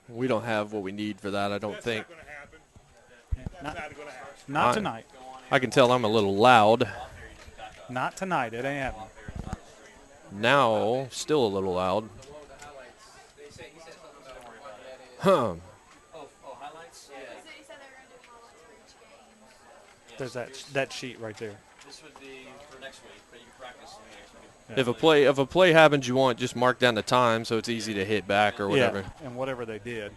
We don't have what we need for that, I don't think. Not tonight. I can tell I'm a little loud. Not tonight. It ain't happening. Now, still a little loud. Huh. There's that sheet right there. This would be for next week, but you can practice next week. Yeah. If a play happens you want, just mark down the time so it's easy to hit back or whatever. Yeah, and whatever they did.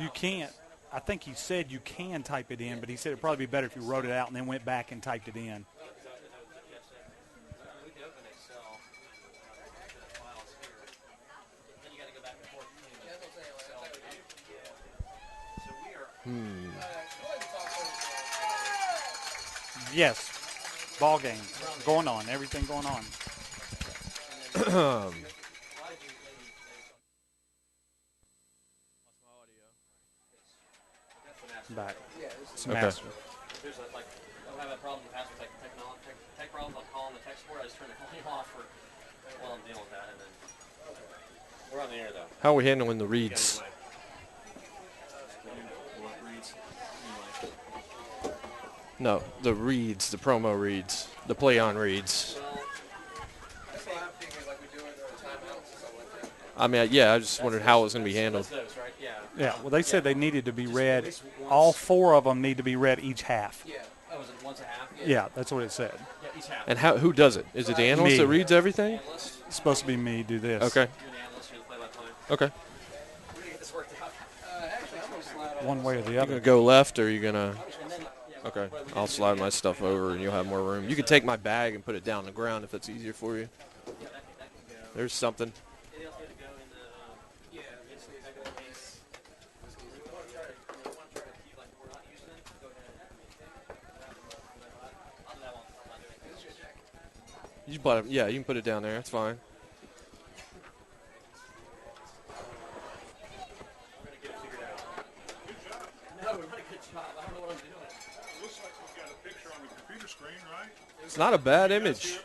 You can't. I think he said you can type it in, but he said it'd probably be better if you wrote it out and then went back and typed it in. Yes. Ball game going on. Everything going on. Back. It's master. There's I'll have a problem in the past with tech problems. I'll call on the tech support. I just turn the volume off while I'm dealing with that, and then we're on the air though. How are we handling the reads? No, the reads, the promo reads, the play-on reads. I mean, yeah, I just wondered how it was going to be handled. Yeah, well, they said they needed to be read. All four of them need to be read each half. Yeah. Oh, was it once a half? Yeah, that's what it said. Yeah, each half. And who does it? Is it the analyst that reads everything? It's supposed to be me do this. Okay. You're the analyst, you're the play-by-play. Okay. We're going to get this worked out. One way or the You other. going to go left or are you going to? Okay. I'll slide my stuff over and you'll have more room. You can take my bag and put it down on the ground if that's easier for you. There's something. Yeah, you can put it down there. It's fine. It's not a bad image.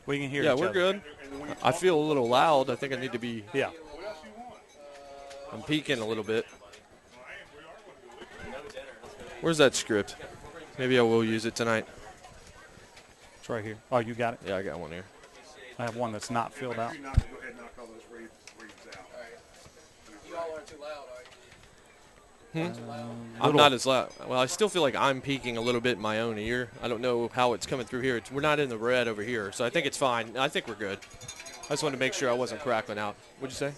We can hear yeah, each we're other. good. I feel a little loud. I think I need to be. Yeah. I'm peeking a little bit. Where's that script? Maybe I will use it tonight. It's right here. Oh, you got it? Yeah, I got one here. I have one that's not filled out. Go ahead and knock all those reads out. You all aren't too loud, are you? I'm not as loud. Well, I still feel like I'm peeking a little bit in my own ear. I don't know how it's coming through here. We're not in the red over here, so I think it's fine. I think we're good. I just wanted to make sure I wasn't crackling out. What'd you say?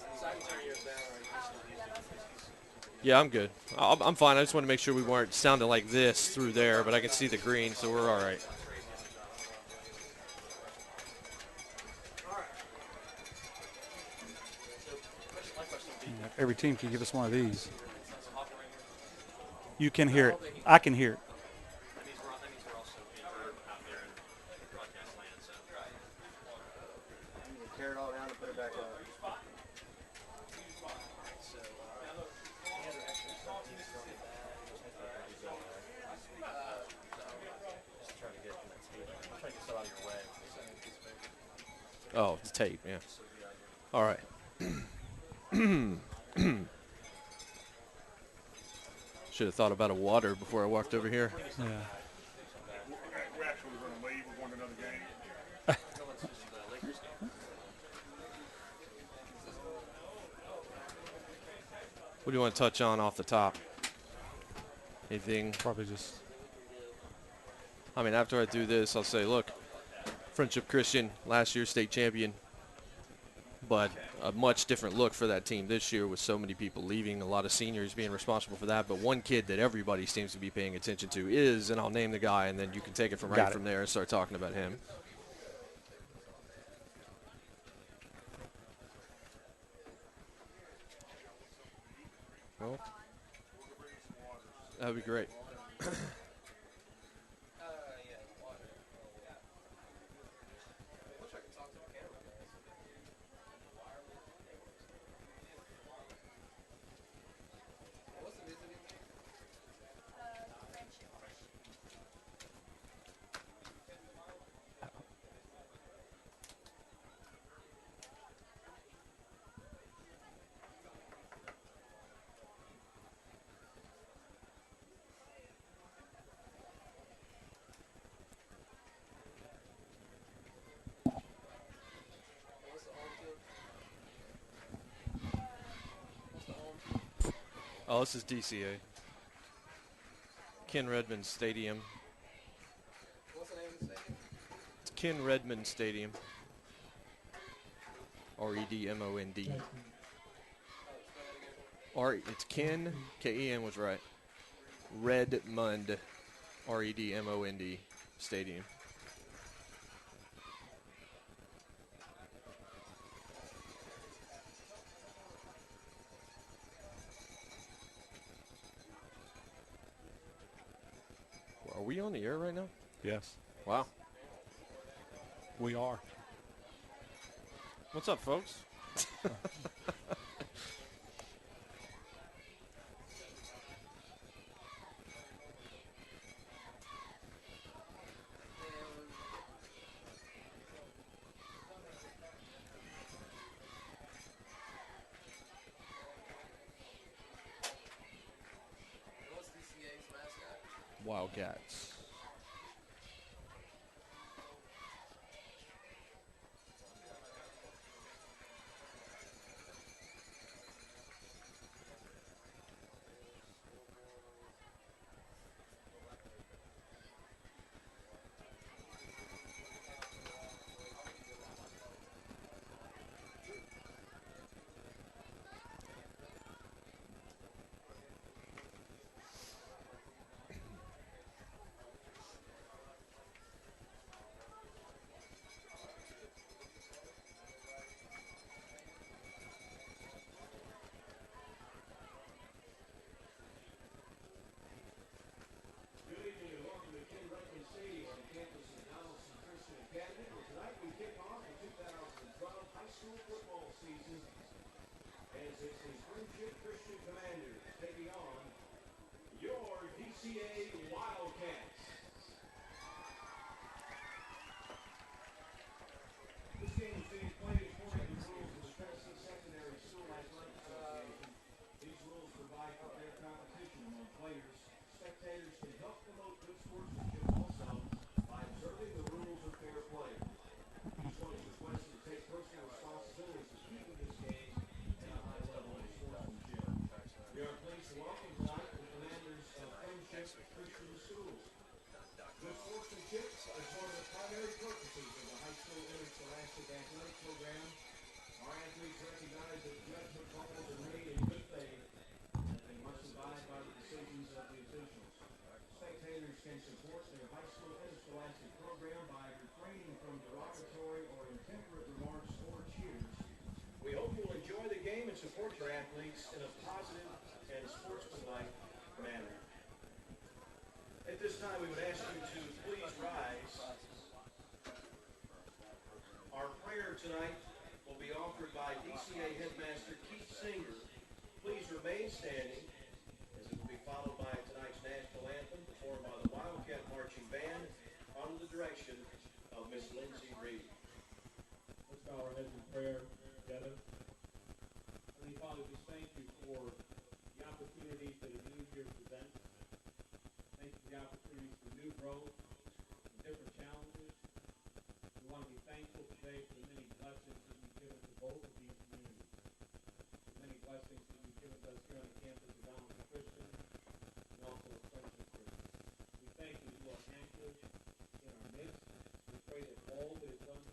Yeah, I'm good. I'm fine. I just want to make sure we weren't sounding like this through there, but I can see the green, so we're all right. Every team can give us one of these. You can hear it. I can hear it. That means we're also being heard out there in broadcast land. So. Tear it all down and put it back up. Oh, it's tape, yeah. All right. Should have thought about a water before I walked over here. Yeah. We're actually going to leave. We're going to another game. What do you want to touch on off the top? Anything? Probably just. I mean, after I do this, I'll say, look, Friendship Christian, last year's state champion, but a much different look for that team this year with so many people leaving, a lot of seniors being responsible for that. But one kid that everybody seems to be paying attention to is, and I'll name the guy, and then you can take it from from there and start talking about him. Well, that would be great. Oh, this is DCA. Ken Redmond Stadium. What's the name of the stadium? It's Ken Redmond Stadium. Redmond. It's Ken, Ken was right. Redmond, Redmond Stadium. Are we on the air right now? Yes, Wow. we are. What's up, folks? What's DCA's mascot? Wildcats. Good evening and welcome to Ken Redmond Stadium on campus of Donelson Christian Academy, where tonight we kick off the 2012 high school football season as it's the Friendship Christian Commanders taking on your DCA Wildcats. This game is being played according to the rules of the Patterson Secondary School Athletic Association. These rules provide for fair competition among players. Spectators can help promote good sportsmanship also by observing the rules of fair play. Each one is requested to take personal responsibility for keeping this game at a high level of sportsmanship. We are pleased to welcome tonight the commanders of Friendship Christian Schools. Good sportsmanship is one of the primary purposes of the high school interscholastic athletic program. Our athletes recognize that judgment calls are made in good faith and that they must abide by the decisions of the officials. Spectators can support their high school interscholastic program by refraining from derogatory or intemperate remarks or cheers. We hope you'll enjoy the game and support your athletes in a positive and sportsmanlike manner. At this time, we would ask you to please rise. Our prayer tonight will be offered by DCA Headmaster Keith Singer. Please remain standing as it will be followed by tonight's national anthem performed by the Wildcat Marching Band under the direction of Miss Lindsay Reed. Let's bow our heads in prayer together. Heavenly Father, just thank you for the opportunities that a new year presents. Thank you for the opportunities for new growth and different challenges. We want to be thankful today for the many blessings that you've given to both of these communities. The many blessings that you've given to us here on the campus of Donelson Christian and also of Friendship Christian. We thank you that you are anchored in our midst. We pray that all that is done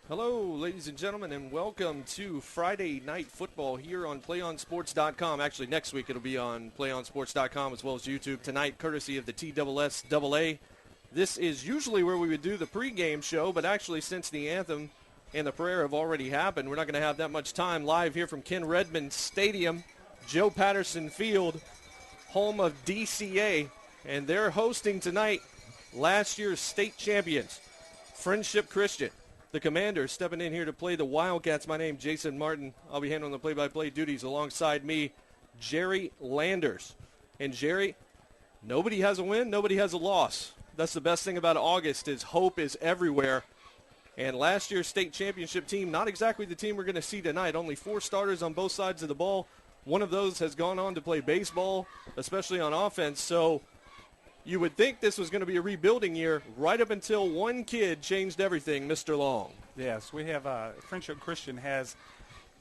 Hello, ladies and gentlemen, and welcome to Friday Night Football here on PlayOnSports.com. Actually, next week it'll be on PlayOnSports.com as well as YouTube. Tonight, courtesy of the TSSAA. This is usually where we would do the pregame show, but actually since the anthem and the prayer have already happened, we're not going to have that much time. Live here from Ken Redmond Stadium, Joe Patterson Field, home of DCA, and they're hosting tonight last year's state champions, Friendship Christian. The Commanders stepping in here to play the Wildcats. My name's Jason Martin. I'll be handling the play-by-play duties alongside me, Jerry Landers. And Jerry, nobody has a win, nobody has a loss. That's the best thing about August is hope is everywhere. And last year's state championship team, not exactly the team we're going to see tonight. Only 4 starters on both sides of the ball. One of those has gone on to play baseball, especially on offense. So you would think this was going to be a rebuilding year right up until one kid changed everything, Mr. Long. Yes, we have Friendship Christian has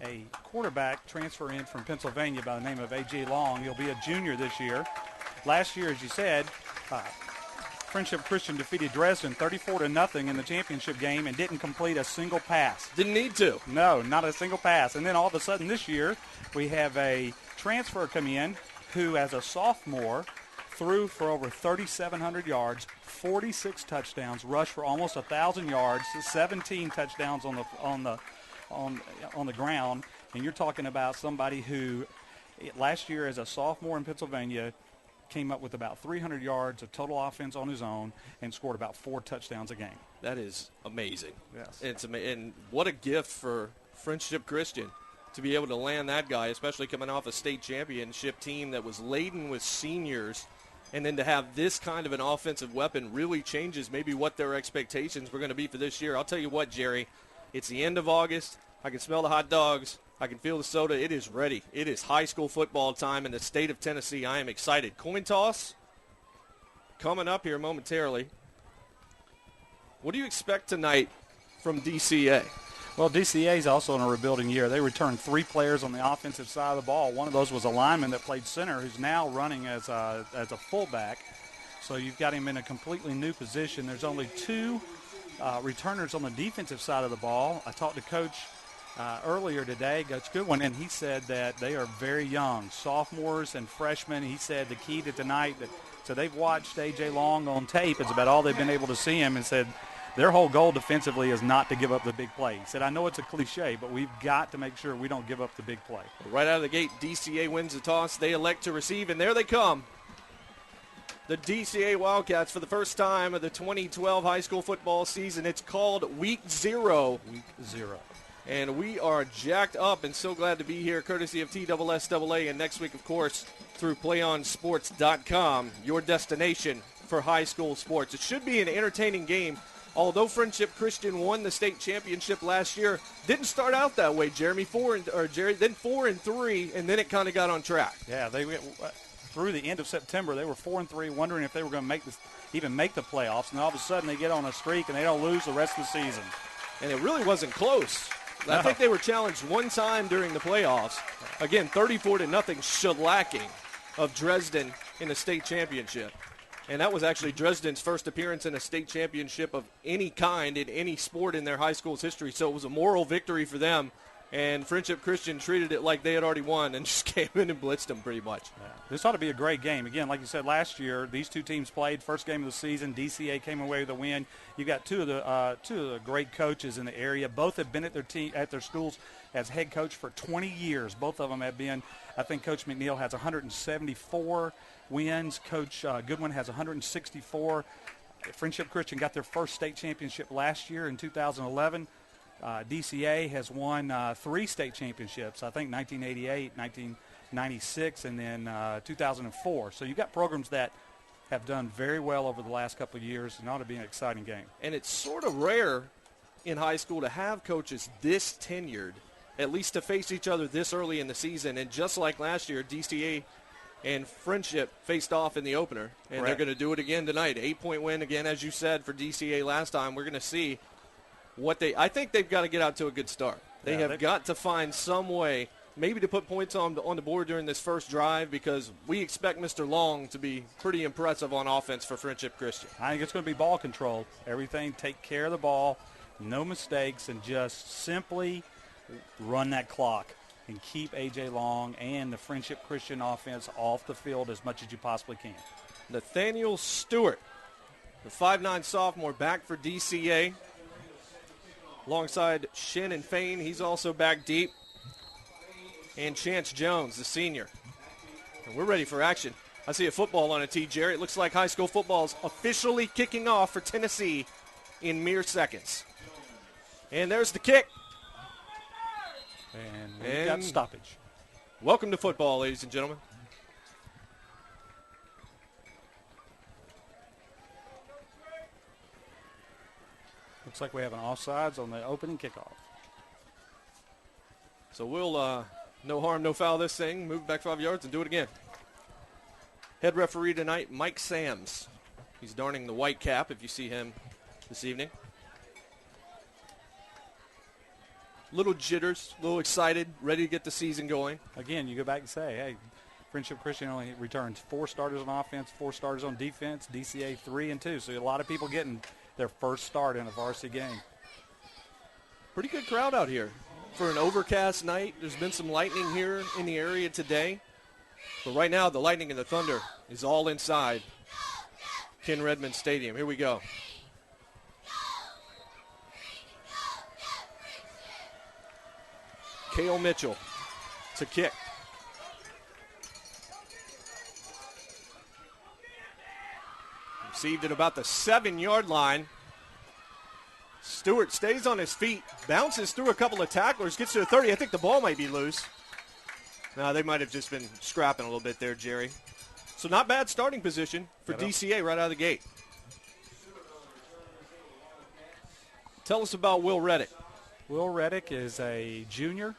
a quarterback transfer in from Pennsylvania by the name of A.J. Long. He'll be a junior this year. Last year, as you said, Friendship Christian defeated Dresden 34-0 in the championship game and didn't complete a single pass. Didn't need to. No, not a single pass. And then all of a sudden this year, we have a transfer come in who, as a sophomore, threw for over 3,700 yards, 46 touchdowns, rushed for almost 1,000 yards, 17 touchdowns on the ground. And you're talking about somebody who last year as a sophomore in Pennsylvania came up with about 300 yards of total offense on his own and scored about 4 touchdowns a game. That is amazing. Yes. It's and what a gift for Friendship Christian to be able to land that guy, especially coming off a state championship team that was laden with seniors. And then to have this kind of an offensive weapon really changes maybe what their expectations were going to be for this year. I'll tell you what, Jerry, it's the end of August. I can smell the hot dogs. I can feel the soda. It is ready. It is high school football time in the state of Tennessee. I am excited. Coin toss coming up here momentarily. What do you expect tonight from DCA? Well, DCA is also in a rebuilding year. They returned 3 players on the offensive side of the ball. One of those was a lineman that played center who's now running as a fullback. So you've got him in a completely new position. There's only 2 returners on the defensive side of the ball. I talked to Coach earlier today, Coach Goodwin, and he said that they are very young, sophomores and freshmen. He said the key to tonight, so they've watched A.J. Long on tape. It's about all they've been able to see him, and said their whole goal defensively is not to give up the big play. He said, I know it's a cliche, but we've got to make sure we don't give up the big play. Right out of the gate, DCA wins the toss. They elect to receive, and there they come. The DCA Wildcats for the first time of the 2012 high school football season. It's called Week 0. Week 0. And we are jacked up and so glad to be here, courtesy of TSSAA. And next week, of course, through PlayOnSports.com, your destination for high school sports. It should be an entertaining game. Although Friendship Christian won the state championship last year, didn't start out that way, Jeremy. 4-3, and then it kind of got on track. Yeah, they went through the end of September. They were 4-3, wondering if they were going to even make the playoffs, and all of a sudden they get on a streak and they don't lose the rest of the season. And it really wasn't close. I think they were challenged one time during the playoffs. Again, 34-0 shellacking of Dresden in the state championship. And that was actually Dresden's first appearance in a state championship of any kind in any sport in their high school's history. So it was a moral victory for them. And Friendship Christian treated it like they had already won and just came in and blitzed them pretty much. Yeah. This ought to be a great game. Again, like you said, last year, these 2 teams played. First game of the season, DCA came away with a win. You've got two of the great coaches in the area. Both have been at their schools as head coach for 20 years. Both of them have been. I think Coach McNeil has 174 wins. Coach Goodwin has 164. Friendship Christian got their first state championship last year in 2011. DCA has won 3 state championships, I think 1988, 1996, and then 2004. So you've got programs that have done very well over the last couple of years, and ought to be an exciting game. And it's sort of rare in high school to have coaches this tenured, at least to face each other this early in the season. And just like last year, DCA and Friendship faced off in the opener, and Correct. They're going to do it again tonight. 8-point win again, as you said, for DCA last time. We're going to see I think they've got to get out to a good start. They have got to find some way maybe to put points on the board during this first drive, because we expect Mr. Long to be pretty impressive on offense for Friendship Christian. I think it's going to be ball control. Everything, take care of the ball. no mistakes, and just simply run that clock and keep A.J. Long and the Friendship Christian offense off the field as much as you possibly can. Nathaniel Stewart, the 5'9 sophomore, back for DCA. Alongside Shannon Fain, he's also back deep. And Chance Jones, the senior. And we're ready for action. I see a football on a tee, Jerry. It looks like high school football is officially kicking off for Tennessee in mere seconds. And there's the kick. And we've got stoppage. Welcome to football, ladies and gentlemen. Looks like we have an offsides on the opening kickoff. So we'll, no harm, no foul this thing, move back 5 yards and do it again. Head referee tonight, Mike Sams. He's darning the white cap if you see him this evening. Little jitters, a little excited, ready to get the season going. Again, you go back and say, hey, Friendship Christian only returns 4 starters on offense, 4 starters on defense, DCA 3 and 2. So a lot of people getting their first start in a varsity game. Pretty good crowd out here. For an overcast night, there's been some lightning here in the area today. But right now, the lightning and the thunder is all inside Ken Redmond Stadium. Here we go. Cale Mitchell to kick. Received at about the 7-yard line. Stewart stays on his feet, bounces through a couple of tacklers, gets to the 30. I think the ball might be loose. No, they might have just been scrapping a little bit there, Jerry. So not bad starting position for DCA right out of the gate. Tell us about Will Reddick. Will Reddick is a junior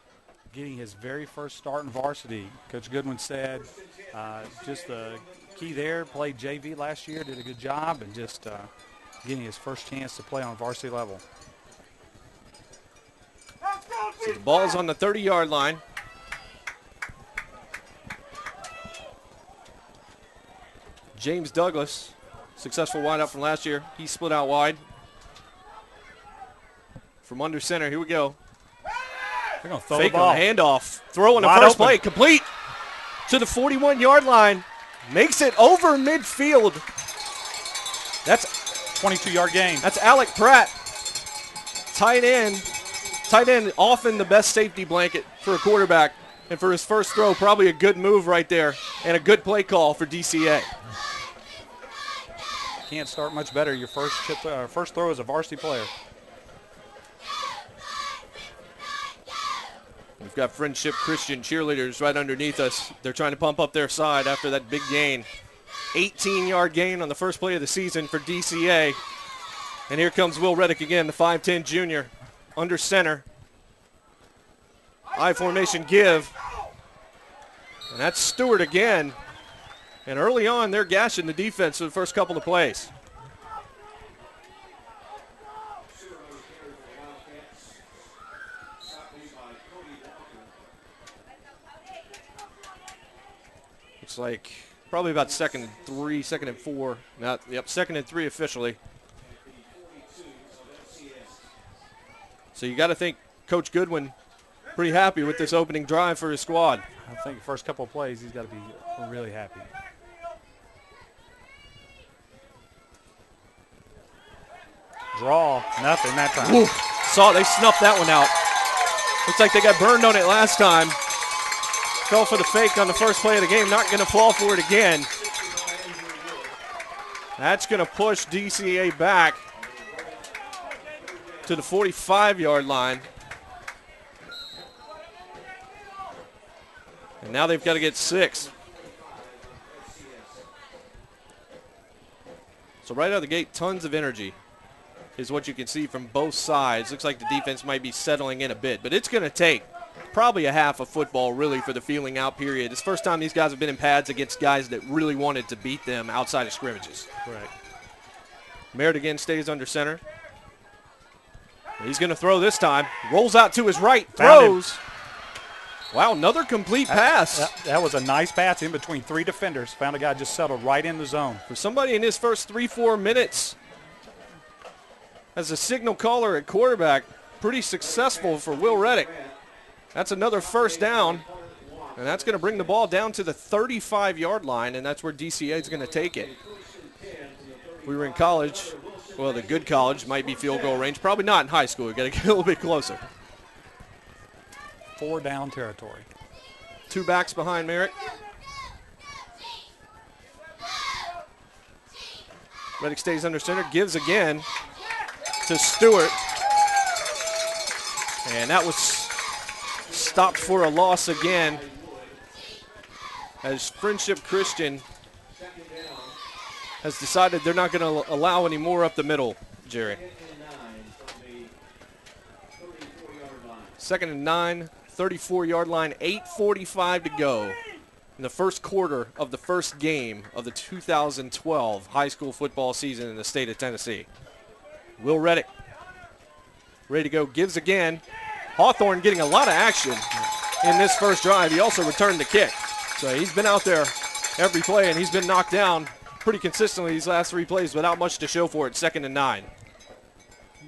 getting his very first start in varsity. Coach Goodwin said just the key there, played JV last year, did a good job, and just getting his first chance to play on varsity level. So the ball's on the 30-yard line. James Douglas, successful wideout from last year. He split out wide. From under center, here we go. They're going to throw Fake the ball. on the handoff. Throw on the Wide first open. play. Complete to the 41-yard line. Makes it over midfield. That's 22-yard gain. That's Alec Pratt. Tight end. Tight end, often the best safety blanket for a quarterback. And for his first throw, probably a good move right there and a good play call for DCA. Can't start much better. Your first throw as a varsity player. We've got Friendship Christian cheerleaders right underneath us. They're trying to pump up their side after that big gain. 18-yard gain on the first play of the season for DCA. And here comes Will Reddick again, the 5'10 junior, under center. I formation give. And that's Stewart again. And early on, they're gashing the defense for the first couple of plays. Looks like probably about 2nd and 3, 2nd and 4. Yep, 2nd and 3 officially. So you got to think Coach Goodwin pretty happy with this opening drive for his squad. I think the first couple of plays, he's got to be really happy. Draw, nothing that time. Ooh, they snuffed that one out. Looks like they got burned on it last time. Fell for the fake on the first play of the game. Not going to fall for it again. That's going to push DCA back to the 45-yard line. And now they've got to get 6. So right out of the gate, tons of energy is what you can see from both sides. Looks like the defense might be settling in a bit, but it's going to take probably a half of football really for the feeling out period. It's the first time these guys have been in pads against guys that really wanted to beat them outside of scrimmages. Right. Merritt again stays under center. He's going to throw this time. Rolls out to his right, throws. Wow, another complete pass. That was a nice pass in between 3 defenders. Found a guy just settled right in the zone. For somebody in his first 3-4 minutes as a signal caller at quarterback. Pretty successful for Will Reddick. That's another first down, and that's going to bring the ball down to the 35-yard line, and that's where DCA is going to take it. We were in college. Well, the good college might be field goal range. Probably not in high school. We've got to get a little bit closer. 4 down territory. 2 backs behind Merrick. Reddick stays under center, gives again to Stewart. And that was stopped for a loss again as Friendship Christian has decided they're not going to allow any more up the middle, Jerry. 2nd and 9, 34-yard line, 8:45 to go in the first quarter of the first game of the 2012 high school football season in the state of Tennessee. Will Reddick ready to go, gives again. Hawthorne getting a lot of action in this first drive. He also returned the kick. So he's been out there every play, and he's been knocked down pretty consistently these last 3 plays without much to show for it. 2nd and 9.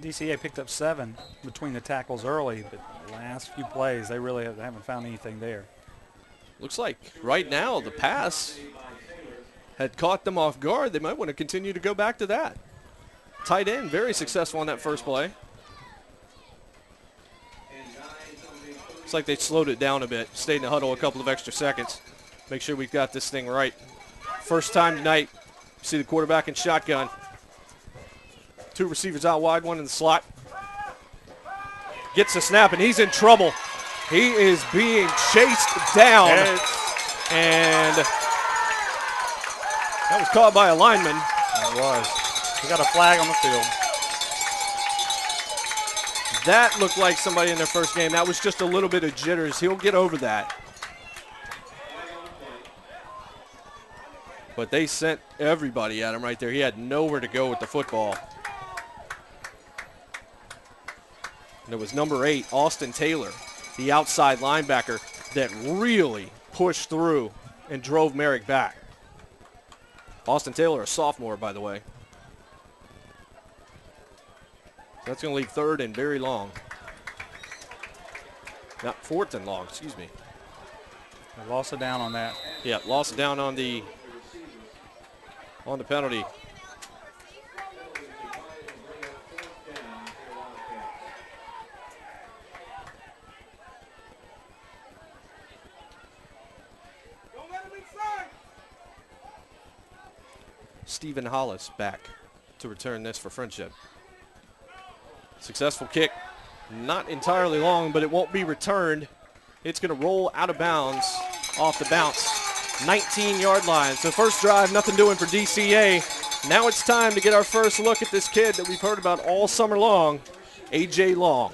DCA picked up 7 between the tackles early, but the last few plays, they really haven't found anything there. Looks like right now the pass had caught them off guard. They might want to continue to go back to that. Tight end, very successful on that first play. Looks like they slowed it down a bit. Stayed in the huddle a couple of extra seconds. Make sure we've got this thing right. First time tonight, see the quarterback in shotgun. 2 receivers out wide, 1 in the slot. Gets a snap, and he's in trouble. He is being chased down. And that was caught by a lineman. It was. He got a flag on the field. That looked like somebody in their first game. That was just a little bit of jitters. He'll get over that. But they sent everybody at him right there. He had nowhere to go with the football. And it was number 8, Austin Taylor, the outside linebacker, that really pushed through and drove Merrick back. Austin Taylor, a sophomore, by the way. That's going to leave 3rd and very long. Not 4th and long, excuse me. They lost it down on that. Yeah, lost it down on the penalty. Stephen Hollis back to return this for Friendship. Successful kick, not entirely long, but it won't be returned. It's going to roll out of bounds off the bounce. 19-yard line. So first drive, nothing doing for DCA. Now it's time to get our first look at this kid that we've heard about all summer long, A.J. Long,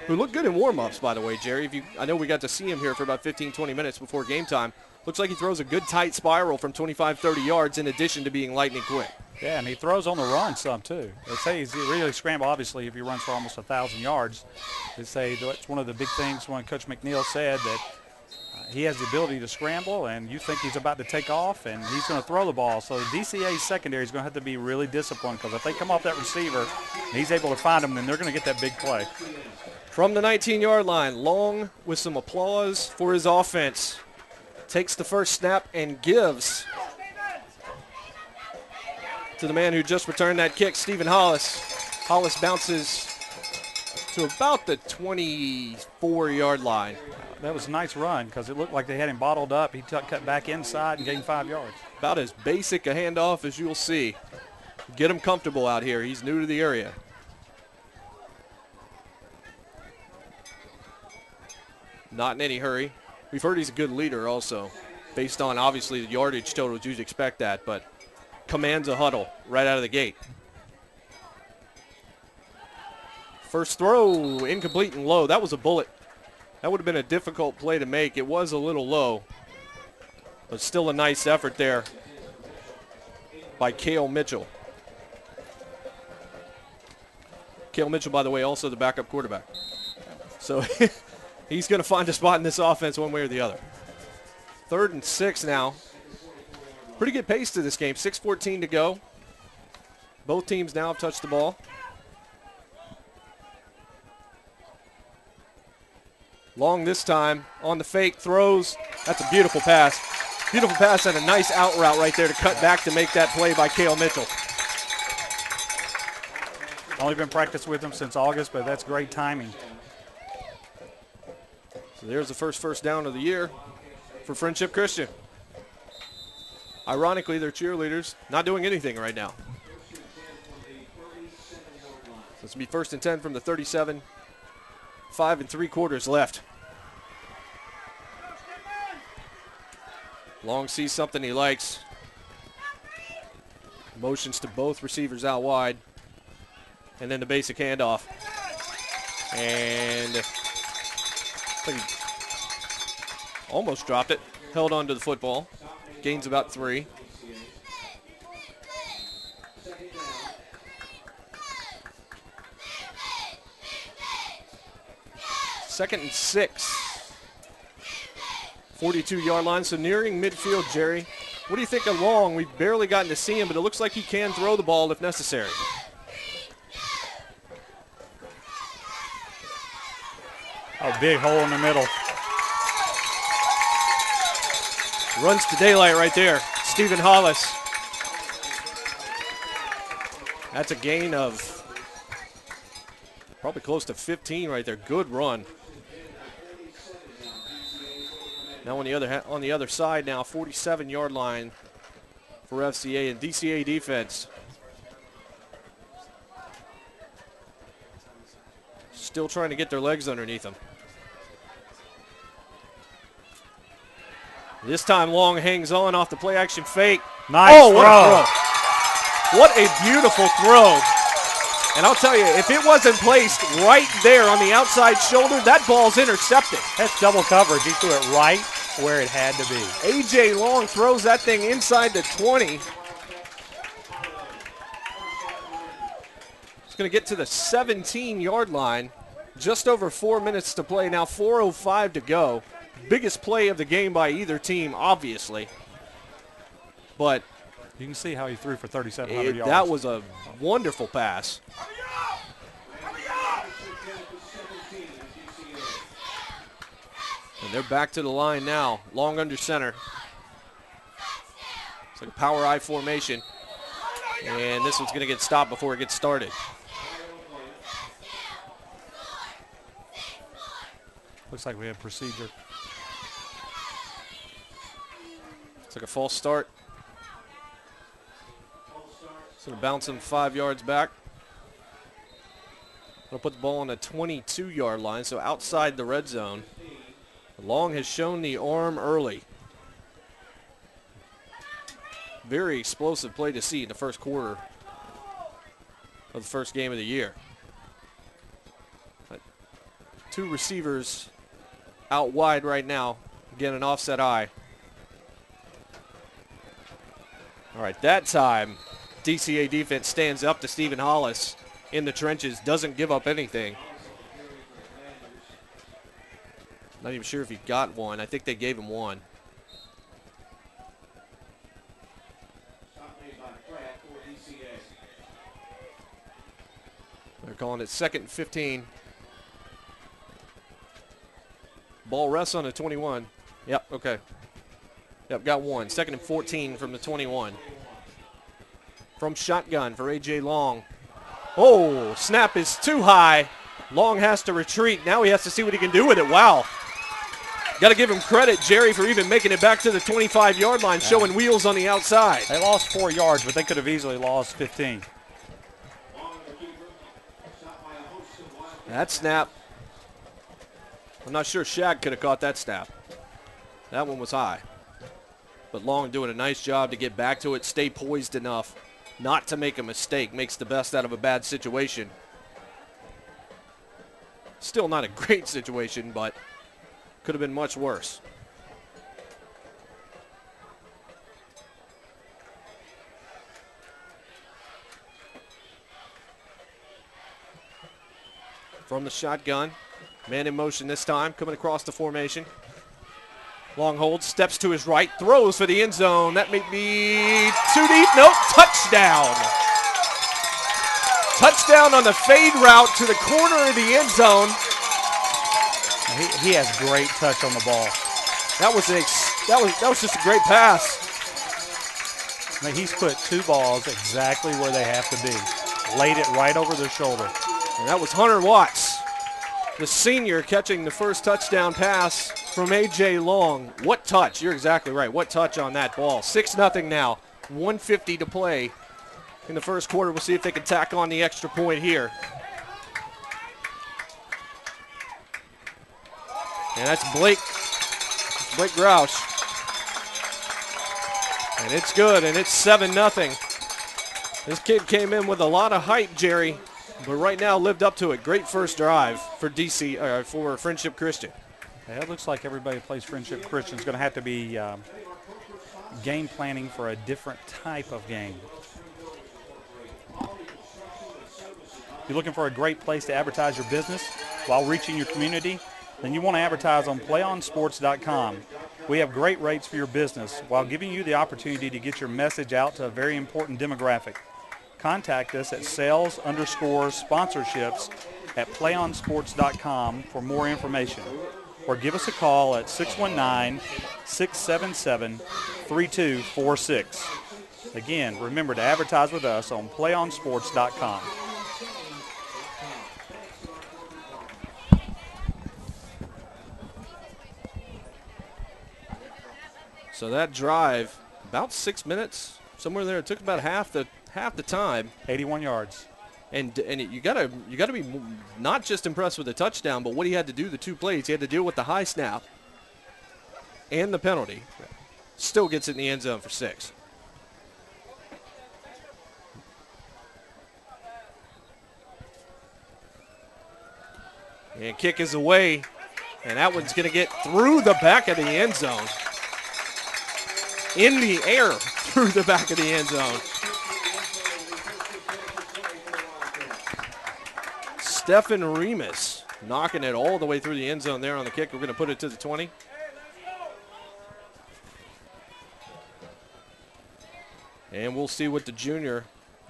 who looked good in warm-ups, by the way, Jerry. I know we got to see him here for about 15, 20 minutes before game time. Looks like he throws a good tight spiral from 25, 30 yards in addition to being lightning quick. Yeah, and he throws on the run some, too. They say he's really scramble, obviously, if he runs for almost 1,000 yards. They say that's one of the big things when Coach McNeil said that he has the ability to scramble, and you think he's about to take off, and he's going to throw the ball. So the DCA secondary is going to have to be really disciplined, because if they come off that receiver and he's able to find them, then they're going to get that big play. From the 19-yard line, Long with some applause for his offense. Takes the first snap and gives to the man who just returned that kick, Stephen Hollis. Hollis bounces to about the 24-yard line. That was a nice run because it looked like they had him bottled up. He cut back inside and gained 5 yards. About as basic a handoff as you'll see. Get him comfortable out here. He's new to the area. Not in any hurry. We've heard he's a good leader also, based on obviously the yardage totals. You'd expect that, but commands a huddle right out of the gate. First throw, incomplete and low. That was a bullet. That would have been a difficult play to make. It was a little low, but still a nice effort there by Cale Mitchell. Cale Mitchell, by the way, also the backup quarterback. So he's going to find a spot in this offense one way or the other. 3rd and 6 now. Pretty good pace to this game. 6:14 to go. Both teams now have touched the ball. Long this time on the fake, throws. That's a beautiful pass. Beautiful pass and a nice out route right there to cut back to make that play by Cale Mitchell. Only been practiced with him since August, but that's great timing. So there's the first down of the year for Friendship Christian. Ironically, their cheerleaders not doing anything right now. So it's going to be 1st and 10 from the 37. 5 3/4 left. Long sees something he likes. Motions to both receivers out wide. And then the basic handoff. And he almost dropped it. Held on to the football. Gains about 3. Second and 6. 42-yard line, so nearing midfield, Jerry. What do you think of Long? We've barely gotten to see him, but it looks like he can throw the ball if necessary. A big hole in the middle. Runs to daylight right there. Stephen Hollis. That's a gain of probably close to 15 right there. Good run. Now on the other side now, 47-yard line for FCA and DCA defense. Still trying to get their legs underneath them. This time Long hangs on off the play action fake. Nice what throw. a throw. What a beautiful throw. And I'll tell you, if it wasn't placed right there on the outside shoulder, that ball's intercepted. That's double coverage. He threw it right where it had to be. A.J. Long throws that thing inside the 20. It's going to get to the 17-yard line. Just over 4 minutes to play. Now 4:05 to go. Biggest play of the game by either team, obviously. But you can see how he threw for 3,700 yards. That was a wonderful pass. And they're back to the line now. Long under center. It's like a power I formation. And this one's going to get stopped before it gets started. Looks like we have procedure. It's like a false start. It's going to bounce him 5 yards back. Going to put the ball on the 22-yard line, so outside the red zone. Long has shown the arm early. Very explosive play to see in the first quarter of the first game of the year. 2 receivers out wide right now. Again, an offset eye. All right, that time, DCA defense stands up to Stephen Hollis in the trenches, doesn't give up anything. Not even sure if he got one. I think they gave him one. They're calling it 2nd and 15. Ball rests on the 21. Yep, okay. Yep, got one. 2nd and 14 from the 21. From shotgun for A.J. Long. Oh, snap is too high. Long has to retreat. Now he has to see what he can do with it. Wow. Got to give him credit, Jerry, for even making it back to the 25-yard line, showing wheels on the outside. They lost 4 yards, but they could have easily lost 15. That snap, I'm not sure Shaq could have caught that snap. That one was high. But Long doing a nice job to get back to it, stay poised enough not to make a mistake, makes the best out of a bad situation. Still not a great situation, but could have been much worse. From the shotgun, man in motion this time, coming across the formation. Long hold, steps to his right, throws for the end zone. That may be too deep. Nope, touchdown. Touchdown on the fade route to the corner of the end zone. He has great touch on the ball. That was just a great pass. I mean, he's put 2 balls exactly where they have to be. Laid it right over their shoulder. And that was Hunter Watts, the senior, catching the first touchdown pass from A.J. Long. What touch? You're exactly right. What touch on that ball. 6-0 now. 1:50 to play in the first quarter. We'll see if they can tack on the extra point here. And that's Blake. It's Blake Grouch. And it's good, and it's 7-0. This kid came in with a lot of hype, Jerry, but right now lived up to it. Great first drive for for Friendship Christian. Yeah, it looks like everybody who plays Friendship Christian is going to have to be game planning for a different type of game. You're looking for a great place to advertise your business while reaching your community? Then you want to advertise on playonsports.com. We have great rates for your business while giving you the opportunity to get your message out to a very important demographic. Contact us at sales_sponsorships at playonsports.com for more information, or give us a call at 619-677-3246. Again, remember to advertise with us on playonsports.com. So that drive, about 6 minutes, somewhere there. It took about half the time. 81 yards. And you gotta be not just impressed with the touchdown, but what he had to do the 2 plays. He had to deal with the high snap and the penalty. Still gets it in the end zone for 6. And kick is away, and that one's going to get through the back of the end zone. In the air through the back of the end zone. Stephen Remus knocking it all the way through the end zone there on the kick. We're going to put it to the 20. And we'll see what the junior,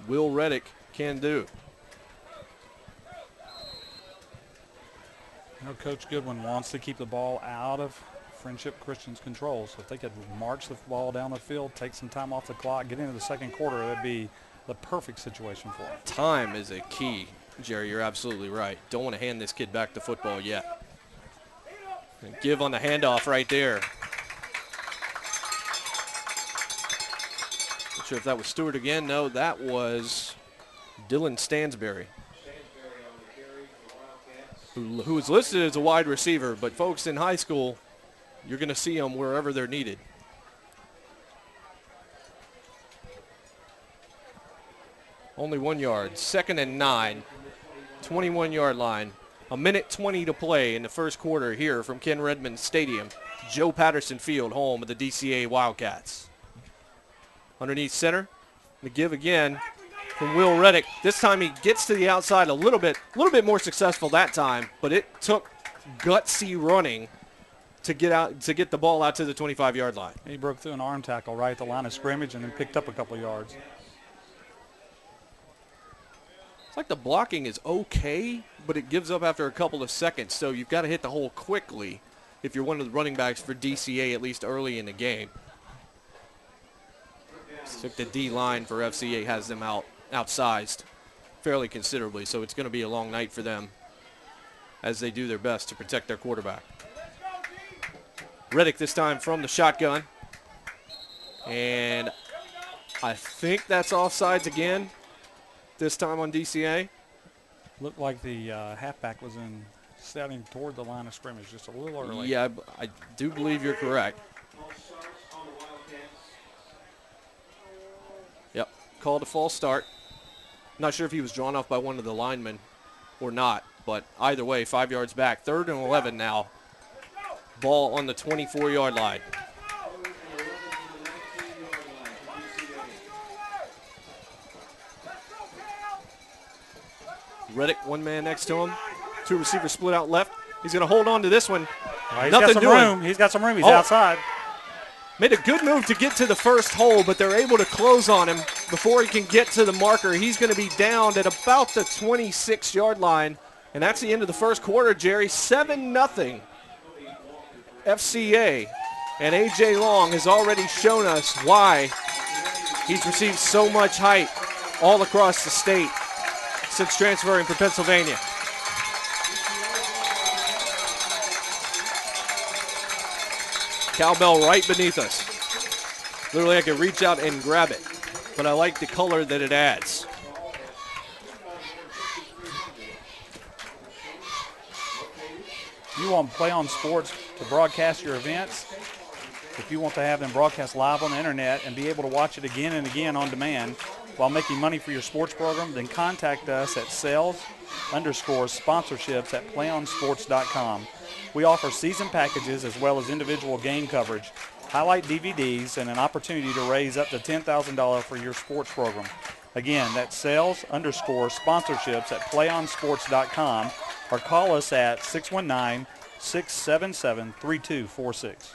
Will Reddick, can do. You know, Coach Goodwin wants to keep the ball out of Friendship Christian's control. So if they could march the ball down the field, take some time off the clock, get into the second quarter, that'd be the perfect situation for them. Time is a key, Jerry. You're absolutely right. Don't want to hand this kid back the football yet. And give on the handoff right there. Not sure if that was Stewart again. No, that was Dylan Stansberry, who is listed as a wide receiver. But folks, in high school, you're going to see them wherever they're needed. Only 1 yard. 2nd and 9. 21-yard line. 1:20 to play in the first quarter here from Ken Redmond Stadium. Joe Patterson Field, home of the DCA Wildcats. Underneath center. The give again from Will Reddick. This time he gets to the outside a little bit more successful that time, but it took gutsy running to get the ball out to the 25-yard line. He broke through an arm tackle right at the line of scrimmage and then picked up a couple yards. It's like the blocking is okay, but it gives up after a couple of seconds, so you've got to hit the hole quickly if you're one of the running backs for DCA, at least early in the game. Took the D line for FCA, has them outsized fairly considerably, so it's going to be a long night for them as they do their best to protect their quarterback. Reddick this time from the shotgun. And I think that's offsides again, this time on DCA. Looked like the halfback was standing toward the line of scrimmage just a little early. Yeah, I do believe you're correct. Yep, called a false start. Not sure if he was drawn off by one of the linemen or not, but either way, 5 yards back. 3rd and 11 now. Ball on the 24-yard line. Reddick, one man next to him. 2 receivers split out left. He's going to hold on to this one. He's got some room. He's got some room. He's outside. Made a good move to get to the first hole, but they're able to close on him before he can get to the marker. He's going to be downed at about the 26-yard line, and that's the end of the first quarter, Jerry. 7-0 FCA. And A.J. Long has already shown us why he's received so much hype all across the state since transferring from Pennsylvania. Cowbell right beneath us. Literally, I could reach out and grab it, but I like the color that it adds. You want Play On Sports to broadcast your events? If you want to have them broadcast live on the internet and be able to watch it again and again on demand while making money for your sports program, then contact us at sales_sponsorships@playonsports.com. We offer season packages as well as individual game coverage, highlight DVDs, and an opportunity to raise up to $10,000 for your sports program. Again, that's sales_sponsorships@playonsports.com, or call us at 619-677-3246.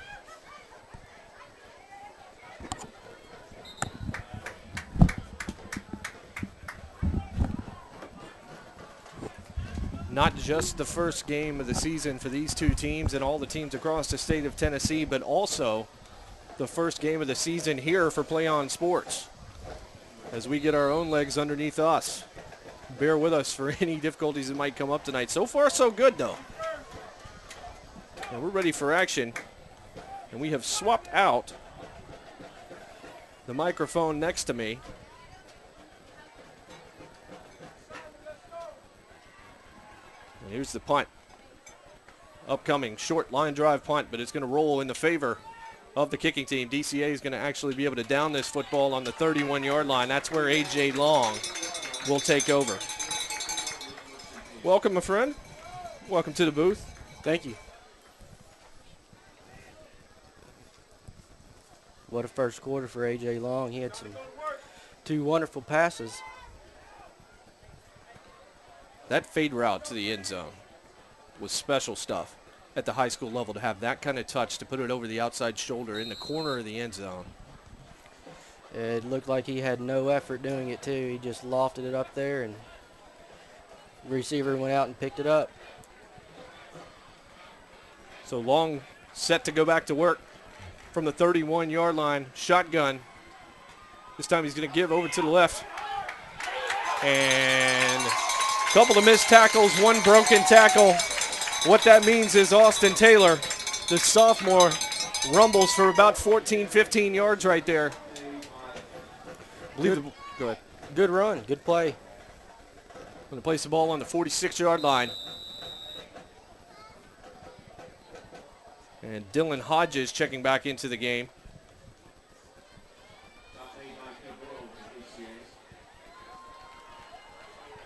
Not just the first game of the season for these two teams and all the teams across the state of Tennessee, but also the first game of the season here for Play On Sports as we get our own legs underneath us. Bear with us for any difficulties that might come up tonight. So far, so good, though. And we're ready for action, and we have swapped out the microphone next to me. And here's the punt. Upcoming short line drive punt, but it's going to roll in the favor of the kicking team. DCA is going to actually be able to down this football on the 31-yard line. That's where A.J. Long will take over. Welcome, my friend. Welcome to the booth. Thank you. What a first quarter for A.J. Long. He had two wonderful passes. That fade route to the end zone was special stuff at the high school level, to have that kind of touch, to put it over the outside shoulder in the corner of the end zone. It looked like he had no effort doing it, too. He just lofted it up there, and the receiver went out and picked it up. So Long set to go back to work from the 31-yard line. Shotgun. This time he's going to give over to the left. And a couple of missed tackles, one broken tackle. What that means is Austin Taylor, the sophomore, rumbles for about 14, 15 yards right there. Go ahead. Good run, good play. Going to place the ball on the 46-yard line. And Dylan Hodges checking back into the game.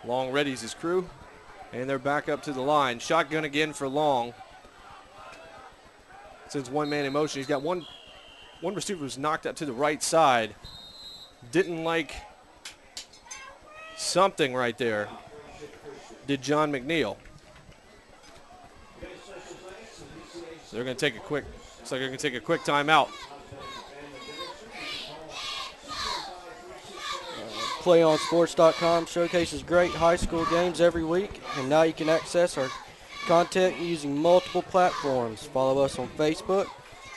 Long readies his crew, and they're back up to the line. Shotgun again for Long. Since one man in motion, he's got one receiver who's knocked up to the right side. Didn't like something right there, did John McNeil. So they're going to take a quick, looks like they're going to take a quick timeout. PlayOnSports.com showcases great high school games every week, and now you can access our content using multiple platforms. Follow us on Facebook,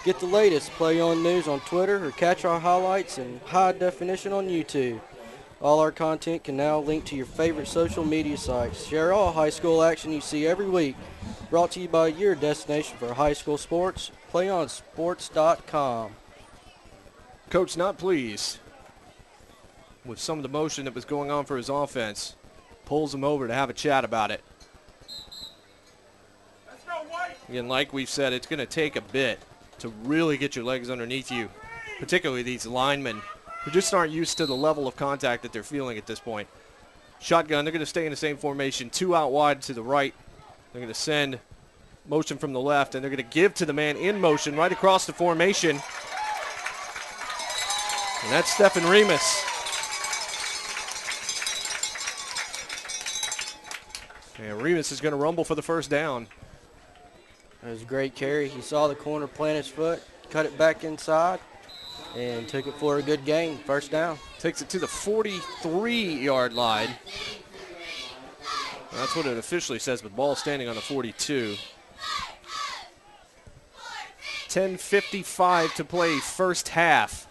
get the latest Play On news on Twitter, or catch our highlights in high definition on YouTube. All our content can now link to your favorite social media sites. Share all high school action you see every week. Brought to you by your destination for high school sports, PlayOnSports.com. Coach not pleased with some of the motion that was going on for his offense. Pulls him over to have a chat about it. Again, like we've said, it's going to take a bit to really get your legs underneath you, particularly these linemen who just aren't used to the level of contact that they're feeling at this point. Shotgun, they're going to stay in the same formation, two out wide to the right. They're going to send motion from the left, and they're going to give to the man in motion right across the formation. And that's Stephen Remus. And Remus is going to rumble for the first down. It was a great carry. He saw the corner, plant his foot, cut it back inside, and took it for a good gain. First down. Takes it to the 43-yard line. That's what it officially says, but ball standing on the 42. 10:55 to play, first half.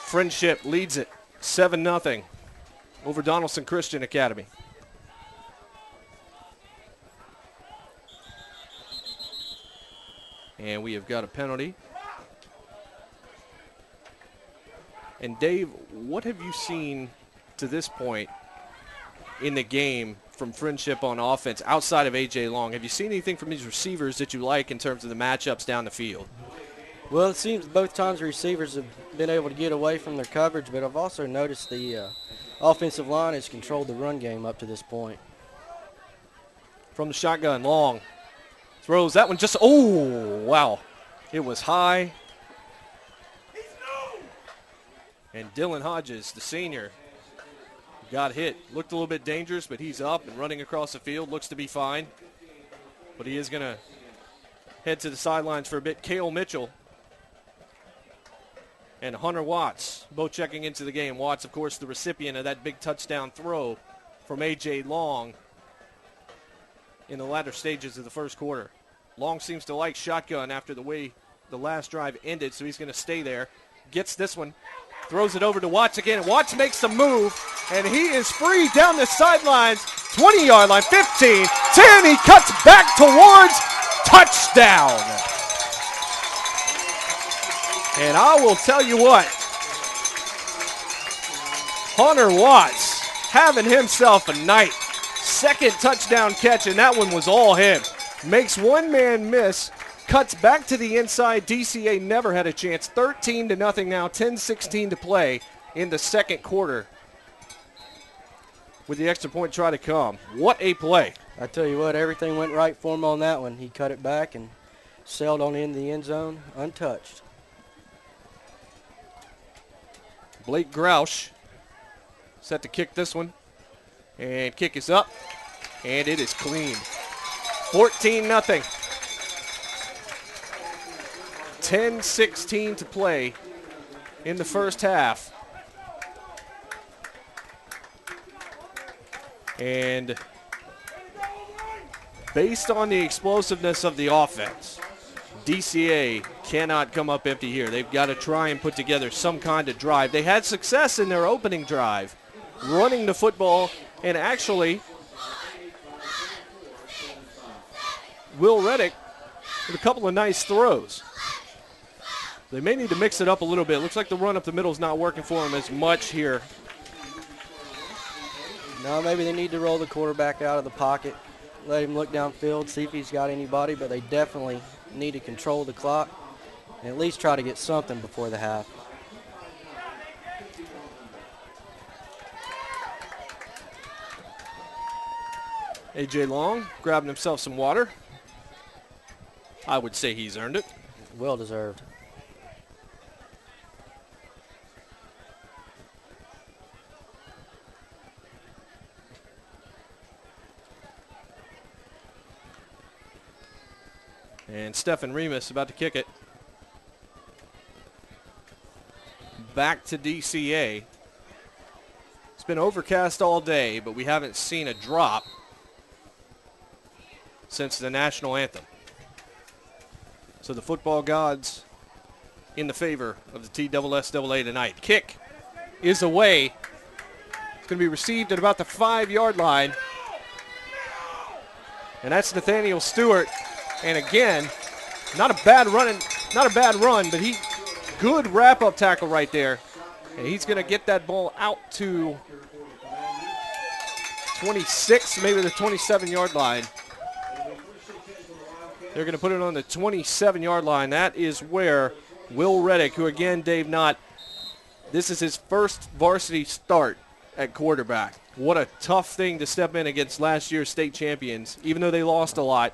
Friendship leads it 7-0 over Donelson Christian Academy. And we have got a penalty. And Dave, what have you seen to this point in the game from Friendship on offense outside of A.J. Long? Have you seen anything from these receivers that you like in terms of the matchups down the field? Well, it seems both times the receivers have been able to get away from their coverage, but I've also noticed the offensive line has controlled the run game up to this point. From the shotgun, Long throws that one just, oh, wow. It was high. And Dylan Hodges, the senior, got hit. Looked a little bit dangerous, but he's up and running across the field. Looks to be fine. But he is going to head to the sidelines for a bit. Cale Mitchell and Hunter Watts both checking into the game. Watts, of course, the recipient of that big touchdown throw from A.J. Long in the latter stages of the first quarter. Long seems to like shotgun after the way the last drive ended, so he's going to stay there. Gets this one. Throws it over to Watts again. Watts makes the move, and he is free down the sidelines. 20-yard line, 15, 10. He cuts back towards touchdown. And I will tell you what, Hunter Watts having himself a night. Second touchdown catch, and that one was all him. Makes one man miss. Cuts back to the inside. DCA never had a chance. 13-0 now, 10:16 to play in the second quarter. With the extra point try to come. What a play. I tell you what, everything went right for him on that one. He cut it back and sailed on into the end zone untouched. Blake Grouch set to kick this one. And kick is up. And it is clean. 14-0. 10:16 to play in the first half. And based on the explosiveness of the offense, DCA cannot come up empty here. They've got to try and put together some kind of drive. They had success in their opening drive, running the football, and actually Will Reddick with a couple of nice throws. They may need to mix it up a little bit. Looks like the run up the middle is not working for them as much here. No, maybe they need to roll the quarterback out of the pocket, let him look downfield, see if he's got anybody, but they definitely need to control the clock and at least try to get something before the half. A.J. Long grabbing himself some water. I would say he's earned it. Well deserved. And Stephen Remus about to kick it. Back to DCA. It's been overcast all day, but we haven't seen a drop since the national anthem. So the football gods in the favor of the TSSAA tonight. Kick is away. It's going to be received at about the 5-yard line. And that's Nathaniel Stewart. And again, not a bad run, but good wrap-up tackle right there. And he's going to get that ball out to 26, maybe the 27-yard line. They're going to put it on the 27-yard line. That is where Will Reddick, who again, Dave Knott, this is his first varsity start at quarterback. What a tough thing to step in against last year's state champions, even though they lost a lot.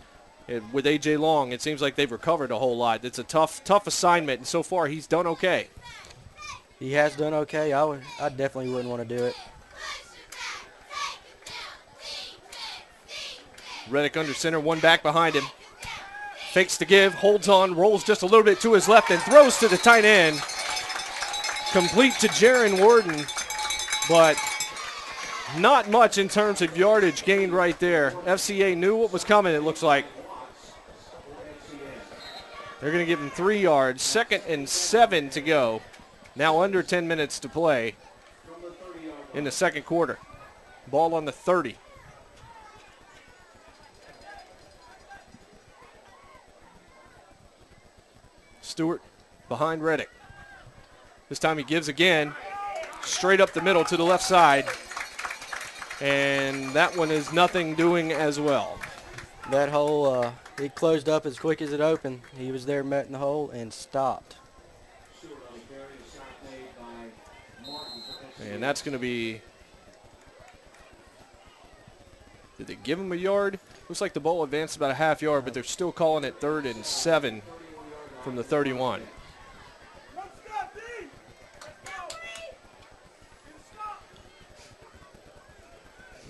With A.J. Long, it seems like they've recovered a whole lot. It's a tough assignment, and so far he's done okay. He has done okay. I definitely wouldn't want to do it. Reddick under center, one back behind him. Fakes to give, holds on, rolls just a little bit to his left, and throws to the tight end. Complete to Jaron Worden, but not much in terms of yardage gained right there. FCA knew what was coming, it looks like. They're going to give him 3 yards. 2nd and 7 to go. Now under 10 minutes to play in the second quarter. Ball on the 30. Stewart behind Reddick. This time he gives again, straight up the middle to the left side. And that one is nothing doing as well. That hole, it closed up as quick as it opened. He was there, met in the hole, and stopped. And that's going to be, did they give him a yard? Looks like the ball advanced about a half yard, but they're still calling it 3rd and 7 from the 31.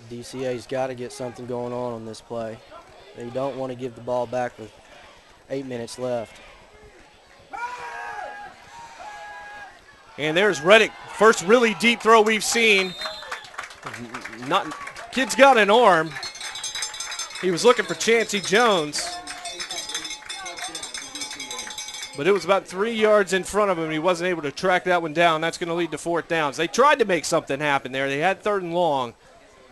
DCA's got to get something going on this play. They don't want to give the ball back with 8 minutes left. And there's Reddick. First really deep throw we've seen. Kid's got an arm. He was looking for Chancey Jones. But it was about 3 yards in front of him. He wasn't able to track that one down. That's going to lead to 4th downs. They tried to make something happen there. They had 3rd and long.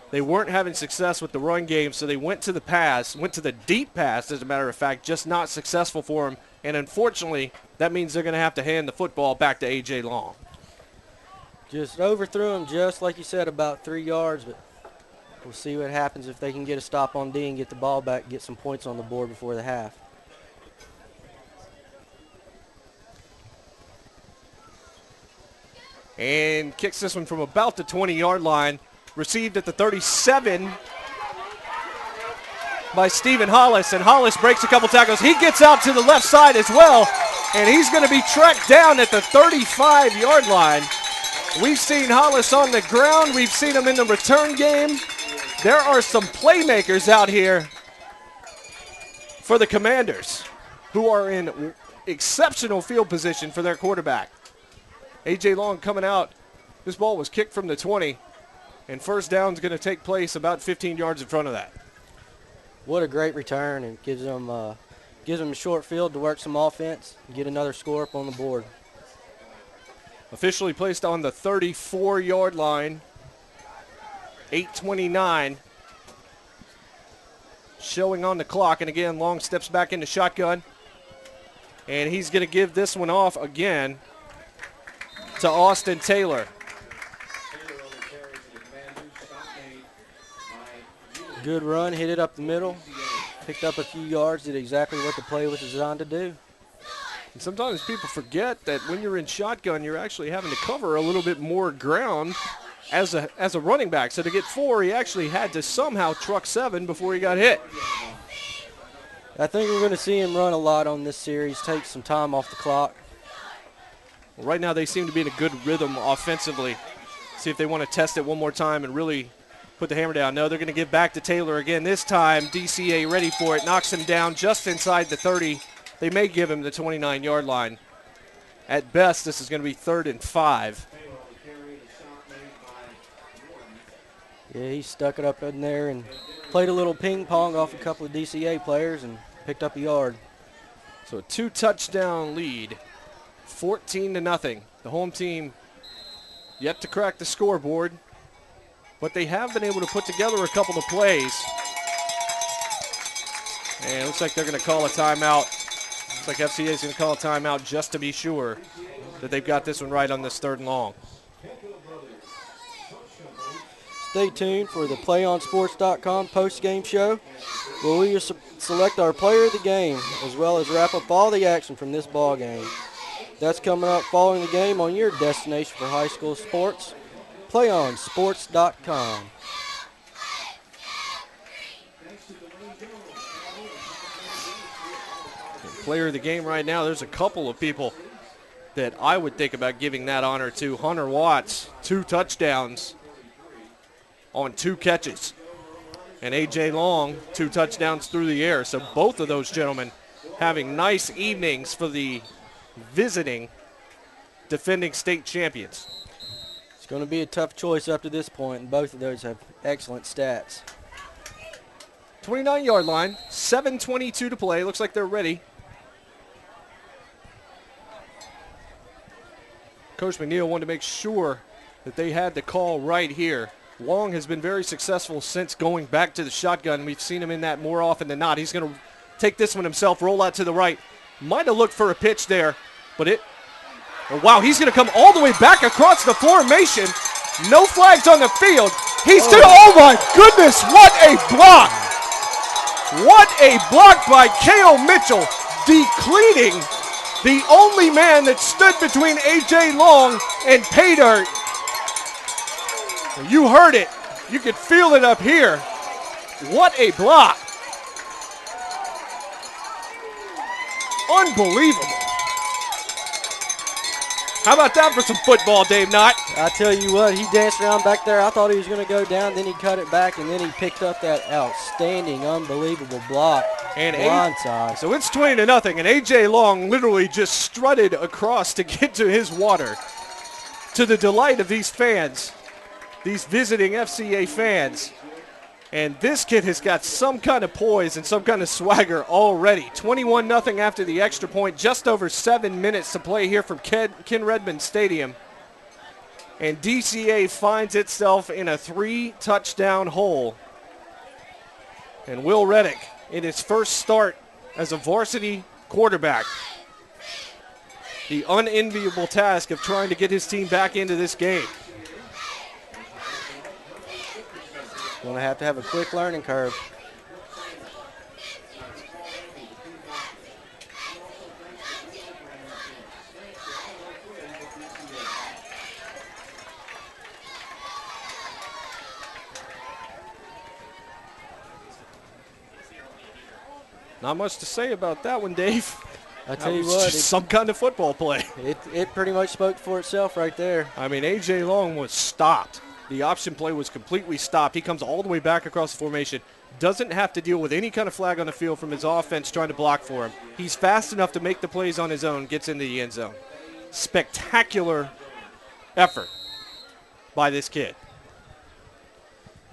They weren't having success with the run game, so they went to the pass, went to the deep pass, as a matter of fact, just not successful for them. And unfortunately, that means they're going to have to hand the football back to A.J. Long. Just overthrew him, just like you said, about 3 yards, but we'll see what happens if they can get a stop on D and get the ball back, get some points on the board before the half. And kicks this one from about the 20-yard line. Received at the 37 by Stephen Hollis, and Hollis breaks a couple tackles. He gets out to the left side as well, and he's going to be tracked down at the 35-yard line. We've seen Hollis on the ground. We've seen him in the return game. There are some playmakers out here for the Commanders who are in exceptional field position for their quarterback. A.J. Long coming out. This ball was kicked from the 20. And first down is going to take place about 15 yards in front of that. What a great return, and gives them a short field to work some offense and get another score up on the board. Officially placed on the 34-yard line. 8:29 showing on the clock. And again, Long steps back into shotgun. And he's going to give this one off again to Austin Taylor. Good run, hit it up the middle, picked up a few yards, did exactly what the play was designed to do. And sometimes people forget that when you're in shotgun, you're actually having to cover a little bit more ground as a running back. So to get 4, he actually had to somehow truck 7 before he got hit. I think we're going to see him run a lot on this series, take some time off the clock. Well, right now they seem to be in a good rhythm offensively. See if they want to test it one more time and really put the hammer down. No, they're going to give back to Taylor again. This time, DCA ready for it. Knocks him down just inside the 30. They may give him the 29-yard line. At best, this is going to be 3rd and 5. Yeah, he stuck it up in there and played a little ping pong off a couple of DCA players and picked up a yard. So a 2-touchdown lead, 14-0. The home team yet to crack the scoreboard, but they have been able to put together a couple of plays. And it looks like they're going to call a timeout. Looks like FCA is going to call a timeout just to be sure that they've got this one right on this 3rd and long. Stay tuned for the PlayOnSports.com post-game show, where we will select our player of the game, as well as wrap up all the action from this ball game. That's coming up following the game on your destination for high school sports, PlayOnSports.com. Player of the game right now, there's a couple of people that I would think about giving that honor to. Hunter Watts, 2 touchdowns on 2 catches. And A.J. Long, 2 touchdowns through the air. So both of those gentlemen having nice evenings for the visiting defending state champions. It's going to be a tough choice up to this point, and both of those have excellent stats. 29-yard line, 7:22 to play. Looks like they're ready. Coach McNeil wanted to make sure that they had the call right here. Long has been very successful since going back to the shotgun. We've seen him in that more often than not. He's going to take this one himself, roll out to the right. Might have looked for a pitch there, but oh, wow, he's going to come all the way back across the formation. No flags on the field. Oh my goodness, what a block. What a block by Kale Mitchell, decleating the only man that stood between A.J. Long and pay dirt. You heard it. You could feel it up here. What a block. Unbelievable. How about that for some football, Dave Knott? I tell you what, he danced around back there. I thought he was going to go down, then he cut it back, and then he picked up that outstanding, unbelievable block. And blindside. So it's 20-0, and A.J. Long literally just strutted across to get to his water, to the delight of these fans, these visiting FCA fans. And this kid has got some kind of poise and some kind of swagger already. 21-0 after the extra point, just over 7 minutes to play here from Ken Redmond Stadium. And DCA finds itself in a 3-touchdown hole. And Will Reddick, in his first start as a varsity quarterback, the unenviable task of trying to get his team back into this game. Going to have a quick learning curve. Not much to say about that one, Dave. I tell you That was what, just some kind of football play. it pretty much spoke for itself right there. I mean, A.J. Long was stopped. The option play was completely stopped. He comes all the way back across the formation. Doesn't have to deal with any kind of flag on the field from his offense trying to block for him. He's fast enough to make the plays on his own, gets into the end zone. Spectacular effort by this kid.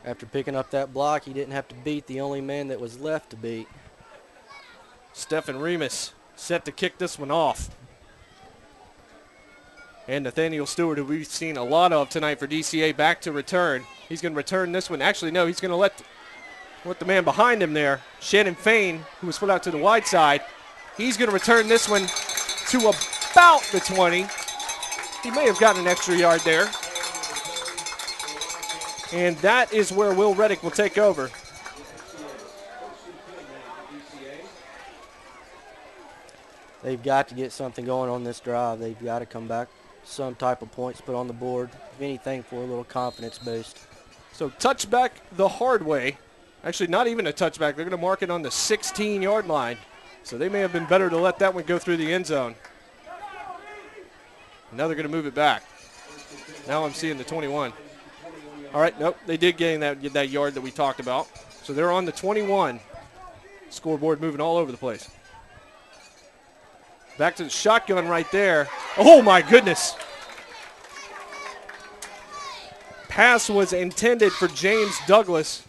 After picking up that block, he didn't have to beat the only man that was left to beat. Stephen Remus set to kick this one off. And Nathaniel Stewart, who we've seen a lot of tonight for DCA, back to return. He's going to return this one. Actually, no, he's going to let the man behind him there, Shannon Fain, who was put out to the wide side, he's going to return this one to about the 20. He may have gotten an extra yard there. And that is where Will Reddick will take over. They've got to get something going on this drive. They've got to come back, some type of points put on the board, if anything, for a little confidence boost. So touchback the hard way. Actually, not even a touchback. They're going to mark it on the 16-yard line. So they may have been better to let that one go through the end zone. Now they're going to move it back. Now I'm seeing the 21. All right, nope, they did gain that yard that we talked about. So they're on the 21. Scoreboard moving all over the place. Back to the shotgun right there. Oh, my goodness. Pass was intended for James Douglas.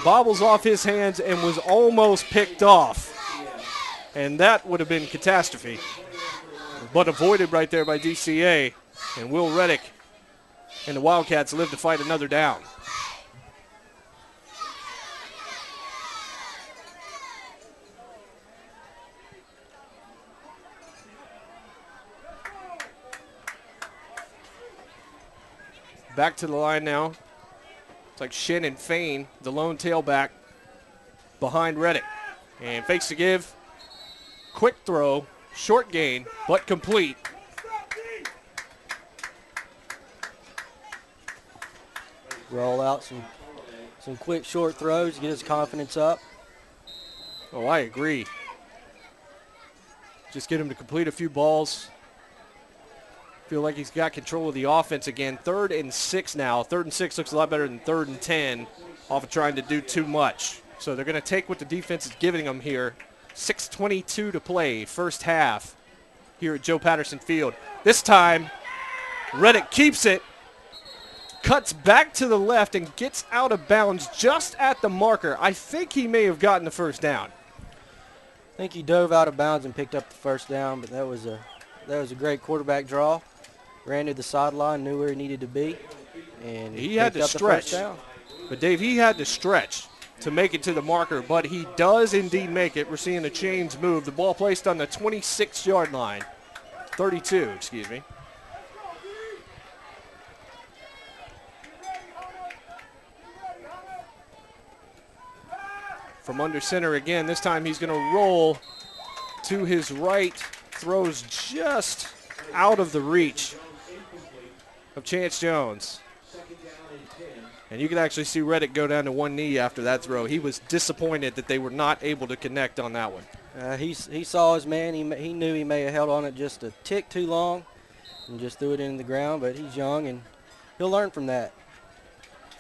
Bobbles off his hands and was almost picked off. And that would have been catastrophe. But avoided right there by DCA. And Will Reddick and the Wildcats live to fight another down. Back to the line now. It's like Shannon Fain, the lone tailback, behind Reddick. And fakes to give. Quick throw, short gain, but complete. Roll out some quick short throws, get his confidence up. Oh, I agree. Just get him to complete a few balls. Feel like he's got control of the offense again. 3rd and 6 now. 3rd and 6 looks a lot better than 3rd and 10 off of trying to do too much. So they're going to take what the defense is giving them here. 6:22 to play, first half here at Joe Patterson Field. This time, Reddick keeps it, cuts back to the left, and gets out of bounds just at the marker. I think he may have gotten the first down. I think he dove out of bounds and picked up the first down, but that was a great quarterback draw. ran to the sideline, knew where he needed to be, and He had picked to up the first stretch. down. But, Dave, he had to stretch to make it to the marker, but he does indeed make it. We're seeing the chains move. The ball placed on the 26-yard line. 32, excuse me. From under center again. This time he's going to roll to his right. Throws just out of the reach of Chance Jones. And you can actually see Reddick go down to one knee after that throw. He was disappointed that they were not able to connect on that one. He saw his man. He knew he may have held on it just a tick too long and just threw it into the ground, but he's young and he'll learn from that.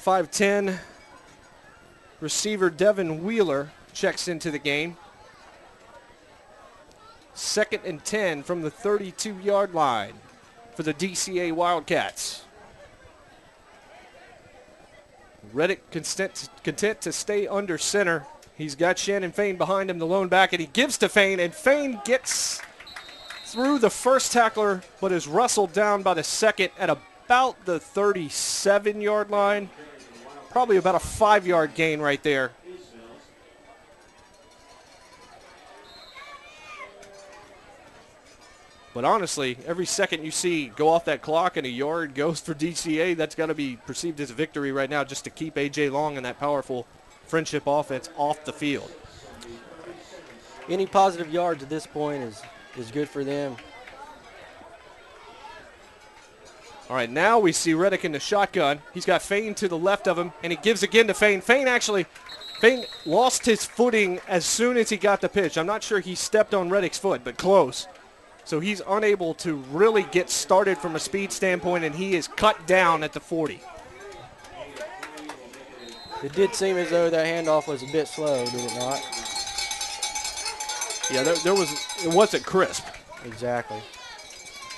5'10", receiver Devin Wheeler checks into the game. 2nd and 10 from the 32-yard line for the DCA Wildcats. Reddick content to stay under center. He's got Shannon Fain behind him, the lone back, and he gives to Fain, and Fain gets through the first tackler, but is wrestled down by the second at about the 37-yard line. Probably about a 5-yard gain right there. But honestly, every second you see go off that clock and a yard goes for DCA, that's got to be perceived as a victory right now just to keep A.J. Long and that powerful Friendship offense off the field. Any positive yards at this point is good for them. All right, now we see Reddick in the shotgun. He's got Fain to the left of him, and he gives again to Fain. Fain lost his footing as soon as he got the pitch. I'm not sure he stepped on Reddick's foot, but close. So he's unable to really get started from a speed standpoint, and he is cut down at the 40. It did seem as though that handoff was a bit slow, did it not? Yeah, it wasn't crisp. Exactly.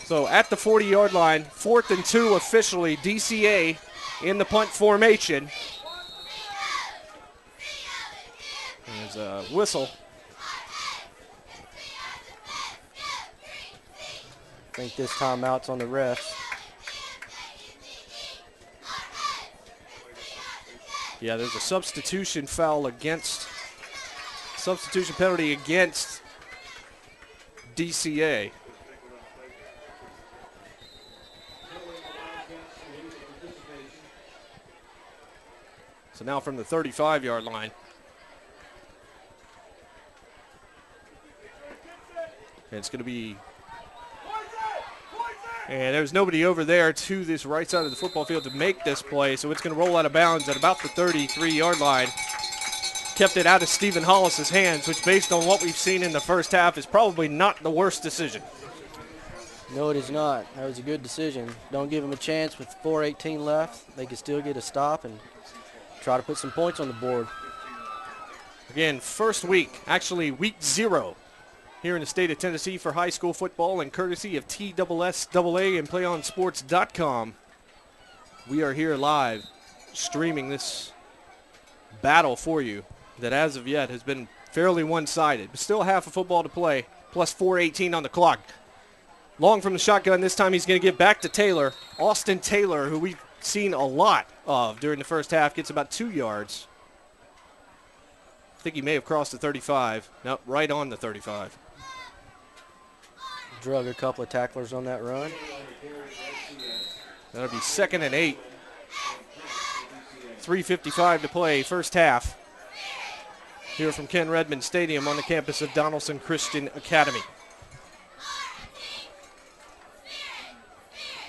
So at the 40-yard line, 4th and 2 officially, DCA in the punt formation. There's a whistle. I think this timeout's on the refs. Yeah, there's a substitution penalty against DCA. So now from the 35-yard line. And it's going to be... And there's nobody over there to this right side of the football field to make this play, so it's going to roll out of bounds at about the 33-yard line. Kept it out of Stephen Hollis's hands, which based on what we've seen in the first half is probably not the worst decision. No, it is not. That was a good decision. Don't give them a chance with 4:18 left. They can still get a stop and try to put some points on the board. Again, first week, actually week 0 here in the state of Tennessee for high school football, and courtesy of TSSAA and PlayOnSports.com. We are here live streaming this battle for you that as of yet has been fairly one-sided, but still half a football to play, plus 4:18 on the clock. Long from the shotgun, this time he's going to get back to Taylor. Austin Taylor, who we've seen a lot of during the first half, gets about 2 yards. I think he may have crossed the 35. Nope, right on the 35. Drug a couple of tacklers on that run. That'll be 2nd and 8. 3:55 to play, first half. Here from Ken Redmond Stadium on the campus of Donelson Christian Academy.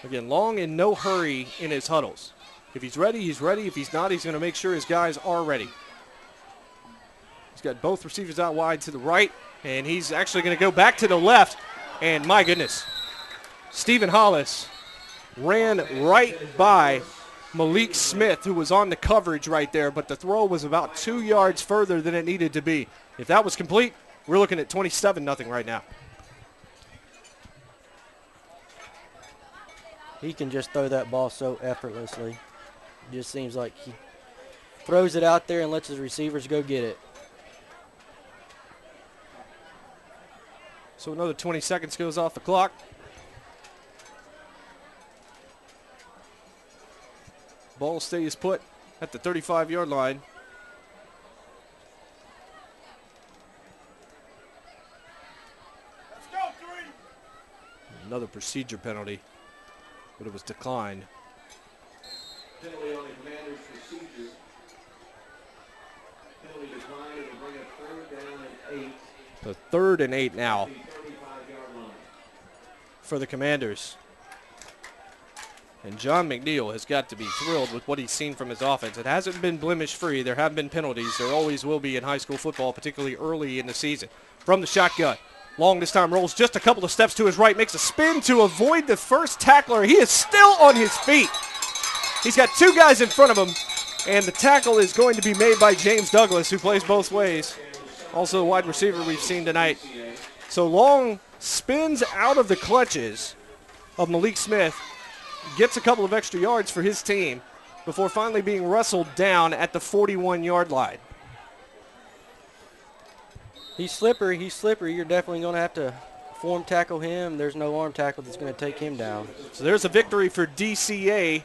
Again, Long in no hurry in his huddles. If he's ready, he's ready. If he's not, he's going to make sure his guys are ready. He's got both receivers out wide to the right, and he's actually going to go back to the left. And my goodness, Stephen Hollis ran right by Malik Smith, who was on the coverage right there, but the throw was about 2 yards further than it needed to be. If that was complete, we're looking at 27-0 right now. He can just throw that ball so effortlessly. It just seems like he throws it out there and lets his receivers go get it. So another 20 seconds goes off the clock. Ball stays put at the 35-yard line. Let's go, 3. Another procedure penalty, but it was declined. Penalty on the Commanders' procedure. Penalty declined. It'll bring a 3rd down and 8. So 3rd and 8 now The 35-yard line. for the Commanders. And John McNeil has got to be thrilled with what he's seen from his offense. It hasn't been blemish-free. There have been penalties. There always will be in high school football, particularly early in the season. From the shotgun, Long this time rolls just a couple of steps to his right, makes a spin to avoid the first tackler. He is still on his feet. He's got 2 guys in front of him, and the tackle is going to be made by James Douglas, who plays both ways. Also the wide receiver we've seen tonight. So Long spins out of the clutches of Malik Smith, gets a couple of extra yards for his team before finally being wrestled down at the 41-yard line. He's slippery. You're definitely going to have to form tackle him. There's no arm tackle that's going to take him down. So there's a victory for DCA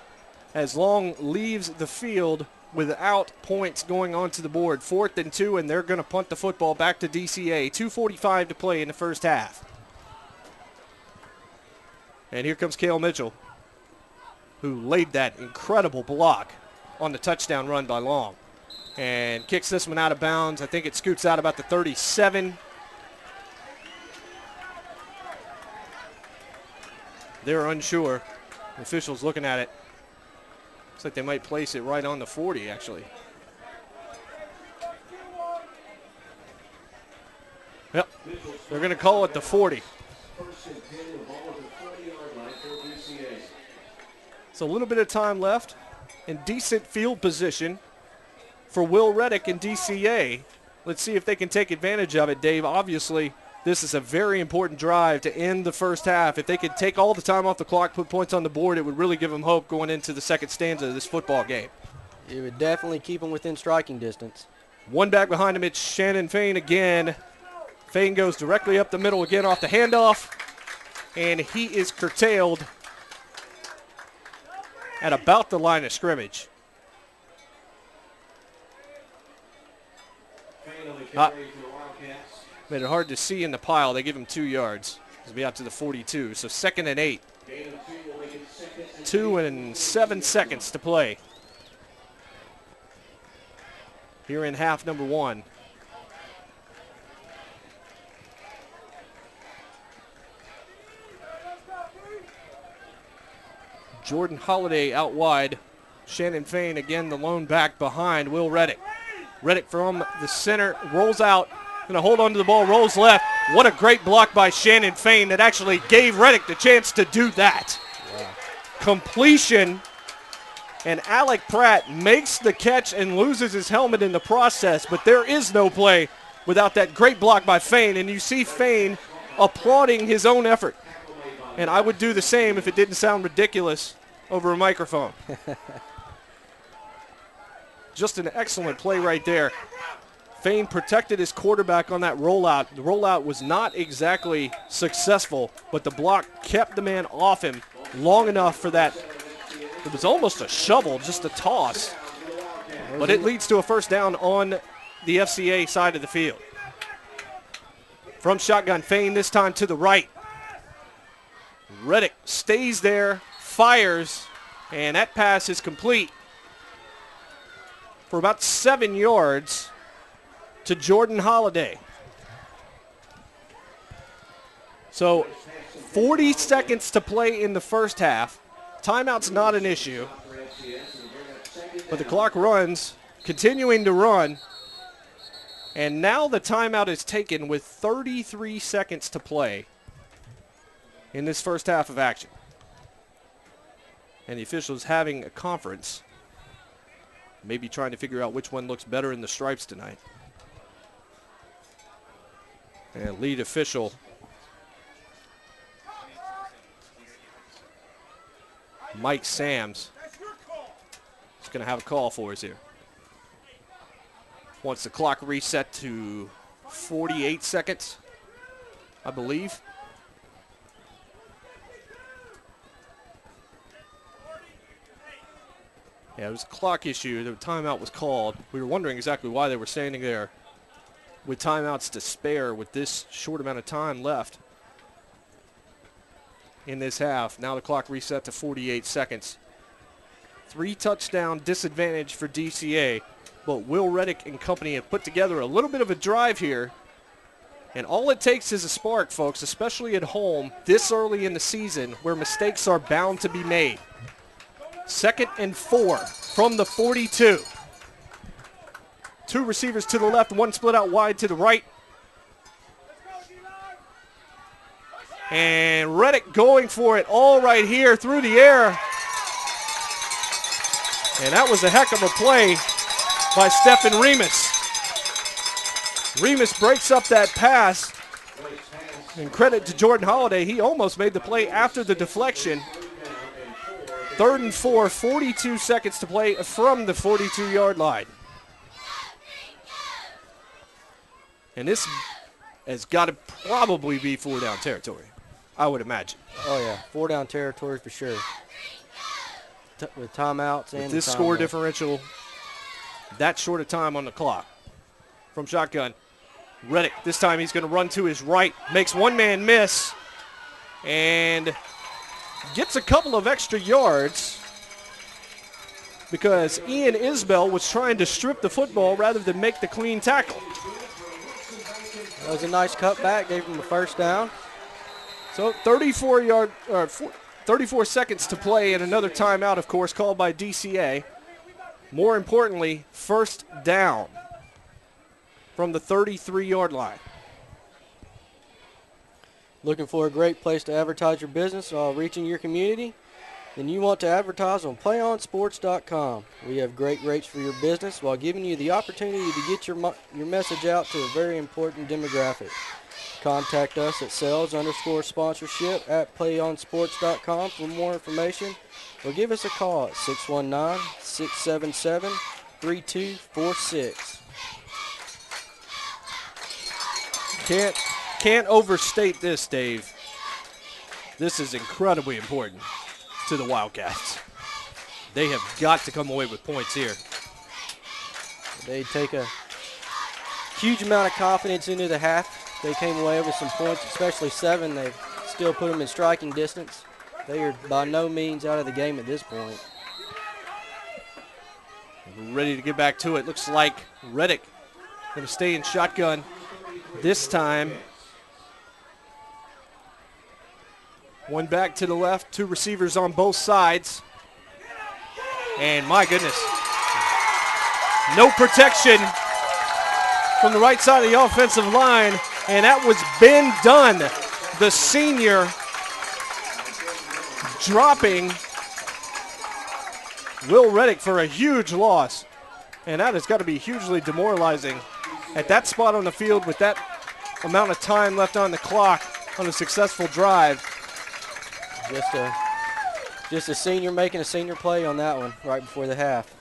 as Long leaves the field without points going onto the board. 4th and 2, and they're going to punt the football back to DCA. 2:45 to play in the first half. And here comes Cale Mitchell, who laid that incredible block on the touchdown run by Long. And kicks this one out of bounds. I think it scoots out about the 37. They're unsure. The officials looking at it. Looks like they might place it right on the 40, actually. Yep, they're going to call it the 40. So a little bit of time left and decent field position for Will Reddick and DCA. Let's see if they can take advantage of it, Dave. Obviously, this is a very important drive to end the first half. If they could take all the time off the clock, put points on the board, it would really give them hope going into the second stanza of this football game. It would definitely keep them within striking distance. One back behind him, it's Shannon Fain again. Fain goes directly up the middle again off the handoff, and he is curtailed at about the line of scrimmage. Made it hard to see in the pile. They give him 2 yards. He'll be out to the 42. So 2nd and 8. 2 and 7 seconds to play here in half number 1. Jordan Holiday out wide. Shannon Fain again the lone back behind Will Reddick. Reddick from the center rolls out. Going to hold on to the ball, rolls left. What a great block by Shannon Fain that actually gave Reddick the chance to do that. Wow. Completion, and Alec Pratt makes the catch and loses his helmet in the process, but there is no play without that great block by Fain, and you see Fain applauding his own effort. And I would do the same if it didn't sound ridiculous over a microphone. Just an excellent play right there. Fain protected his quarterback on that rollout. The rollout was not exactly successful, but the block kept the man off him long enough for that. It was almost a shovel, just a toss. But it leads to a first down on the FCA side of the field. From shotgun, Fain this time to the right. Reddick stays there, fires, and that pass is complete for about 7 yards to Jordan Holiday. So 40 seconds to play in the first half. Timeout's not an issue, but the clock runs, continuing to run, and now the timeout is taken with 33 seconds to play in this first half of action. And the officials having a conference, maybe trying to figure out which one looks better in the stripes tonight. And lead official Mike Sams is going to have a call for us here. Wants the clock reset to 48 seconds, I believe. Yeah, it was a clock issue. The timeout was called. We were wondering exactly why they were standing there with timeouts to spare with this short amount of time left in this half. Now the clock reset to 48 seconds. 3-touchdown disadvantage for DCA, but Will Reddick and company have put together a little bit of a drive here. And all it takes is a spark, folks, especially at home this early in the season where mistakes are bound to be made. 2nd and 4 from the 42. 2 receivers to the left, 1 split out wide to the right. And Reddick going for it all right here through the air. And that was a heck of a play by Stephen Remus. Remus breaks up that pass. And credit to Jordan Holiday. He almost made the play after the deflection. 3rd and 4, 42 seconds to play from the 42-yard line. And this has got to probably be 4-down territory, I would imagine. Oh, yeah. 4-down territory for sure. With timeouts and with this score differential, that short of time on the clock. From shotgun, Reddick, this time he's going to run to his right, makes one man miss, and gets a couple of extra yards because Ian Isbell was trying to strip the football rather than make the clean tackle. That was a nice cutback, gave him a first down. So 34 seconds to play and another timeout, of course, called by DCA. More importantly, first down from the 33-yard line. Looking for a great place to advertise your business while reaching your community? Then you want to advertise on playonsports.com. We have great rates for your business while giving you the opportunity to get your message out to a very important demographic. Contact us at sales_sponsorship@playonsports.com for more information, or give us a call at 619-677-3246. Can't overstate this, Dave. This is incredibly important to the Wildcats. They have got to come away with points here. They take a huge amount of confidence into the half. They came away with some points, especially 7. They still put them in striking distance. They are by no means out of the game at this point. We're ready to get back to it. Looks like Reddick going to stay in shotgun this time. One back to the left, 2 receivers on both sides. And my goodness, no protection from the right side of the offensive line. And that was Ben Dunn, the senior, dropping Will Reddick for a huge loss. And that has got to be hugely demoralizing at that spot on the field with that amount of time left on the clock on a successful drive. Just a senior making a senior play on that one right before the half.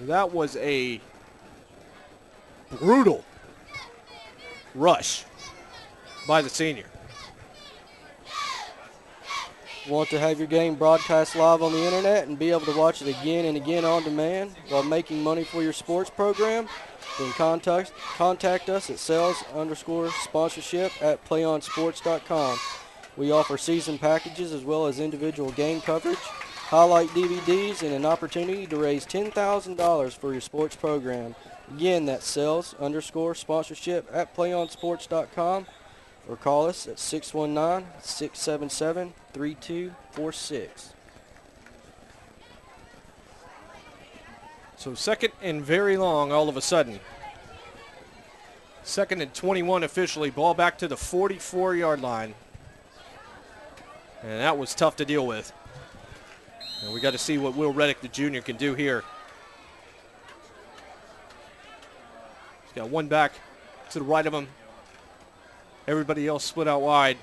That was a brutal rush by the senior. Want to have your game broadcast live on the internet and be able to watch it again and again on demand while making money for your sports program? Then contact us at sales_sponsorship@playonsports.com. We offer season packages as well as individual game coverage, highlight DVDs, and an opportunity to raise $10,000 for your sports program. Again, that's sales_sponsorship@playonsports.com, or call us at 619-677-3246. So 2nd and very long all of a sudden. 2nd and 21 officially. Ball back to the 44-yard line. And that was tough to deal with. And we got to see what Will Reddick, the junior, can do here. He's got one back to the right of him. Everybody else split out wide.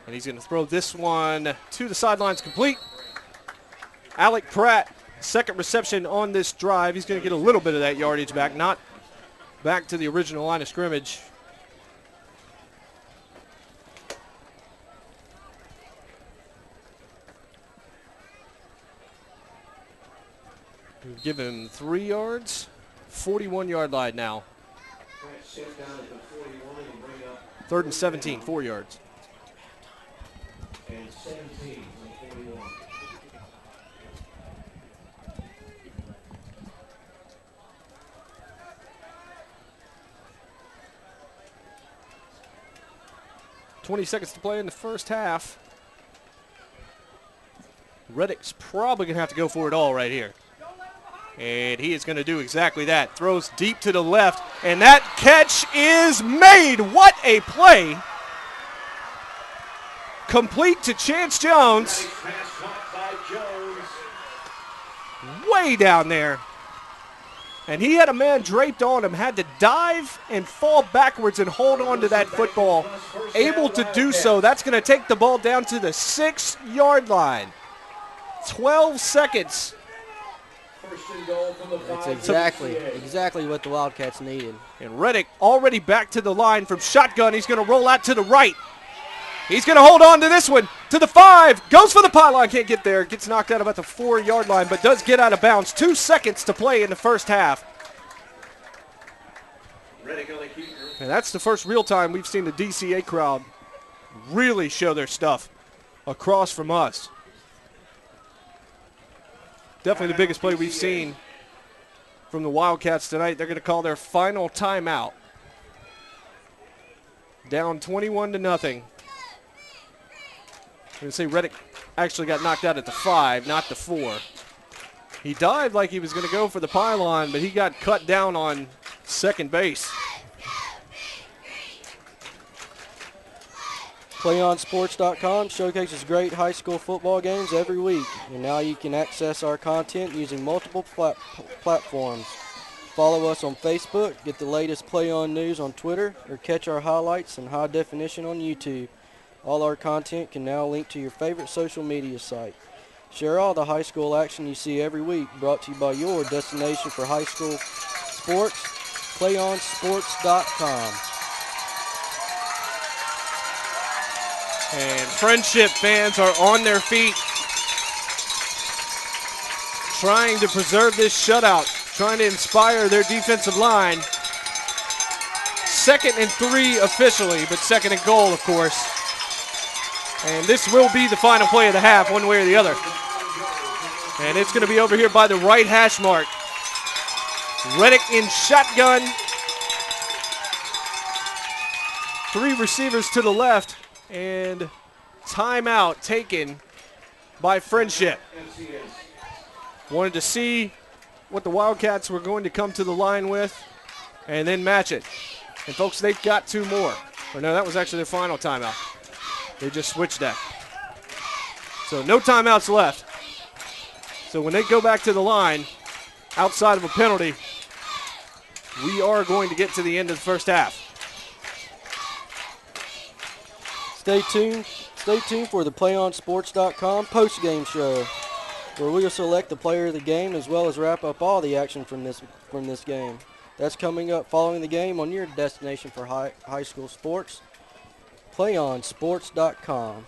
And he's going to throw this one to the sidelines complete. Alec Pratt, second reception on this drive. He's going to get a little bit of that yardage back, not back to the original line of scrimmage. Give him 3 yards. 41-yard line now. 3rd and 17, 4 yards. And 17 on 41. .20 to play in the first half. Reddick's probably going to have to go for it all right here. And he is going to do exactly that. Throws deep to the left, and that catch is made. What a play. Complete to Chance Jones. Way down there. And he had a man draped on him, had to dive and fall backwards and hold on to that football. Able to do so. That's going to take the ball down to the 6-yard line. 12 seconds. That's exactly what the Wildcats needed. And Reddick already back to the line from shotgun. He's going to roll out to the right. He's going to hold on to this one, to the 5. Goes for the pylon, can't get there. Gets knocked out about the 4-yard line, but does get out of bounds. 2 seconds to play in the first half. And that's the first real time we've seen the DCA crowd really show their stuff across from us. Definitely the biggest play we've seen from the Wildcats tonight. They're going to call their final timeout. Down 21-0. I'm going to say Reddick actually got knocked out at the 5, not the 4. He dived like he was going to go for the pylon, but he got cut down on second base. PlayOnSports.com showcases great high school football games every week, and now you can access our content using multiple platforms. Follow us on Facebook, get the latest Play On news on Twitter, or catch our highlights in high definition on YouTube. All our content can now link to your favorite social media site. Share all the high school action you see every week, brought to you by your destination for high school sports, PlayOnSports.com. And Friendship fans are on their feet, trying to preserve this shutout, trying to inspire their defensive line. 2nd and 3 officially, but 2nd and goal, of course. And this will be the final play of the half, one way or the other. And it's going to be over here by the right hash mark. Reddick in shotgun. 3 receivers to the left. And timeout taken by Friendship. Wanted to see what the Wildcats were going to come to the line with and then match it. And, folks, they've got 2 more. Or no, that was actually their final timeout. They just switched that. So no timeouts left. So when they go back to the line, outside of a penalty, we are going to get to the end of the first half. Stay tuned for the PlayOnSports.com post-game show, where we will select the player of the game as well as wrap up all the action from this game. That's coming up following the game on your destination for high school sports, PlayOnSports.com.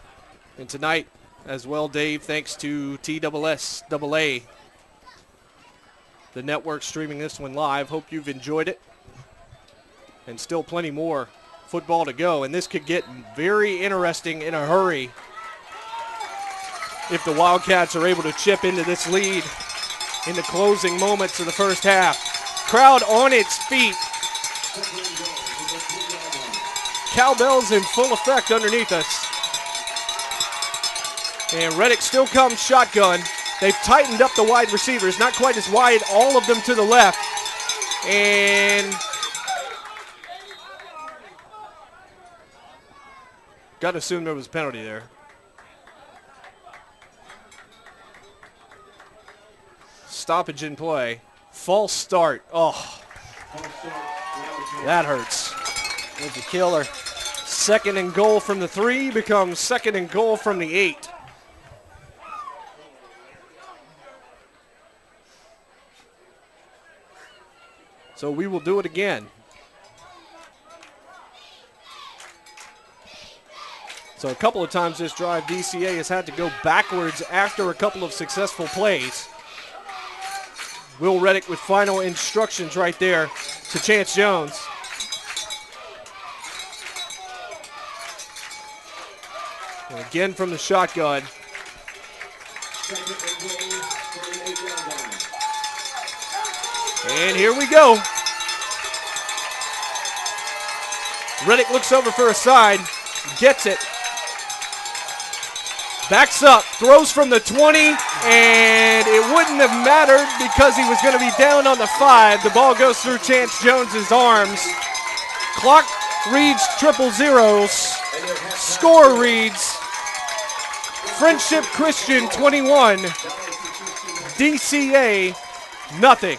And tonight as well, Dave, thanks to TSSAA, the network streaming this one live. Hope you've enjoyed it. And still plenty more football to go, and this could get very interesting in a hurry if the Wildcats are able to chip into this lead in the closing moments of the first half. Crowd on its feet. Cowbells in full effect underneath us. And Reddick still comes shotgun. They've tightened up the wide receivers, not quite as wide, all of them to the left. And got to assume there was a penalty there. Stoppage in play. False start. Oh, that hurts. It's a killer. 2nd and goal from the 3 becomes 2nd and goal from the 8. So we will do it again. So a couple of times this drive, DCA has had to go backwards after a couple of successful plays. Will Reddick with final instructions right there to Chance Jones. And again from the shotgun. And here we go. Reddick looks over for a side, gets it. Backs up, throws from the 20, and it wouldn't have mattered because he was going to be down on the 5. The ball goes through Chance Jones's arms. Clock reads triple zeros. Score reads Friendship Christian 21, DCA nothing.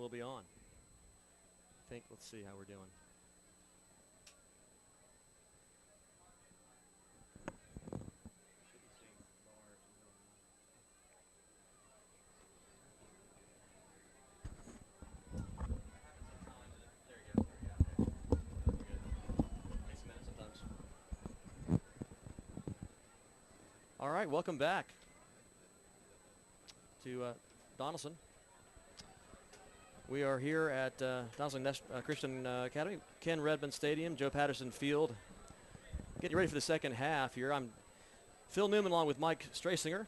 we'll be on. I think, let's see how we're doing. All right, welcome back to Donelson. We are here at Donelson Christian Academy, Ken Redmond Stadium, Joe Patterson Field. Getting ready for the second half here. I'm Phil Newman along with Mike Strasinger.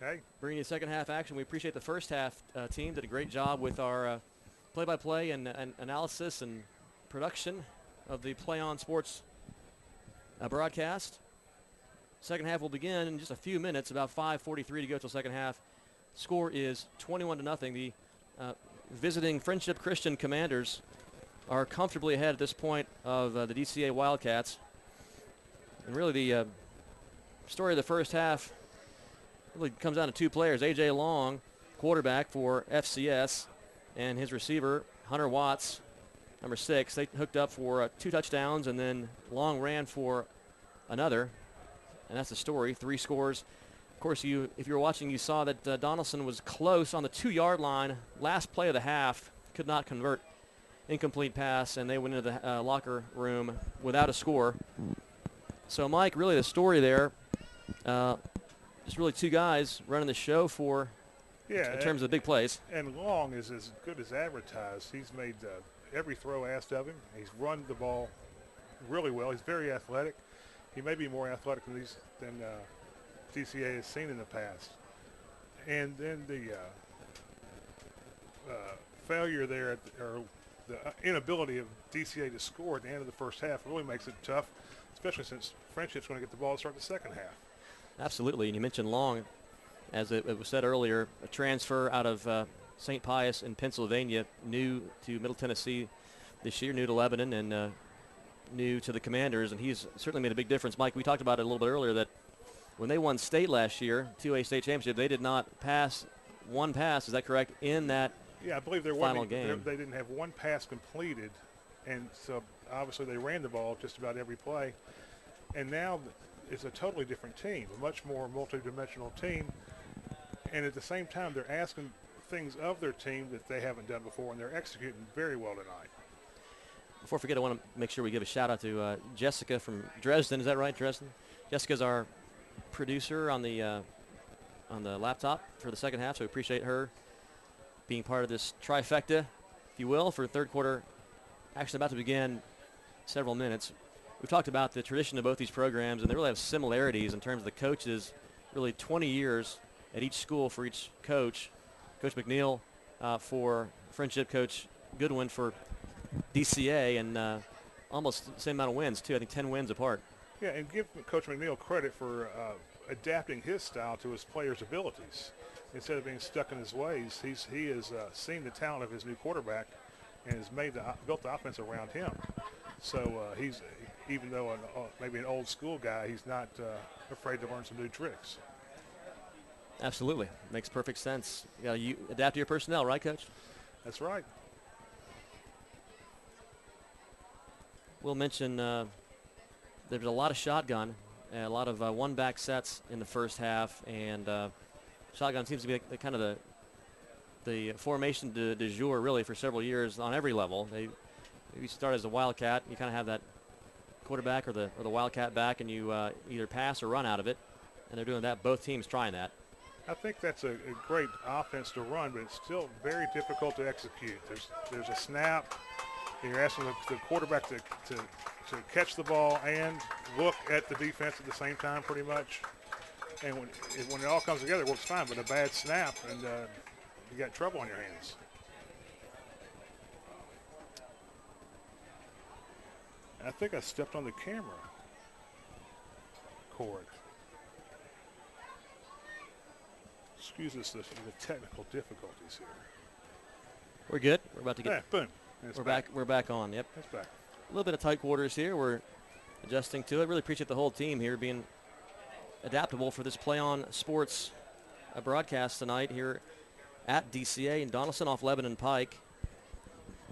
Hey. Bringing you the second half action. We appreciate the first half team. Did a great job with our play-by-play and analysis and production of the Play On Sports broadcast. Second half will begin in just a few minutes, about 5:43 to go till second half. Score is 21-0. The visiting Friendship Christian Commanders are comfortably ahead at this point of the DCA Wildcats. And really the story of the first half really comes down to two players. A.J. Long, quarterback for FCS, and his receiver, Hunter Watts, number 6. They hooked up for 2 touchdowns, and then Long ran for another. And that's the story, 3 scores. Of course, if you were watching, you saw that Donelson was close on the 2-yard line. Last play of the half, could not convert. Incomplete pass, and they went into the locker room without a score. So, Mike, really the story there, just really 2 guys running the show for, in terms of the big plays. And Long is as good as advertised. He's made every throw asked of him. He's run the ball really well. He's very athletic. He may be more athletic than DCA has seen in the past. And then the failure there, or the inability of DCA to score at the end of the first half really makes it tough, especially since Friendship's going to get the ball to start the second half. Absolutely, and you mentioned Long, as it was said earlier, a transfer out of St. Pius in Pennsylvania, new to Middle Tennessee this year, new to Lebanon, and new to the Commanders, and he's certainly made a big difference. Mike, we talked about it a little bit earlier that when they won state last year, 2A state championship, they did not pass one pass, is that correct, in that I believe there final game. They didn't have one pass completed, and so obviously they ran the ball just about every play. And now it's a totally different team, a much more multidimensional team, and at the same time they're asking things of their team that they haven't done before, and they're executing very well tonight. Before I forget, I want to make sure we give a shout-out to Jessica from Dresden. Is that right, Dresden? Jessica's our producer on the laptop for the second half, so we appreciate her being part of this trifecta, if you will, for third quarter action about to begin several minutes. We've talked about the tradition of both these programs, and they really have similarities in terms of the coaches, really 20 years at each school for each coach. Coach McNeil for Friendship, Coach Goodwin for DCA, and almost the same amount of wins, too. I think 10 wins apart. Yeah, and give Coach McNeil credit for adapting his style to his players' abilities. Instead of being stuck in his ways, he has seen the talent of his new quarterback and has built the offense around him. So he's, even though maybe an old school guy, he's not afraid to learn some new tricks. Absolutely. Makes perfect sense. You adapt to your personnel, right, Coach? That's right. We'll mention there's a lot of shotgun, a lot of one-back sets in the first half, and shotgun seems to be kind of the formation de jour really for several years on every level. You start as a Wildcat, you kind of have that quarterback or the Wildcat back, and you either pass or run out of it, and they're doing that. Both teams trying that. I think that's a great offense to run, but it's still very difficult to execute. There's a snap. You're asking the quarterback to catch the ball and look at the defense at the same time, pretty much. And when it all comes together, it works fine. But a bad snap, and you got trouble on your hands. I think I stepped on the camera cord. Excuse us the technical difficulties here. We're good. We're about to get. Yeah, boom. We're back. We're back on. Yep. It's back. A little bit of tight quarters here. We're adjusting to it. Really appreciate the whole team here being adaptable for this Play On Sports broadcast tonight here at DCA and Donelson off Lebanon Pike.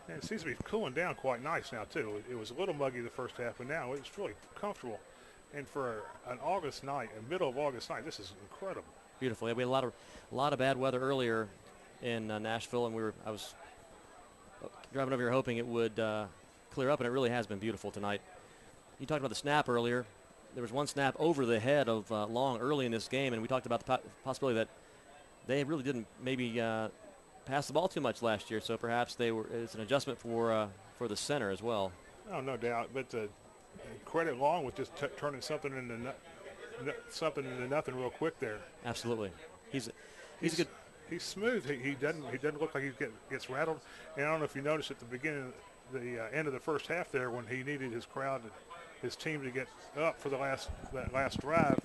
And it seems to be cooling down quite nice now, too. It was a little muggy the first half, but now it's really comfortable. And for an August night, a middle of August night, this is incredible. Beautiful. Yeah, we had a lot of bad weather earlier in Nashville, and I was driving over here hoping it would clear up, and it really has been beautiful tonight. You talked about the snap earlier. There was one snap over the head of Long early in this game, and we talked about the possibility that they really didn't maybe pass the ball too much last year, so perhaps it's an adjustment for the center as well. Oh, no doubt. But credit Long with just turning something into nothing real quick there. Absolutely. He's good. He's smooth. He doesn't look like he gets rattled. And I don't know if you noticed at the beginning, the end of the first half there, when he needed his team to get up for that last drive,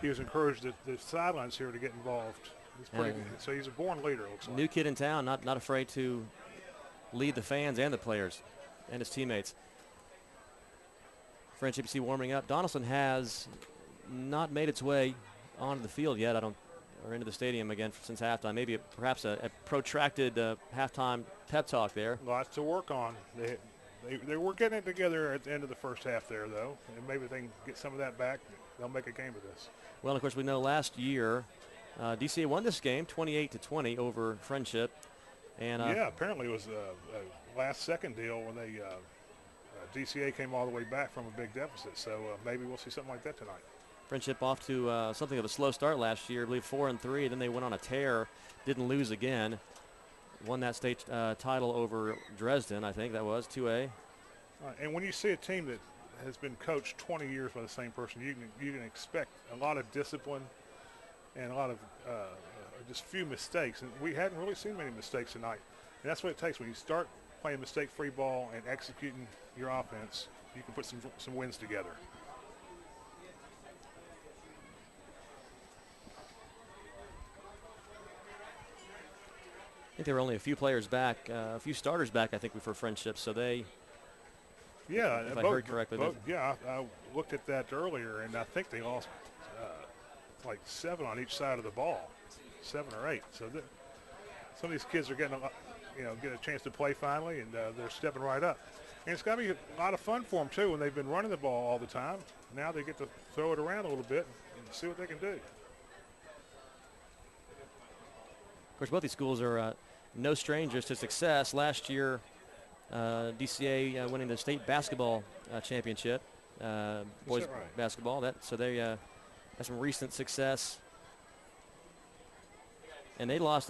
he was encouraged at the sidelines here to get involved. He's pretty good. So he's a born leader, it looks like. New kid in town, not afraid to lead the fans and the players and his teammates. Friendship you see warming up. Donelson has not made its way onto the field yet. Or into the stadium again since halftime. Maybe perhaps a protracted halftime pep talk there. Lots to work on. They were getting it together at the end of the first half there, though, and maybe they can get some of that back. They'll make a game of this. Well, of course, we know last year DCA won this game 28-20 over Friendship. And yeah, apparently it was a last-second deal when DCA came all the way back from a big deficit. So maybe we'll see something like that tonight. Friendship off to something of a slow start last year, I believe 4-3. Then they went on a tear, didn't lose again. Won that state title over Dresden, I think that was 2A. And when you see a team that has been coached 20 years by the same person, you can expect a lot of discipline and a lot of just few mistakes. And we hadn't really seen many mistakes tonight. And that's what it takes when you start playing mistake-free ball and executing your offense. You can put some wins together. I think there were only a few players back, a few starters back, I think, for Friendship. So they, yeah, if I heard correctly. Yeah, I looked at that earlier, and I think they lost like 7 on each side of the ball, 7 or 8. So some of these kids are getting get a chance to play finally, and they're stepping right up. And it's got to be a lot of fun for them, too, when they've been running the ball all the time. Now they get to throw it around a little bit and see what they can do. Of course, both these schools are no strangers to success. Last year, DCA winning the state basketball championship, boys basketball. So they had some recent success, and they lost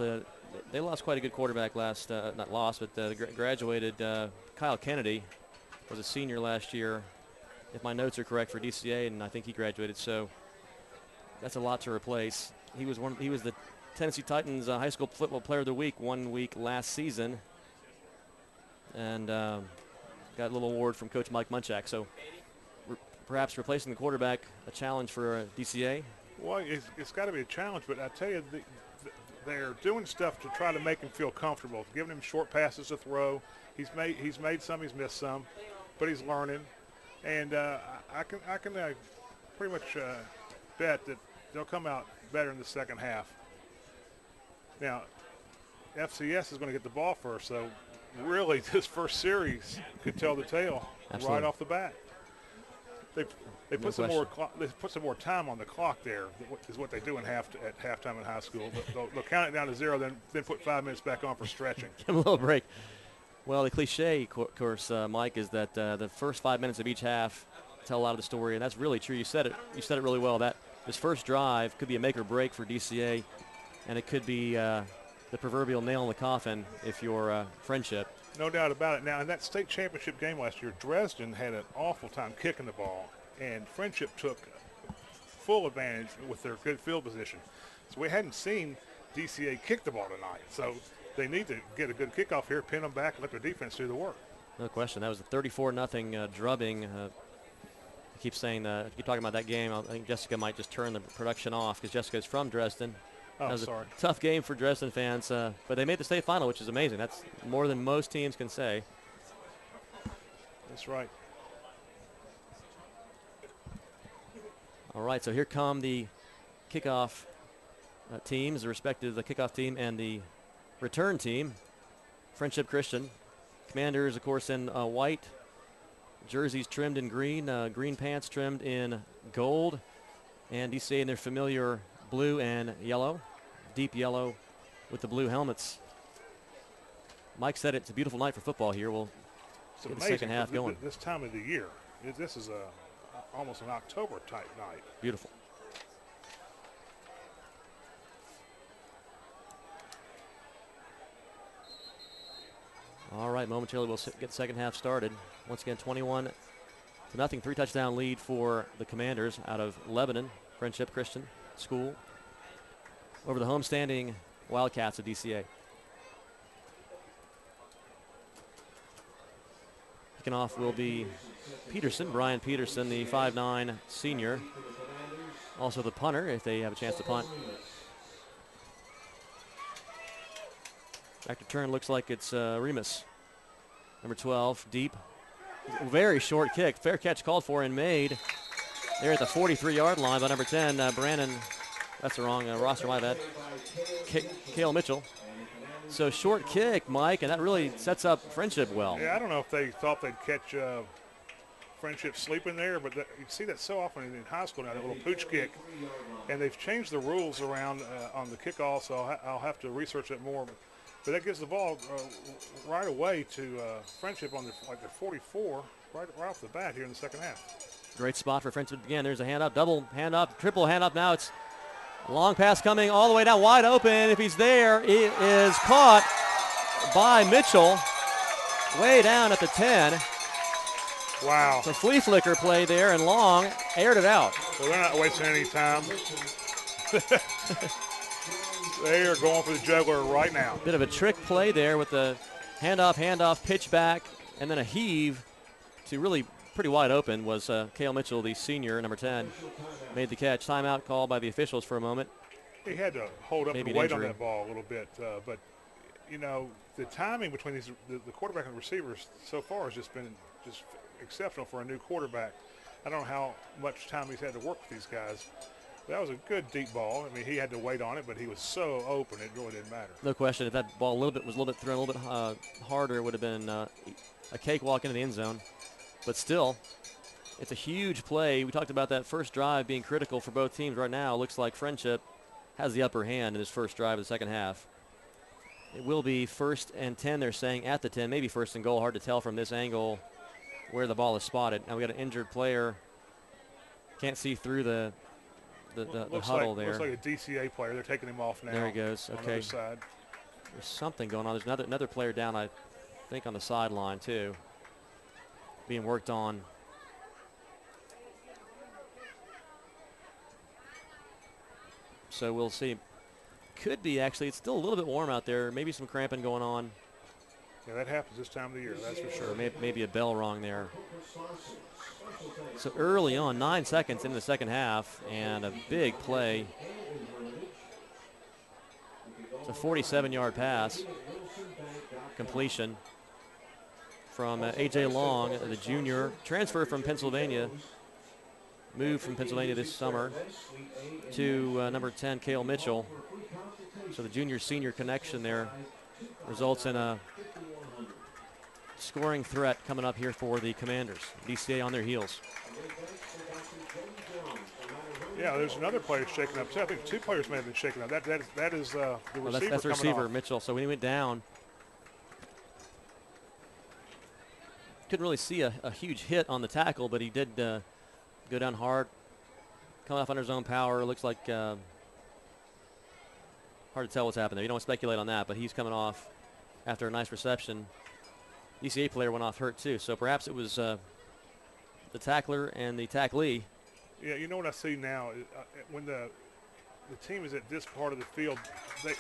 quite a good quarterback last. Not lost, but graduated. Kyle Kennedy was a senior last year, if my notes are correct, for DCA, and I think he graduated. So that's a lot to replace. He was the Tennessee Titans High School Football Player of the Week 1 week last season, and got a little award from Coach Mike Munchak. So perhaps replacing the quarterback a challenge for DCA. Well, it's got to be a challenge, but I tell you, they're doing stuff to try to make him feel comfortable, giving him short passes to throw. He's made some, he's missed some, but he's learning, and I can pretty much bet that they'll come out better in the second half. Now, FCS is going to get the ball first, so really this first series could tell the tale. Absolutely. Right off the bat. They put some more time on the clock there, is what they do at halftime in high school. They'll count it down to 0, then put 5 minutes back on for stretching. Give them a little break. Well, the cliche, of course, Mike, is that the first 5 minutes of each half tell a lot of the story, and that's really true. You said it really well. That this first drive could be a make or break for DCA. And it could be the proverbial nail in the coffin if you're Friendship. No doubt about it. Now, in that state championship game last year, Dresden had an awful time kicking the ball, and Friendship took full advantage with their good field position. So we hadn't seen DCA kick the ball tonight. So they need to get a good kickoff here, pin them back, and let their defense do the work. No question. That was a 34-0 drubbing. I keep saying keep talking about that game. I think Jessica might just turn the production off because Jessica's from Dresden. That was a tough game for Dresden fans, but they made the state final, which is amazing. That's more than most teams can say. That's right. All right, so here come the kickoff teams, the kickoff team and the return team, Friendship Christian. Commanders, of course, in white. Jerseys trimmed in green. Green pants trimmed in gold. And DCA in their familiar blue and yellow. Deep yellow with the blue helmets. Mike said it's a beautiful night for football here. We'll get the second half going. This time of the year, this is almost an October type night. Beautiful. All right, momentarily we'll get the second half started. Once again, 21-0, 3-touchdown lead for the Commanders out of Lebanon, Friendship Christian School, over the homestanding Wildcats of DCA. Kicking off will be Peterson, Brian Peterson, the 5'9" senior. Also the punter, if they have a chance to punt. Back to turn, looks like it's Remus. Number 12, deep. Very short kick. Fair catch called for and made. There at the 43-yard line by number 10, Brandon. That's the wrong roster, my bad. Cale Mitchell. So short kick, Mike, and that really sets up Friendship well. Yeah, I don't know if they thought they'd catch Friendship sleeping there, but you see that so often in high school now, that little pooch kick. And they've changed the rules around on the kickoff, so I'll have to research it more. But that gives the ball right away to Friendship on the 44, right off the bat here in the second half. Great spot for Friendship again. There's a hand up, double hand up, triple hand up. Now it's a long pass coming all the way down, wide open. If he's there, it is caught by Mitchell way down at the 10. Wow. It's a flea flicker play there, and Long aired it out. Well, they're not wasting any time. They are going for the juggler right now. Bit of a trick play there with the handoff, pitch back, and then a heave to really pretty wide open was Cale Mitchell, the senior, number 10, made the catch. Timeout called by the officials for a moment. He had to hold up Maybe and wait injury on that ball a little bit, but you know, the timing between the quarterback and the receivers so far has just been just exceptional for a new quarterback. I don't know how much time he's had to work with these guys. That was a good deep ball. I mean, he had to wait on it, but he was so open it really didn't matter. No question. If that ball was a little bit thrown a little bit harder, it would have been a cakewalk into the end zone. But still, it's a huge play. We talked about that first drive being critical for both teams. Right now, it looks like Friendship has the upper hand in this first drive of the second half. It will be 1st and 10, they're saying, at the 10, maybe 1st and goal. Hard to tell from this angle where the ball is spotted. Now we got an injured player. Can't see through the huddle there. Looks like a DCA player. They're taking him off now. There he goes. Okay. On the other side. There's something going on. There's another player down, I think, on the sideline too, being worked on. So we'll see. Could be actually. It's still a little bit warm out there. Maybe some cramping going on. Yeah, that happens this time of the year. That's for sure. Or maybe a bell rung there. So early on, 9 seconds into the second half, and a big play. It's a 47-yard pass completion from A.J. Long, the junior, transfer from Pennsylvania, moved from Pennsylvania this summer to number 10, Cale Mitchell. So the junior-senior connection there results in a scoring threat coming up here for the Commanders. DCA on their heels. Yeah, there's another player shaken up too. I think 2 players may have been shaken up. That is the receiver. That's the receiver, off. Mitchell. So when he went down, couldn't really see a huge hit on the tackle, but he did go down hard, come off under his own power. Looks like hard to tell what's happened there. You don't want to speculate on that, but he's coming off after a nice reception. DCA player went off hurt too, so perhaps it was the tackler and the tacklee. Yeah, you know what I see now? When the team is at this part of the field,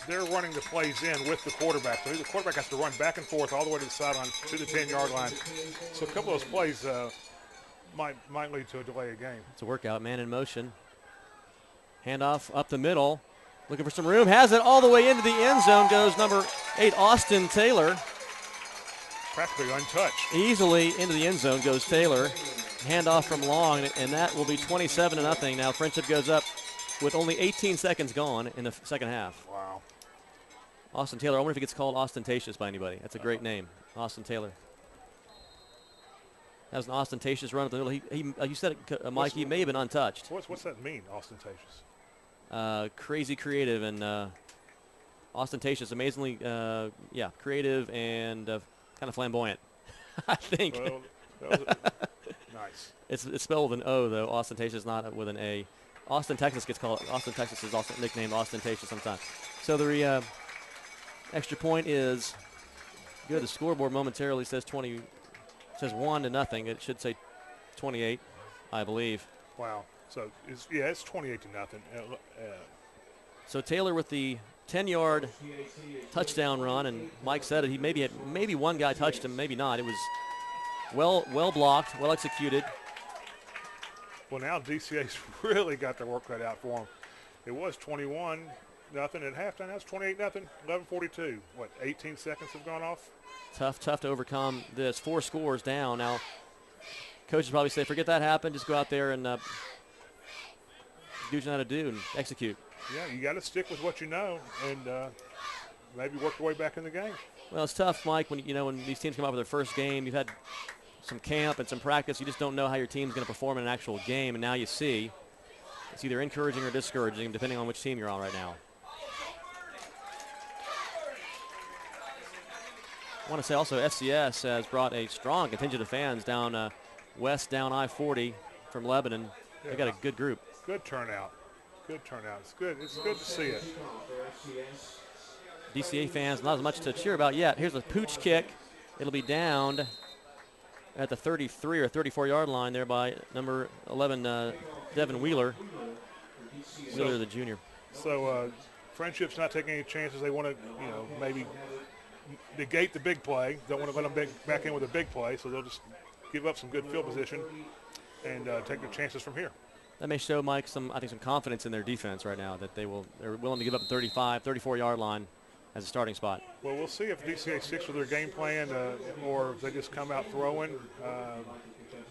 they're running the plays in with the quarterback. So the quarterback has to run back and forth all the way to the sideline to the 10-yard line. So a couple of those plays might lead to a delay of game. It's a workout, man in motion. Handoff up the middle. Looking for some room. Has it all the way into the end zone. Goes number 8, Austin Taylor. Practically untouched. Easily into the end zone goes Taylor. Handoff from Long, and that will be 27-0. Now Friendship goes up with only 18 seconds gone in the second half. Wow. Austin Taylor. I wonder if he gets called ostentatious by anybody. That's a great name, Austin Taylor. That was an ostentatious run up the middle. He you said it, Mike, he may have been untouched. What's that mean, ostentatious? Crazy creative and ostentatious, amazingly, creative and kind of flamboyant, I think. Well, that was nice. It's spelled with an O, though. Ostentatious, not with an A. Austin, Texas gets called. Austin, Texas is also nicknamed ostentatious sometimes. So the extra point is good. The scoreboard momentarily says 1-0. It should say 28, I believe. Wow. So it's 28-0. So Taylor with the 10-yard touchdown run, and Mike said it. He maybe one guy touched him, maybe not. It was well blocked, well executed. Well, now DCA's really got their work cut out for them. It was 21-0 at halftime. Now it's 28-0. 11:42. What? 18 seconds have gone off. Tough to overcome this. 4 scores down. Now, coaches probably say, forget that happened. Just go out there and do what you know how to do and execute. Yeah, you got to stick with what you know and maybe work your way back in the game. Well, it's tough, Mike, when these teams come out with their first game. You've had some camp and some practice. You just don't know how your team's going to perform in an actual game, and now you see. It's either encouraging or discouraging, depending on which team you're on right now. I want to say also FCS has brought a strong contingent of fans down west, down I-40 from Lebanon. Yeah. They got a good group. Good turnout. Good turnout. It's good. It's good to see it. DCA fans, not as much to cheer about yet. Here's a pooch kick. It'll be downed at the 33 or 34-yard line there by number 11, Devin Wheeler. Wheeler, the junior. So Friendship's not taking any chances. They want to, maybe negate the big play. Don't want to let them back in with a big play, so they'll just give up some good field position and take their chances from here. That may show Mike some confidence in their defense right now, that they're willing to give up the 35, 34-yard line as a starting spot. Well, we'll see if DCA sticks with their game plan or if they just come out throwing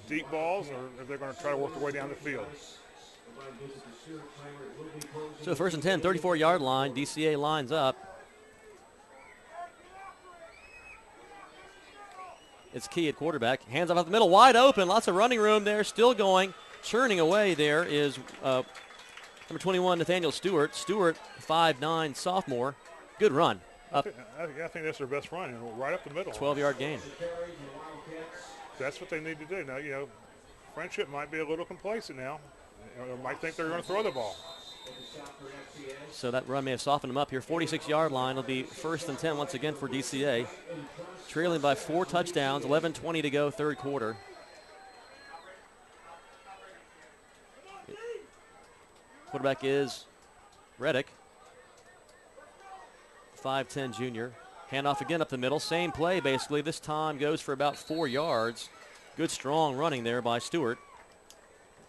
deep balls, or if they're going to try to work their way down the field. So 1st and 10, 34-yard line. DCA lines up. It's Key at quarterback. Hands off at the middle, wide open. Lots of running room there, still going. Churning away there is number 21, Nathaniel Stewart. Stewart, 5'9", sophomore. Good run. I think that's their best run, right up the middle. 12-yard gain. That's what they need to do. Now, Friendship might be a little complacent now. Or might think they're going to throw the ball. So that run may have softened them up here. 46-yard line. It'll be 1st and 10 once again for DCA. Trailing by 4 touchdowns, 11:20 to go, third quarter. Quarterback is Reddick, 5'10" junior. Handoff again up the middle. Same play, basically. This time goes for about 4 yards. Good, strong running there by Stewart.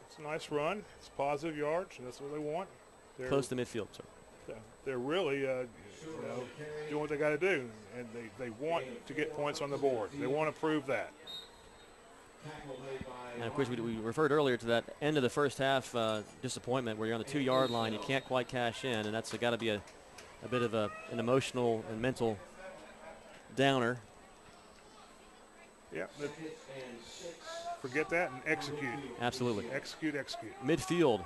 It's a nice run. It's positive yards. That's what they want. They're close to midfield, sir. They're really doing what they got to do, and they want to get points on the board. They want to prove that. And, of course, we referred earlier to that end of the first half disappointment where you're on the 2-yard line. You can't quite cash in, and that's got to be a bit of an emotional and mental downer. Yeah. Forget that and execute. Absolutely. Execute. Midfield,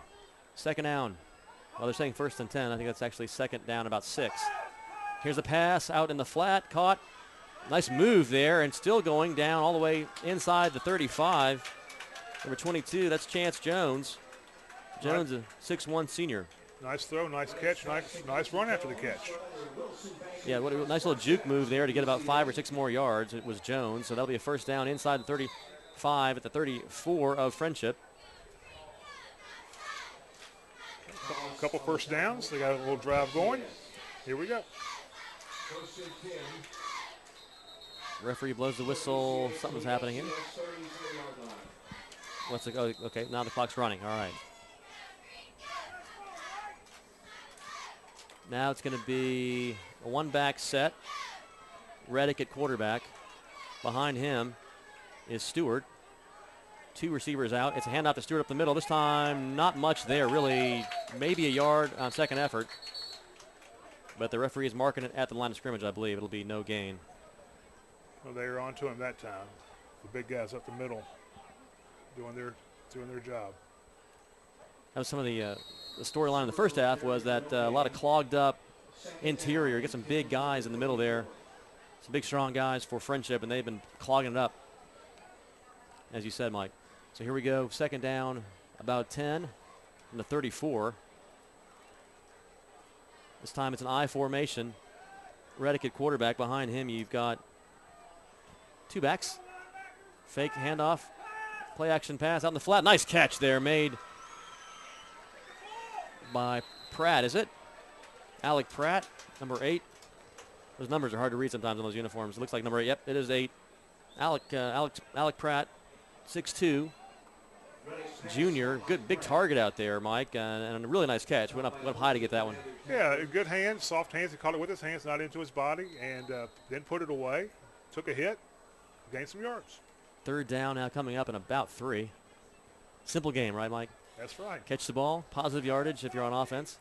second down. Well, they're saying 1st and 10. I think that's actually second down, about 6. Here's a pass out in the flat, caught. Nice move there, and still going down all the way inside the 35. Number 22, that's Chance Jones. Jones, a 6'1" senior. Nice throw, nice catch, nice run after the catch. Yeah, what a nice little juke move there to get about 5 or 6 more yards. It was Jones, so that'll be a first down inside the 35 at the 34 of Friendship. A couple first downs. They got a little drive going. Here we go. Referee blows the whistle. Something's happening here. What's it? Oh, okay, now the clock's running. All right. Now it's going to be a one-back set. Reddick at quarterback. Behind him is Stewart. 2 receivers out. It's a handoff to Stewart up the middle. This time, not much there, really. Maybe a yard on second effort. but the referee is marking it at the line of scrimmage, I believe. It'll be no gain. Well, they were on to him that time. The big guys up the middle doing their job. That was some of the storyline in the first half was that a lot of clogged up interior. You get some big guys in the middle there, some big strong guys for Friendship, and they've been clogging it up, as you said, Mike. So here we go, second down, about 10 from the 34. This time it's an I formation. Reddick at quarterback. Behind him you've got two backs. Fake handoff. Play action pass out in the flat. Nice catch there made by Pratt, is it? Alec Pratt, number 8. Those numbers are hard to read sometimes on those uniforms. It looks like number 8. Yep, it is 8. Alec Pratt, 6'2", junior. Good big target out there, Mike, and a really nice catch. Went up high to get that one. Yeah, good hands, soft hands. He caught it with his hands, not into his body, and then put it away. Took a hit, gained some yards. Third down now coming up in about 3. Simple game, right, Mike? That's right. Catch the ball, positive yardage if you're on offense.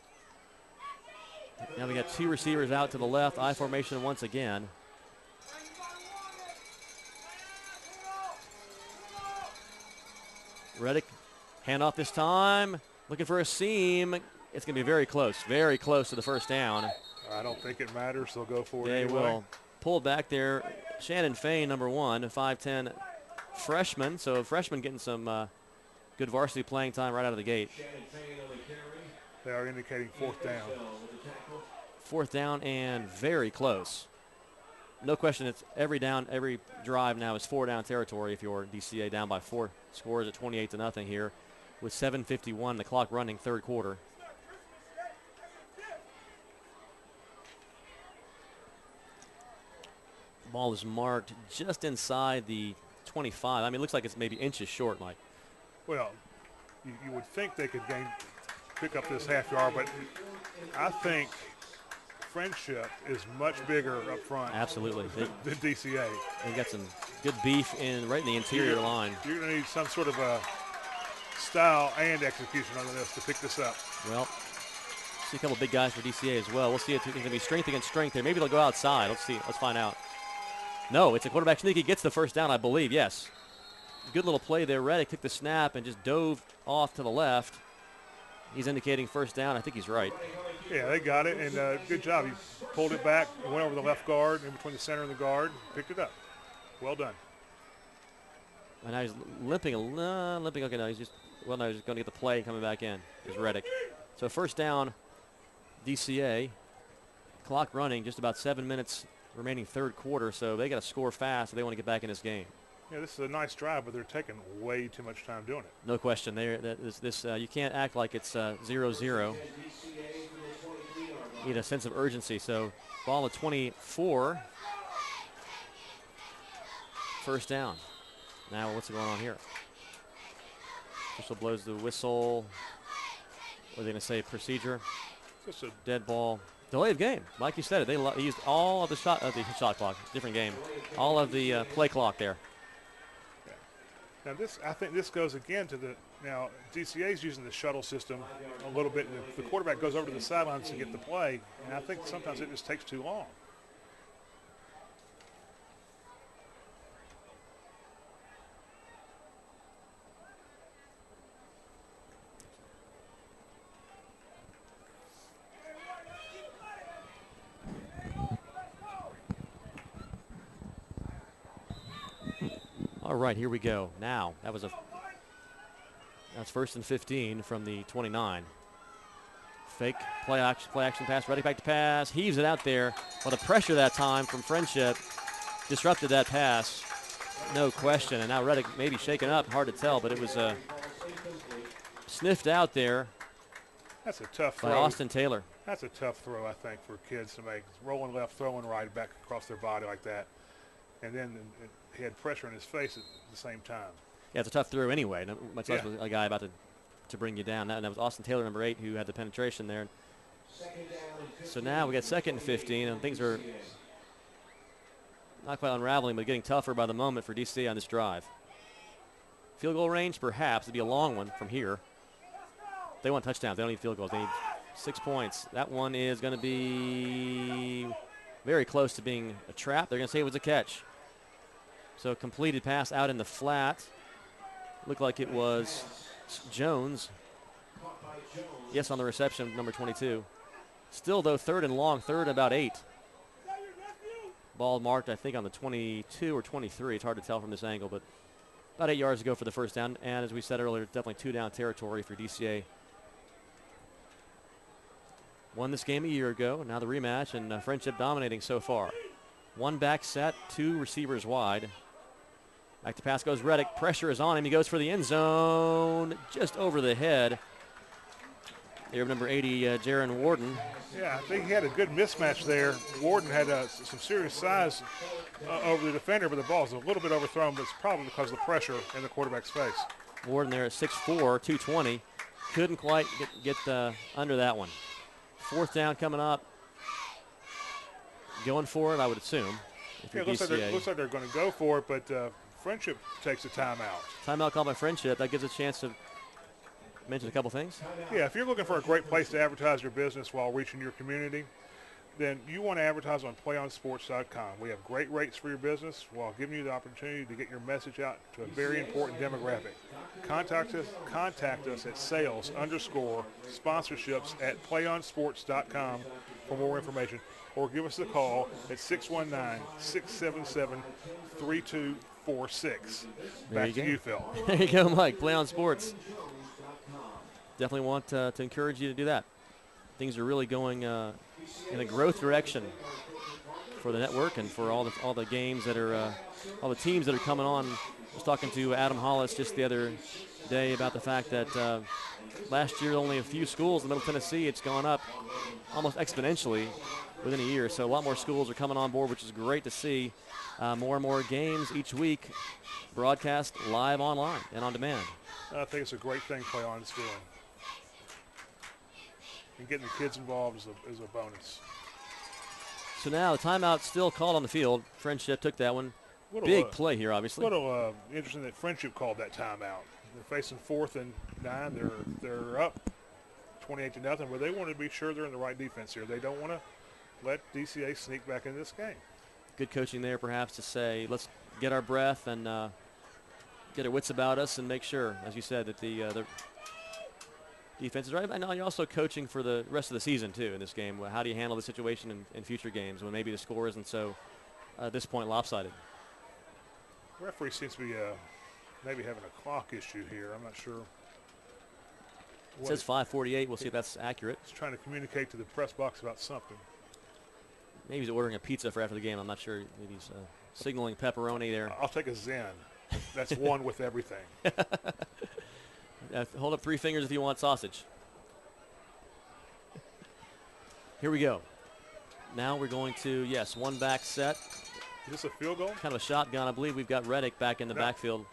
Now we got two receivers out to the left, I formation once again. Reddick, handoff this time, looking for a seam. It's going to be very close to the first down. I don't think it matters. They'll go for it They anyway. will. Pulled back there, Shannon Fain, number 1, 5'10", freshman. So freshman getting some good varsity playing time right out of the gate. They are indicating fourth down. Fourth down and very close. No question, it's every down, every drive now is 4-down territory if you're DCA down by 4 scores at 28-0 here with 7:51 the clock running, third quarter. Ball is marked just inside the 25. I mean, it looks like it's maybe inches short, Mike. Well, you would think they could pick up this half yard, but I think Friendship is much bigger up front. Absolutely. Than DCA. They've got some good beef right in the interior line. You're going to need some sort of a style and execution on this to pick this up. Well, see a couple big guys for DCA as well. We'll see if it's going to be strength against strength here. Maybe they'll go outside. Let's see. Let's find out. No, it's a quarterback sneak. He gets the first down, I believe. Yes. Good little play there. Reddick took the snap and just dove off to the left. He's indicating first down. I think he's right. Yeah, they got it, and good job. He pulled it back, went over the left guard, in between the center and the guard, picked it up. Well done. And now he's limping. Okay, no, he's just going to get the play coming back in. Is Reddick. So first down, DCA. Clock running, just about 7 minutes remaining third quarter, so they got to score fast if they want to get back in this game. Yeah, this is a nice drive, but they're taking way too much time doing it. No question. You can't act like it's 0-0. Need a sense of urgency. So ball at 24. First down. Now what's going on here? Official blows the whistle. What are they going to say? Procedure. Just a dead ball. Delay of game. Like you said, they used all of the shot clock. Different game. All of the play clock there. Now I think this goes again to now DCA is using the shuttle system a little bit. The quarterback goes over to the sidelines to get the play, and I think sometimes it just takes too long. All right, here we go. Now, that's first and 15 from the 29. Fake play action pass, Reddick back to pass, heaves it out there. Well, the pressure that time from Friendship disrupted that pass, no question. And now Reddick maybe shaken up, hard to tell, but it was sniffed out there. That's a tough throw. By Austin Taylor. That's a tough throw, I think, for kids to make. Rolling left, throwing right, back across their body like that. And then he had pressure in his face at the same time. Yeah, it's a tough throw anyway, much less with a guy about to bring you down. And that was Austin Taylor, number 8, who had the penetration there. So now we got second and 15, and things are not quite unraveling, but getting tougher by the moment for DCA on this drive. Field goal range, perhaps. It'd be a long one from here. They want touchdowns. They don't need field goals. They need 6 points. That one is going to be very close to being a trap. They're going to say it was a catch. So completed pass out in the flat. Looked like it was Jones. Yes, on the reception, number 22. Still, though, third and long, third and about 8. Ball marked, I think, on the 22 or 23. It's hard to tell from this angle, but about 8 yards to go for the first down. And as we said earlier, definitely 2-down territory for DCA. Won this game a year ago. Now the rematch, and Friendship dominating so far. One back set, 2 receivers wide. Back to pass goes Reddick. Pressure is on him. He goes for the end zone, just over the head. There, number 80, Jaron Warden. Yeah, I think he had a good mismatch there. Warden had some serious size over the defender, but the ball was a little bit overthrown, but it's probably because of the pressure in the quarterback's face. Warden there at 6'4", 220. Couldn't quite get under that one. Fourth down coming up. Going for it, I would assume. Yeah, it looks like they're going to go for it, but Friendship takes a timeout. Timeout called by Friendship. That gives a chance to mention a couple things. Yeah, if you're looking for a great place to advertise your business while reaching your community, then you want to advertise on playonsports.com. We have great rates for your business while giving you the opportunity to get your message out to a very important demographic. Contact us at sales_sponsorships@playonsports.com for more information, or give us a call at 619-677-3246. Back to you, Phil. There you go, Mike. Play on Sports. Definitely want to encourage you to do that. Things are really going in a growth direction for the network and for all the games that are all the teams that are coming on. I was talking to Adam Hollis just the other day about the fact that last year only a few schools in Middle Tennessee. It's gone up almost exponentially within a year. So a lot more schools are coming on board, which is great to see. More and more games each week broadcast live online and on demand. I think it's a great thing Play On is doing. And getting the kids involved is a bonus. So now the timeout still called on the field. Friendship took that one. Big play here, obviously. Interesting that Friendship called that timeout. They're facing 4th and 9. They're up 28-0, but they want to be sure they're in the right defense here. They don't want to let DCA sneak back into this game. Good coaching there, perhaps, to say let's get our breath and get our wits about us and make sure, as you said, that the defense is right. I know you're also coaching for the rest of the season, too, in this game. How do you handle the situation in future games when maybe the score isn't so, at this point, lopsided? The referee seems to be maybe having a clock issue here. I'm not sure. It says 5:48. We'll see if that's accurate. He's trying to communicate to the press box about something. Maybe he's ordering a pizza for after the game. I'm not sure. Maybe he's signaling pepperoni there. I'll take a Zen. That's one with everything. Hold up 3 fingers if you want sausage. Here we go. Now we're going to, yes, one back set. Is this a field goal? Kind of a shotgun. I believe we've got Reddick back in the backfield.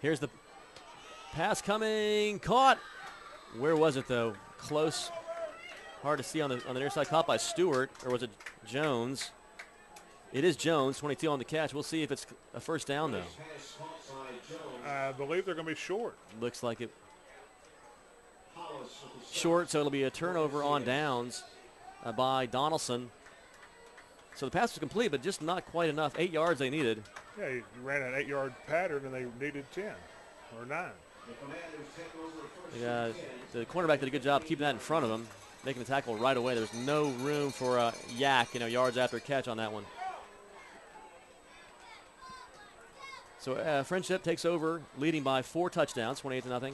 Here's the pass coming. Caught. Where was it, though? Close. Hard to see on the near side. Caught by Stewart, or was it Jones? It is Jones, 22 on the catch. We'll see if it's a first down, though. I believe they're going to be short. Looks like it. Short, so it'll be a turnover on downs by Donelson. So the pass was complete, but just not quite enough. 8 yards they needed. Yeah, you ran an 8-yard pattern, and they needed 10 or 9. The cornerback did a good job keeping that in front of him, making the tackle right away. There's no room for a yak, yards after catch on that one. So Friendship takes over, leading by 4 touchdowns, 28-0.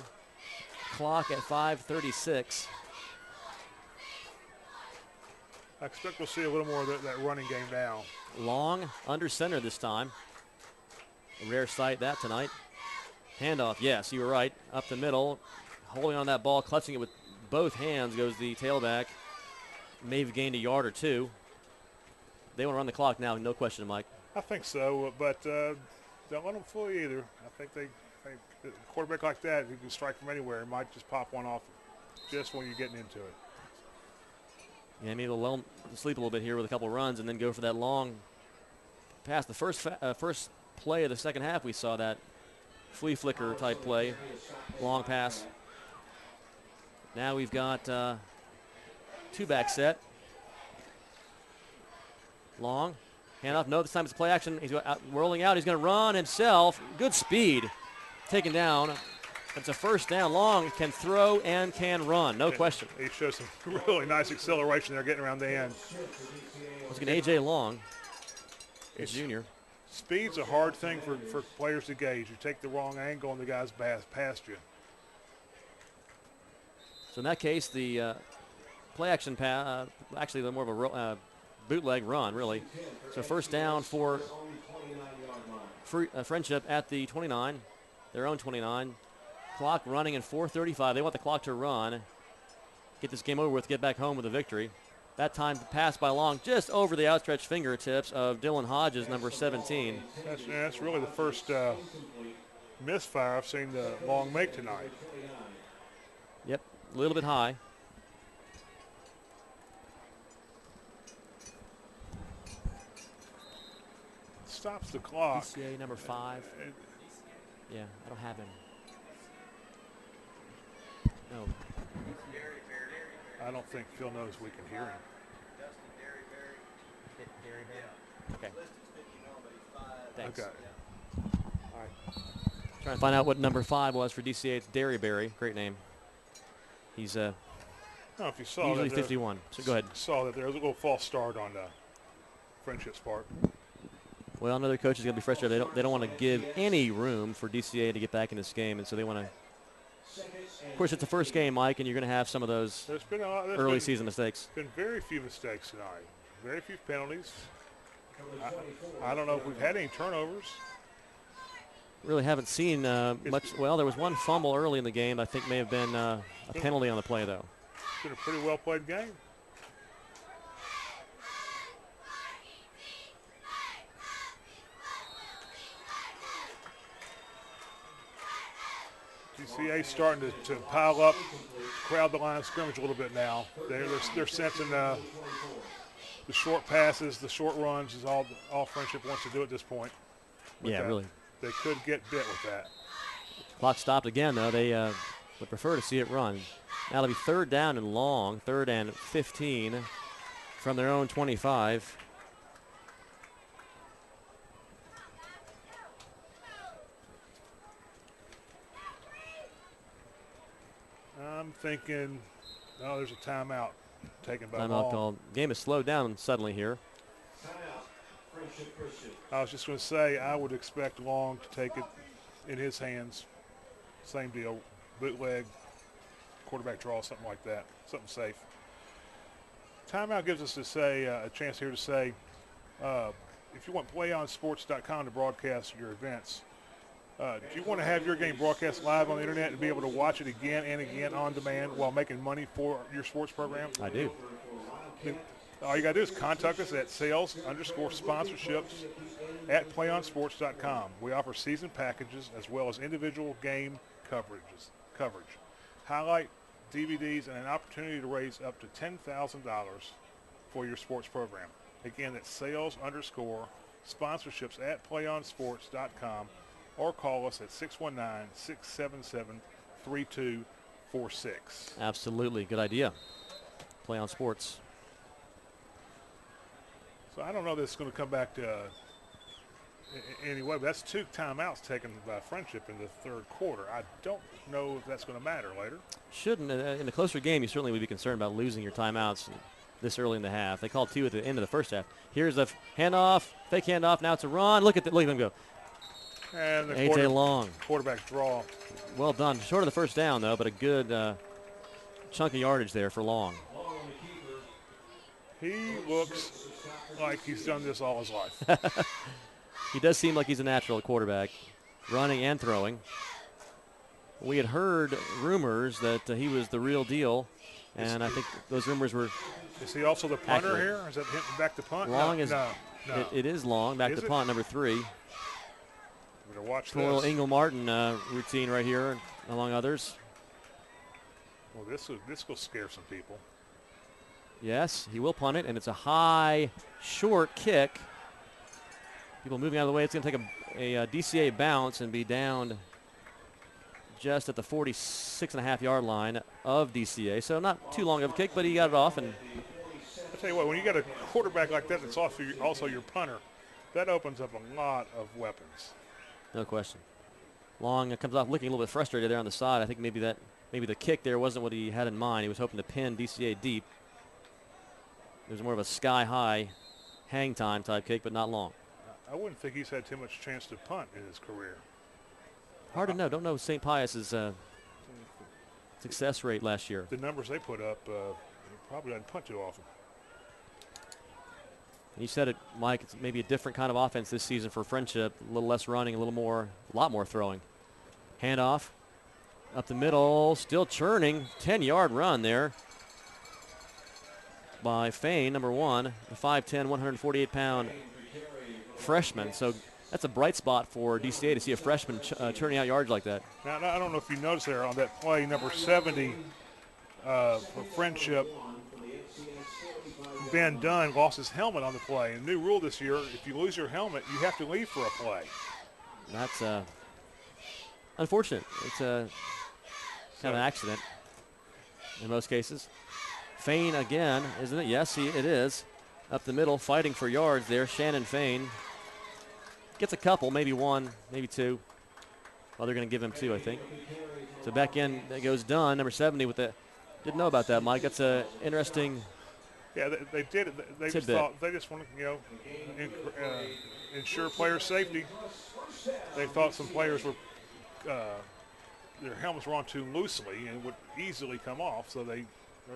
Clock at 5:36. I expect we'll see a little more of that running game now. Long, under center this time. A rare sight that tonight. Handoff, yes, you were right. Up the middle, holding on that ball, clutching it with both hands goes the tailback. May have gained a yard or 2. They want to run the clock now, no question, Mike. I think so, but don't let them fool you either. I think a quarterback like that, who can strike from anywhere, might just pop one off just when you're getting into it. Yeah, maybe they'll let them sleep a little bit here with a couple runs and then go for that long past the first play of the second half, we saw that flea flicker type play, long pass. Now we've got two-back set. Long, handoff. No, this time it's play action. He's rolling out. He's going to run himself. Good speed. Taken down. It's a first down. Long can throw and can run. No question. He shows some really nice acceleration there getting around the end. Let's get A.J. Long, a junior. Speed's a hard thing for players to gauge. You take the wrong angle and the guy's past you. So in that case, the play action pass, actually the more of a bootleg run, really. So first down for Friendship at the 29, their own 29. Clock running in 4:35. They want the clock to run, get this game over with, get back home with a victory. That time pass by Long just over the outstretched fingertips of Dylan Hodges, number 17. That's really the first misfire I've seen the Long make tonight. Yep, a little bit high. Stops the clock. DCA number 5. Yeah, I don't have him. No. I don't think Phil knows we can hear him. Okay. Thanks. Okay. All right. Trying to find out what number 5 was for DCA. It's Derryberry. Great name. He's I don't know if you saw usually that 51. So go ahead. Saw that there was a little false start on Friendship's part. Well, another coach is going to be frustrated. They don't want to give any room for DCA to get back in this game, and so they want to. Of course, it's the first game, Mike, and you're going to have some of those early season mistakes. Been very few mistakes tonight. Very few penalties. I don't know if we've had any turnovers. Really haven't seen much. Well, there was one fumble early in the game. I think may have been a penalty on the play, though. It's been a pretty well played game. DCA starting to pile up, crowd the line of scrimmage a little bit now. They're sensing the short passes, the short runs is all Friendship wants to do at this point. Yeah, really. They could get bit with that. Clock stopped again, though. They would prefer to see it run. Now it'll be third down and long, 3rd and 15 from their own 25. I'm thinking, oh, there's a timeout taken by Timeout Long. called. Game has slowed down suddenly here. I was just going to say, I would expect Long to take it in his hands. Same deal, bootleg, quarterback draw, something like that, something safe. Timeout gives us a chance here to say, if you want playonsports.com to broadcast your events, do you want to have your game broadcast live on the internet and be able to watch it again and again on demand while making money for your sports program? I do. Then all you got to do is contact us at sales_sponsorships at playonsports.com. We offer season packages as well as individual game coverage, highlight DVDs, and an opportunity to raise up to $10,000 for your sports program. Again, that's sales_sponsorships at playonsports.com. or call us at 619-677-3246. Absolutely. Good idea. Play on Sports. So I don't know that it's going to come back to anyway, but that's 2 timeouts taken by Friendship in the 3rd quarter. I don't know if that's going to matter later. Shouldn't. In a closer game, you certainly would be concerned about losing your timeouts this early in the half. They called 2 at the end of the first half. Here's the handoff, fake handoff. Now it's a run. Look at him go. And the A.J. Long. Quarterback draw. Well done. Short of the first down, though, but a good chunk of yardage there for Long. He looks like he's done this all his life. He does seem like he's a natural at quarterback, running and throwing. We had heard rumors that he was the real deal, and I think those rumors were Is he also the punter accurate. here? Is that him back to punt? Long no, is no. It is Long, back to punt number 3. Better watch Little this. Ingle Martin routine right here, among others. Well, this will scare some people. Yes, he will punt it, and it's a high, short kick. People moving out of the way. It's going to take a DCA bounce and be down just at the 46.5-yard line of DCA. So not too long of a kick, but he got it off. And I tell you what, when you got a quarterback like that that's also your punter, that opens up a lot of weapons. No question. Long comes off looking a little bit frustrated there on the side. I think maybe the kick there wasn't what he had in mind. He was hoping to pin DCA deep. It was more of a sky-high hang time type kick, but not long. I wouldn't think he's had too much chance to punt in his career. Hard to know. Don't know St. Pius's success rate last year. The numbers they put up, he probably doesn't punt too often. You said it, Mike. It's maybe a different kind of offense this season for Friendship. A little less running, a lot more throwing. Handoff up the middle, still churning. 10-yard run there by Fain, number 1, the 5'10", 148-pound freshman. So that's a bright spot for DCA to see a freshman churning out yards like that. Now, I don't know if you noticed there on that play, number 70 for Friendship, Ben Dunn lost his helmet on the play. And new rule this year, if you lose your helmet, you have to leave for a play. That's unfortunate. It's kind of an accident in most cases. Fain again, isn't it? Yes, it is. Up the middle, fighting for yards there. Shannon Fain gets a couple, maybe one, maybe two. Well, they're going to give him 2, I think. So back in that goes Dunn, number 70 with the. Didn't know about that, Mike. That's a interesting. Yeah, they did it. They just thought they just want to, ensure player safety. They thought some players were their helmets were on too loosely and would easily come off, so they're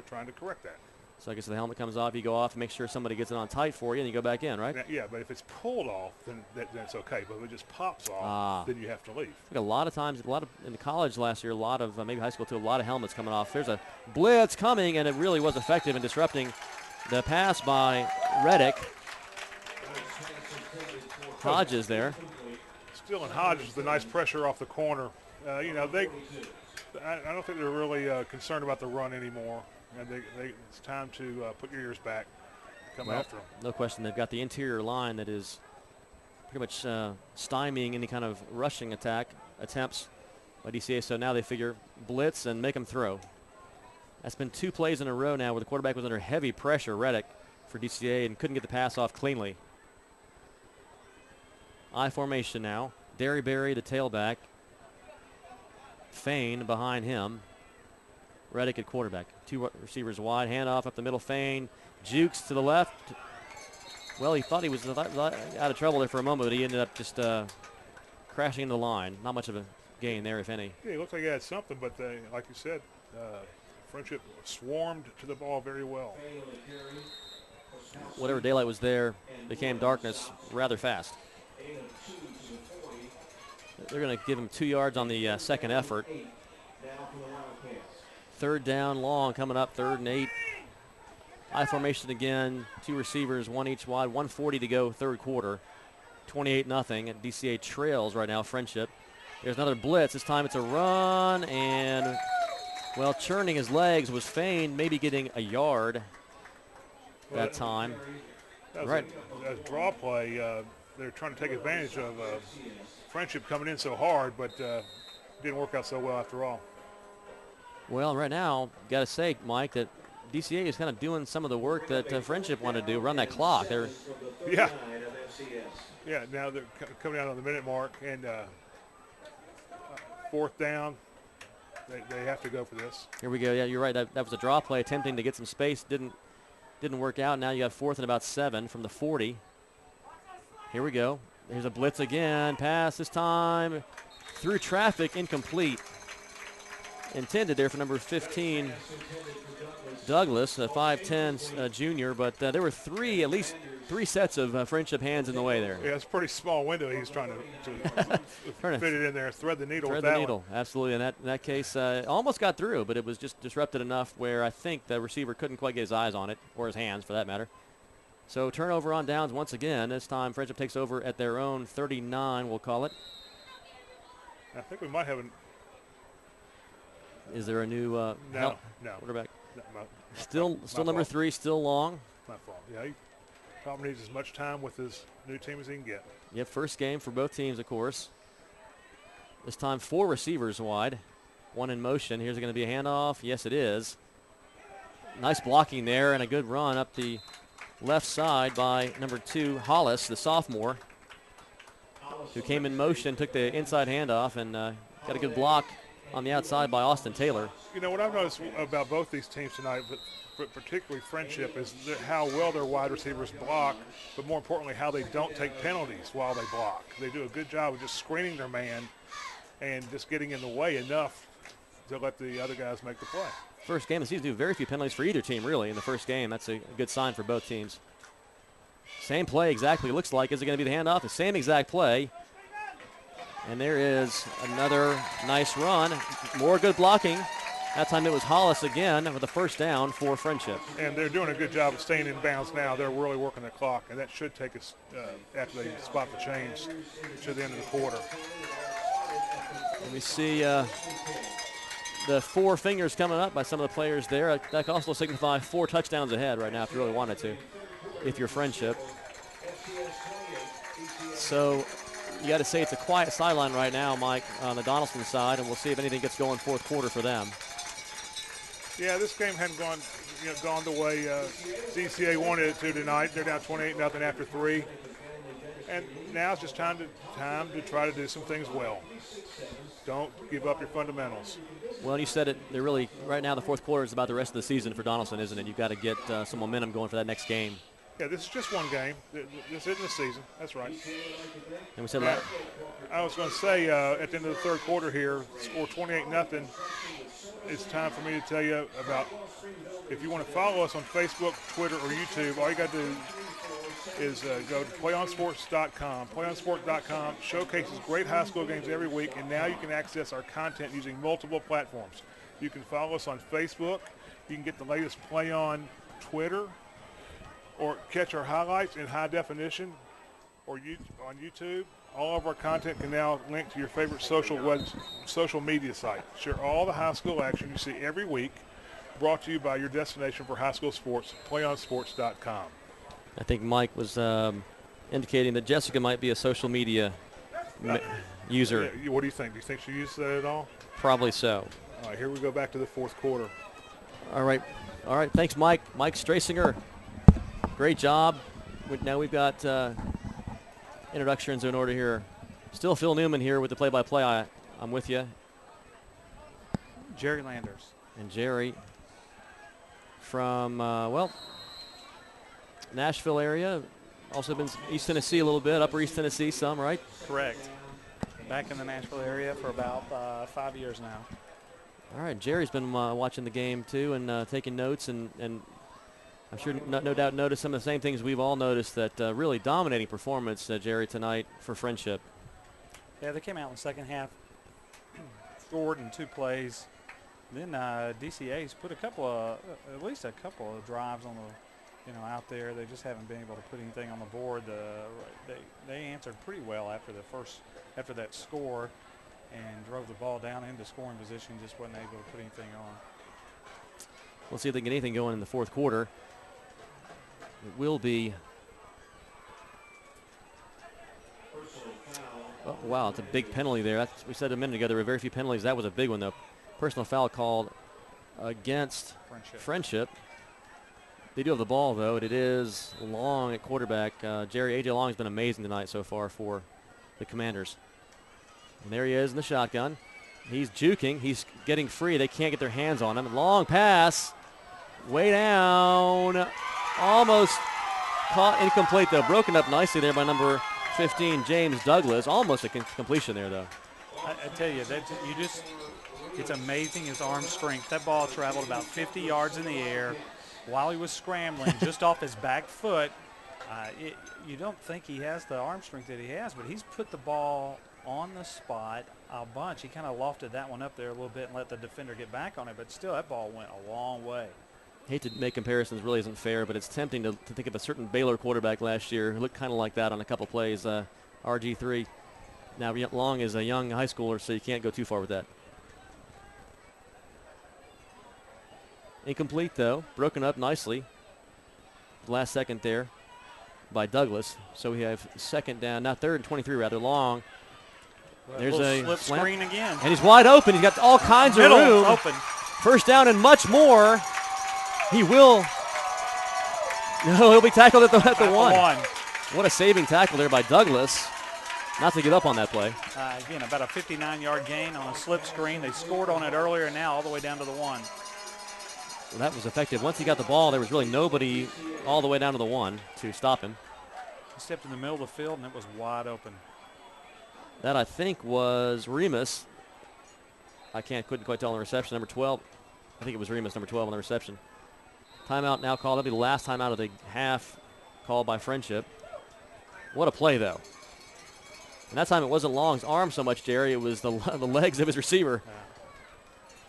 trying to correct that. So I guess the helmet comes off, you go off, and make sure somebody gets it on tight for you, and you go back in, right? Yeah, but if it's pulled off, then it's okay. But if it just pops off, then you have to leave. I think a lot of times, in the college last year, a lot of maybe high school too, a lot of helmets coming off. There's a blitz coming, and it really was effective in disrupting the pass by Reddick. Hodges there. Still in Hodges, the nice pressure off the corner. I don't think they're really concerned about the run anymore. And it's time to put your ears back, come after them. No question. They've got the interior line that is pretty much stymieing any kind of rushing attempts by DCA. So now they figure blitz and make them throw. That's been 2 plays in a row now where the quarterback was under heavy pressure, Reddick, for DCA, and couldn't get the pass off cleanly. I formation now. Derryberry, the tailback. Fain behind him. Reddick at quarterback. 2 receivers wide. Handoff up the middle. Fain jukes to the left. Well, he thought he was out of trouble there for a moment, but he ended up just crashing into the line. Not much of a gain there, if any. Yeah, he looked like he had something, but like you said, Friendship swarmed to the ball very well. Whatever daylight was there became darkness rather fast. They're going to give him 2 yards on the second effort. 3rd down long coming up, 3rd and 8. I formation again, 2 receivers, 1 each wide, 1:40 to go, 3rd quarter. 28-0. DCA trails right now, Friendship. There's another blitz. This time it's a run, and, well, churning his legs was Fain, maybe getting a yard that time. That was a draw play. They're trying to take advantage of Friendship coming in so hard, but didn't work out so well after all. Well, right now, got to say, Mike, that DCA is kind of doing some of the work that Friendship wanted to do, run that clock. Yeah, now they're coming out on the minute mark, and 4th down, they have to go for this. Here we go. Yeah, you're right. That was a draw play, attempting to get some space. Didn't work out. Now you got 4th and about 7 from the 40. Here we go. Here's a blitz again. Pass this time through traffic, incomplete. Intended there for number 15, Douglas, a 5'10" junior, but there were at least three sets of Friendship hands in the way there. Yeah, it's a pretty small window. He's trying to fit it in there, thread the needle. Thread the needle, absolutely. In that case, almost got through, but it was just disrupted enough where I think the receiver couldn't quite get his eyes on it, or his hands for that matter. So turnover on downs once again. This time Friendship takes over at their own 39, we'll call it. I think we might have an... Is there a new no. quarterback? No, Still number 3, still long. My fault. Yeah, Probably needs as much time with his new team as he can get. Yep, first game for both teams, of course. This time 4 receivers wide, 1 in motion. Here's going to be a handoff. Yes, it is. Nice blocking there and a good run up the left side by number 2, Hollis, the sophomore, who came in motion, took the inside handoff, and got a good block on the outside by Austin Taylor. You know, what I've noticed about both these teams tonight, but particularly Friendship, is how well their wide receivers block, but more importantly, how they don't take penalties while they block. They do a good job of just screening their man and just getting in the way enough to let the other guys make the play. First game of the season, do very few penalties for either team, really, in the first game. That's a good sign for both teams. Same play exactly, looks like. Is it going to be the handoff? The same exact play. And there is another nice run. More good blocking. That time it was Hollis again with a first down for Friendship. And they're doing a good job of staying in bounds now. They're really working the clock, and that should take us, after they spot the change, to the end of the quarter. And we see the 4 fingers coming up by some of the players there. That can also signify 4 touchdowns ahead right now if you really wanted to, if you're Friendship. So you got to say it's a quiet sideline right now, Mike, on the Donelson side, and we'll see if anything gets going fourth quarter for them. Yeah, this game hadn't gone the way DCA wanted it to tonight. They're down 28-0 after 3, and now it's just time to try to do some things well. Don't give up your fundamentals. Well, you said it. They're really right now. The fourth quarter is about the rest of the season for Donelson, isn't it? You've got to get some momentum going for that next game. Yeah, this is just one game. This isn't a season. That's right. And we said that. I was going to say at the end of the third quarter here, score 28-0. It's time for me to tell you about, if you want to follow us on Facebook, Twitter, or YouTube, all you got to do is go to playonsports.com. Playonsports.com showcases great high school games every week, and now you can access our content using multiple platforms. You can follow us on Facebook. You can get the latest Play On Twitter, or catch our highlights in high definition, or on YouTube. All of our content can now link to your favorite social media site. Share all the high school action you see every week, brought to you by your destination for high school sports, playonsports.com. I think Mike was indicating that Jessica might be a social media user. Yeah, what do you think? Do you think she used that at all? Probably so. All right, here we go back to the fourth quarter. All right. Thanks, Mike. Mike Strasinger, great job. Now we've got introductions in order here. Still Phil Newman here with the play-by-play. I'm with you. Jerry Landers. And Jerry from, Nashville area. Also been East Tennessee a little bit, Upper East Tennessee some, right? Correct. Back in the Nashville area for about 5 years now. All right, Jerry's been watching the game too and taking notes, and I'm sure no doubt noticed some of the same things we've all noticed, that really dominating performance, Jerry, tonight for Friendship. Yeah, they came out in the second half, scored in 2 plays. Then DCA's put at least a couple of drives on the, out there. They just haven't been able to put anything on the board. They answered pretty well after that score, and drove the ball down into scoring position. Just wasn't able to put anything on. We'll see if they can get anything going in the fourth quarter. It will be. Oh, wow, it's a big penalty there. We said a minute ago there were very few penalties. That was a big one, though. Personal foul called against Friendship. They do have the ball, though, and it is Long at quarterback. A.J. Long has been amazing tonight so far for the Commanders. And there he is in the shotgun. He's juking. He's getting free. They can't get their hands on him. Long pass. Way down. Almost caught, incomplete, though. Broken up nicely there by number 15, James Douglas. Almost a completion there, though. I tell you, it's amazing his arm strength. That ball traveled about 50 yards in the air while he was scrambling just off his back foot. You don't think he has the arm strength that he has, but he's put the ball on the spot a bunch. He kind of lofted that one up there a little bit and let the defender get back on it, but still that ball went a long way. Hate to make comparisons, really isn't fair, but it's tempting to think of a certain Baylor quarterback last year who looked kind of like that on a couple plays, RG3. Now, Long is a young high schooler, so you can't go too far with that. Incomplete, though. Broken up nicely. Last second there. by Douglas. So we have second down, not third and 23 rather. Long. There's a slip slant. screen again. And he's wide open. He's got all kinds of Middle room. open. First down and much more. He will. No, he'll be tackled at the one. What a saving tackle there by Douglas. Not to give up on that play. Again, about a 59-yard gain on a slip screen. They scored on it earlier, and now all the way down to the 1. Well, that was effective. Once he got the ball, there was really nobody all the way down to the 1 to stop him. He stepped in the middle of the field, and it was wide open. That, I think, was Remus. Couldn't quite tell on the reception. Number 12. I think it was Remus, number 12 on the reception. Timeout now called. That'll be the last timeout of the half called by Friendship. What a play, though. And that time it wasn't Long's arm so much, Jerry. It was the legs of his receiver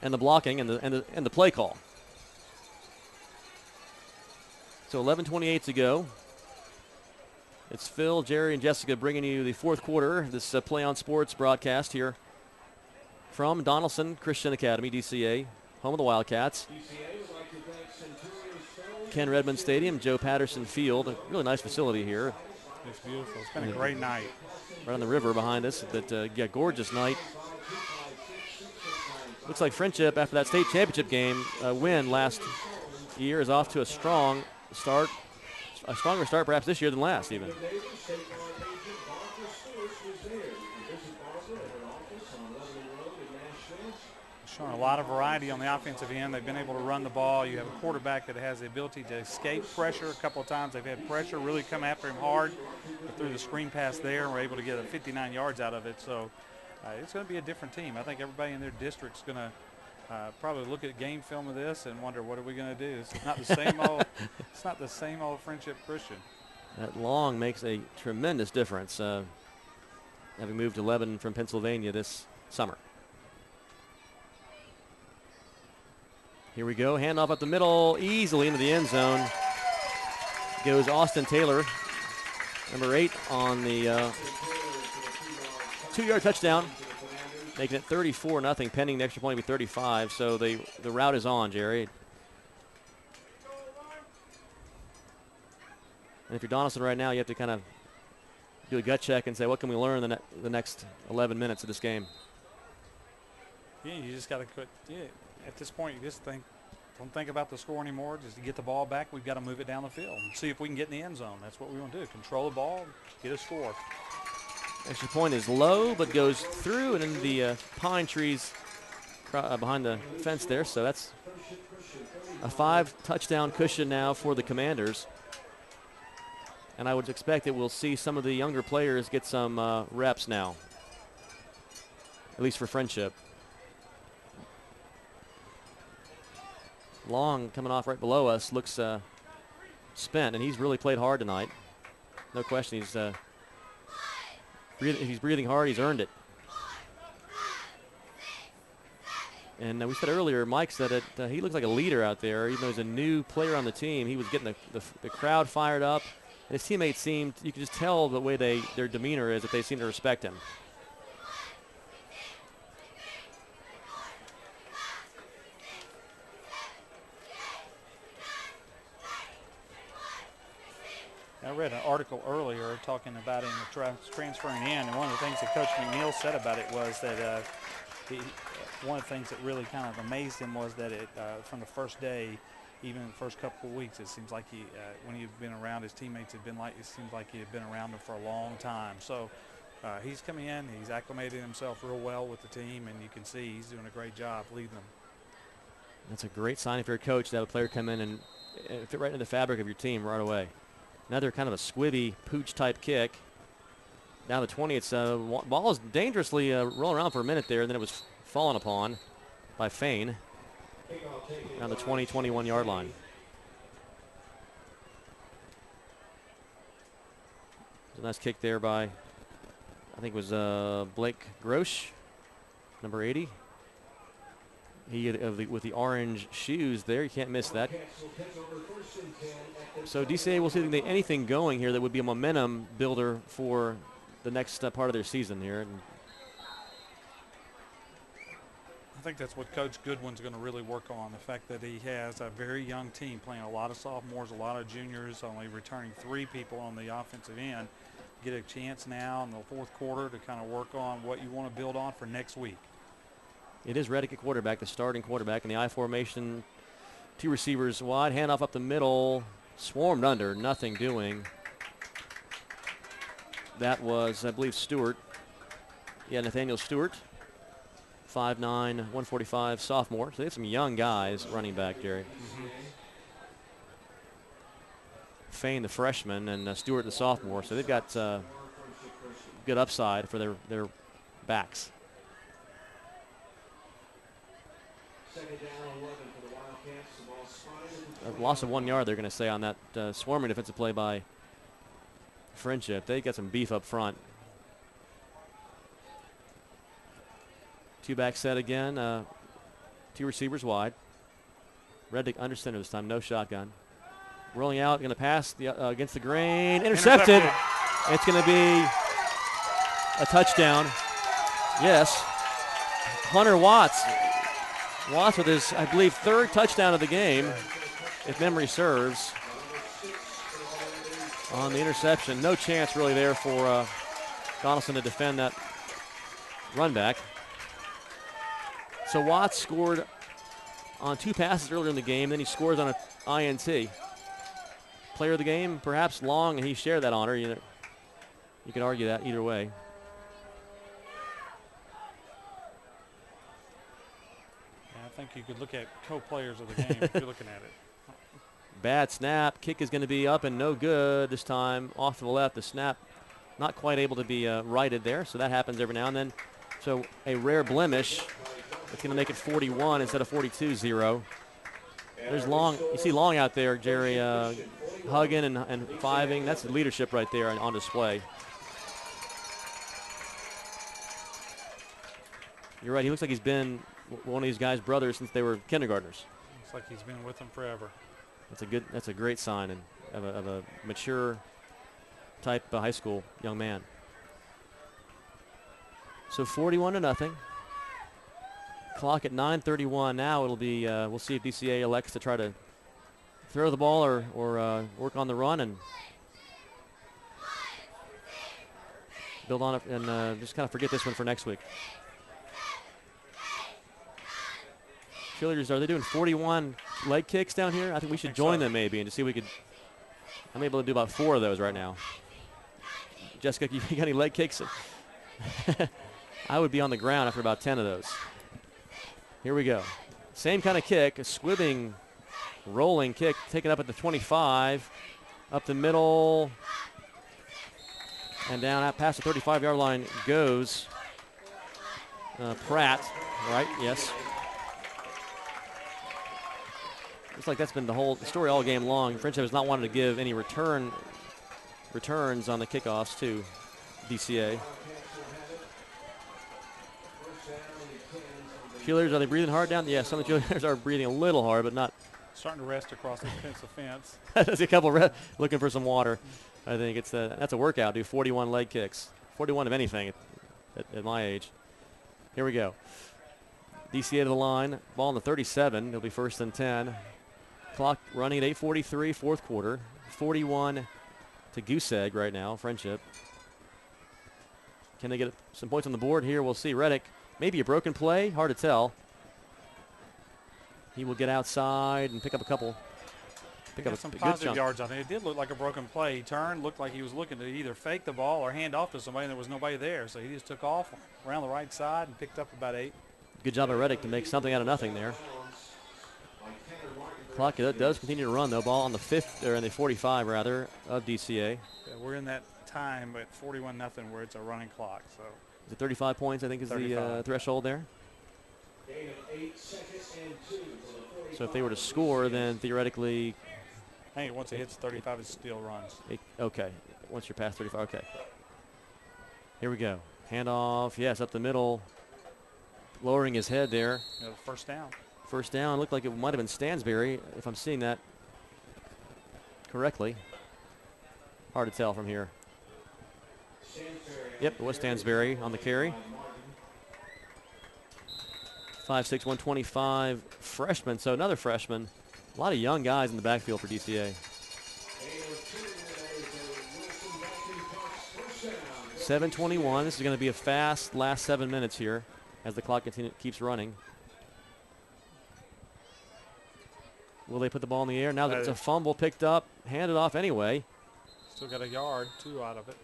and the blocking and the play call. So 11:28 to go. It's Phil, Jerry, and Jessica bringing you the fourth quarter of this Play on Sports broadcast here from Donelson Christian Academy, DCA, home of the Wildcats. Ken Redmond Stadium, Joe Patterson Field. A really nice facility here. It's beautiful. It's been a great night. Right on the river behind us. But, gorgeous night. Looks like Friendship, after that state championship game win last year, is off to a strong start. A stronger start perhaps this year than last even. Showing a lot of variety on the offensive end. They've been able to run the ball. You have a quarterback that has the ability to escape pressure a couple of times. They've had pressure really come after him hard. But through the screen pass there, and we're able to get 59 yards out of it. So it's going to be a different team. I think everybody in their district's going to probably look at game film of this and wonder, what are we going to do? It's not the same old. It's not the same old Friendship Christian. That Long makes a tremendous difference, having moved 11 from Pennsylvania this summer. Here we go. Handoff up the middle, easily into the end zone. Goes Austin Taylor, number 8, on the 2-yard touchdown, making it 34-0. Pending the extra point, will be 35. So the route is on, Jerry. And if you're Donelson right now, you have to kind of do a gut check and say, what can we learn the next 11 minutes of this game? Yeah, you just got to quit. Yeah. At this point, you just don't think about the score anymore. Just to get the ball back, we've got to move it down the field and see if we can get in the end zone. That's what we want to do. Control the ball, get a score. Extra point is low, but goes through and into the pine trees behind the fence there. So that's a 5-touchdown cushion now for the Commanders. And I would expect that we'll see some of the younger players get some reps now, at least for Friendship. Long coming off right below us looks spent, and he's really played hard tonight. No question, he's breathing hard. He's earned it. And we said earlier, Mike said it. He looks like a leader out there, even though he's a new player on the team. He was getting the crowd fired up, and his teammates seemed. You could just tell the way their demeanor is that they seem to respect him. I read an article earlier talking about him transferring in, and one of the things that Coach McNeil said about it was that one of the things that really kind of amazed him was that from the first day, even in the first couple of weeks, it seems like when he'd been around his teammates, it seems like he had been around them for a long time. So he's coming in, he's acclimated himself real well with the team, and you can see he's doing a great job leading them. That's a great sign if you're a coach to have a player come in and fit right into the fabric of your team right away. Another kind of a squibby pooch type kick. Down the 20, it's ball is dangerously rolling around for a minute there, and then it was fallen upon by Fain around the 20, 21-yard line. It was a nice kick there by, I think it was Blake Grosh, number 80. He with the orange shoes there. You can't miss that. So DCA will see anything going here that would be a momentum builder for the next part of their season here. And I think that's what Coach Goodwin's going to really work on, the fact that he has a very young team playing a lot of sophomores, a lot of juniors, only returning 3 people on the offensive end. Get a chance now in the fourth quarter to kind of work on what you want to build on for next week. It is Reddick at quarterback, the starting quarterback in the I formation. 2 receivers wide, handoff up the middle, swarmed under, nothing doing. That was, I believe, Stewart. Yeah, Nathaniel Stewart, 5'9", 145 sophomore. So they have some young guys running back, Jerry. Fain, the freshman, and Stewart, the sophomore. So they've got good upside for their backs. Second down, 11 for the Wildcats. The ball spotted. A loss of 1 yard, they're going to say, on that swarming defensive play by Friendship. They got some beef up front. 2-back set again. 2 receivers wide. Reddick under center this time. No shotgun. Rolling out, going to pass against the grain. Intercepted. It's going to be a touchdown. Yes. Hunter Watts. Watts with his, I believe, 3rd touchdown of the game, if memory serves, on the interception. No chance really there for Donelson to defend that run back. So Watts scored on 2 passes earlier in the game. Then he scores on an INT. Player of the game, perhaps Long, and he shared that honor. You could argue that either way. Yeah, I think you could look at co-players of the game if you're looking at it. Bad snap. Kick is going to be up and no good this time. Off to the left. The snap not quite able to be righted there, so that happens every now and then. So a rare blemish. It's going to make it 41 instead of 42-0. There's Long. You see Long out there, Jerry, hugging and fiving. That's the leadership right there on display. You're right. He looks like he's been one of these guys' brothers since they were kindergartners. Looks like he's been with them forever. That's a great sign of a mature type high school young man. So 41-0. Clock at 9:31 now. It'll be we'll see if DCA elects to try to throw the ball or work on the run and build on it and just kind of forget this one for next week. Cheerleaders, are they doing 41 leg kicks down here? I think we should join them maybe and to see if we could. I'm able to do about 4 of those right now. Jessica, you got any leg kicks? I would be on the ground after about 10 of those. Here we go. Same kind of kick, a swimming, rolling kick, taken up at the 25, up the middle, and down out past the 35-yard line goes Pratt, right? Yes. Looks like that's been the story all game long. Friendship has not wanted to give any returns on the kickoffs to DCA. Cheerleaders, are they breathing hard down? Yeah, some of the cheerleaders are breathing a little hard, but not. Starting to rest across the defensive fence. There's a couple looking for some water. I think that's a workout. Do 41 leg kicks, 41 of anything at my age. Here we go. DCA to the line. Ball on the 37. It'll be 1st and 10. Clock running at 8:43, fourth quarter. 41 to Goose Egg right now. Friendship. Can they get some points on the board here? We'll see. Reddick. Maybe a broken play, hard to tell. He will get outside and pick up a couple. Pick up some a good positive chunk. yards on it. It did look like a broken play. He turned, looked like he was looking to either fake the ball or hand off to somebody, and there was nobody there. So he just took off around the right side and picked up about 8. Good job by Reddick to make something out of nothing there. Clock does continue to run though. Ball on the 45 rather of DCA. Yeah, we're in that time at 41-0 where it's a running clock. So. Is it 35 points, I think, is 35. The threshold there? So if they were to score, then theoretically. I think once it hits 35, it still runs. Okay. Once you're past 35, okay. Here we go. Handoff, yes, up the middle. Lowering his head there. Yeah, first down. First down. Looked like it might have been Stansberry, if I'm seeing that correctly. Hard to tell from here. Yep, it was Stansberry on the carry. 5'6", 125 freshman. So another freshman. A lot of young guys in the backfield for DCA. 7:21. This is going to be a fast last 7 minutes here as the clock keeps running. Will they put the ball in the air? Now it's a fumble picked up, handed off anyway. Still got a yard, 2 out of it.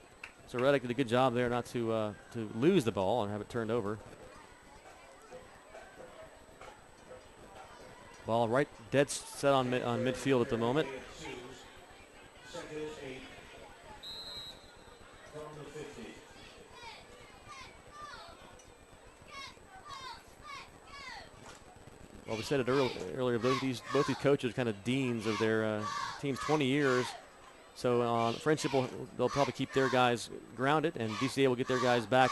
So Reddick did a good job there not to lose the ball and have it turned over. Ball right dead set on midfield at the moment. Well, we said it earlier. Both these coaches are kind of deans of their teams, 20 years. So on Friendship, they'll probably keep their guys grounded, and DCA will get their guys back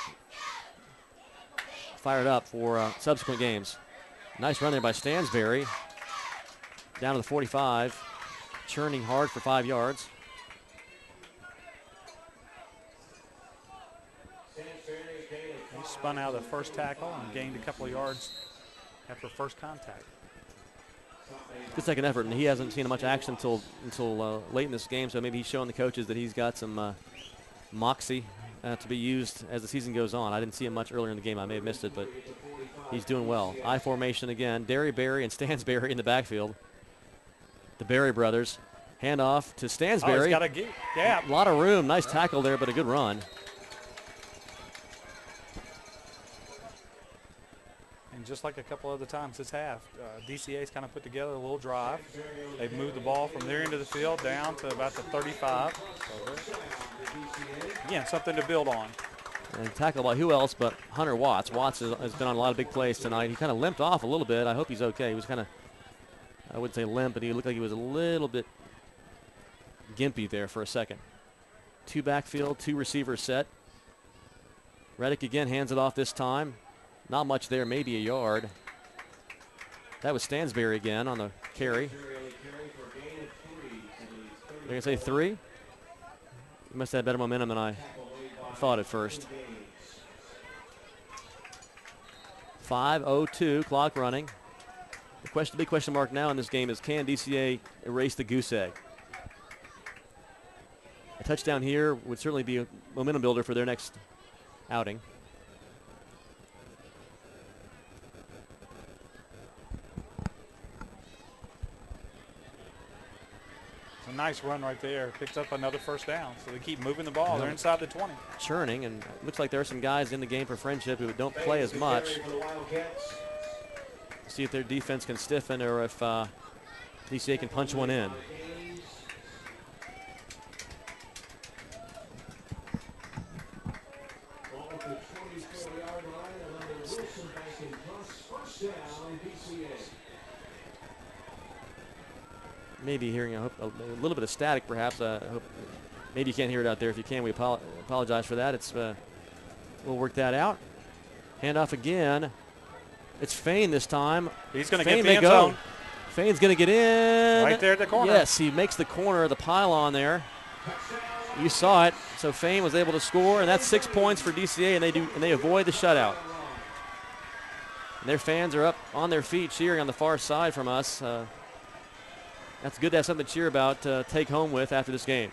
fired up for subsequent games. Nice run there by Stansberry. Down to the 45, churning hard for 5 yards. He spun out of the first tackle and gained a couple of yards after first contact. Good second effort, and he hasn't seen much action until late in this game, so maybe he's showing the coaches that he's got some moxie to be used as the season goes on. I didn't see him much earlier in the game. I may have missed it, but he's doing well. I formation again. Derry Berry and Stansberry in the backfield. The Berry brothers. Handoff to Stansberry. Oh, he's got a gap. A lot of room. Nice tackle there, but a good run. And just like a couple other times this half, DCA's kind of put together a little drive. They've moved the ball from their end of the field down to about the 35. So again, something to build on. And tackled by who else but Hunter Watts. Watts has been on a lot of big plays tonight. He kind of limped off a little bit. I hope he's okay. He was kind of, I wouldn't say limp, but he looked like he was a little bit gimpy there for a second. 2 backfield, 2 receivers set. Reddick again hands it off this time. Not much there, maybe a yard. That was Stansberry again on the carry. They're going to say 3. He must have had better momentum than I thought at first. 5:02, clock running. The big question mark now in this game is, can DCA erase the goose egg? A touchdown here would certainly be a momentum builder for their next outing. A nice run right there. Picks up another first down. So they keep moving the ball. They're inside the 20. Churning, and it looks like there are some guys in the game for Friendship who don't play as much. See if their defense can stiffen or if DCA can punch one in. Maybe hearing a little bit of static, perhaps. Maybe you can't hear it out there. If you can, we apologize for that. We'll work that out. Handoff again. It's Fain this time. He's going to get the end zone. Fain's going to get in. Right there at the corner. Yes, he makes the corner of the pylon there. You saw it. So Fain was able to score, and that's 6 points for DCA, and they avoid the shutout. And their fans are up on their feet cheering on the far side from us. That's good to have something to cheer about, take home with after this game.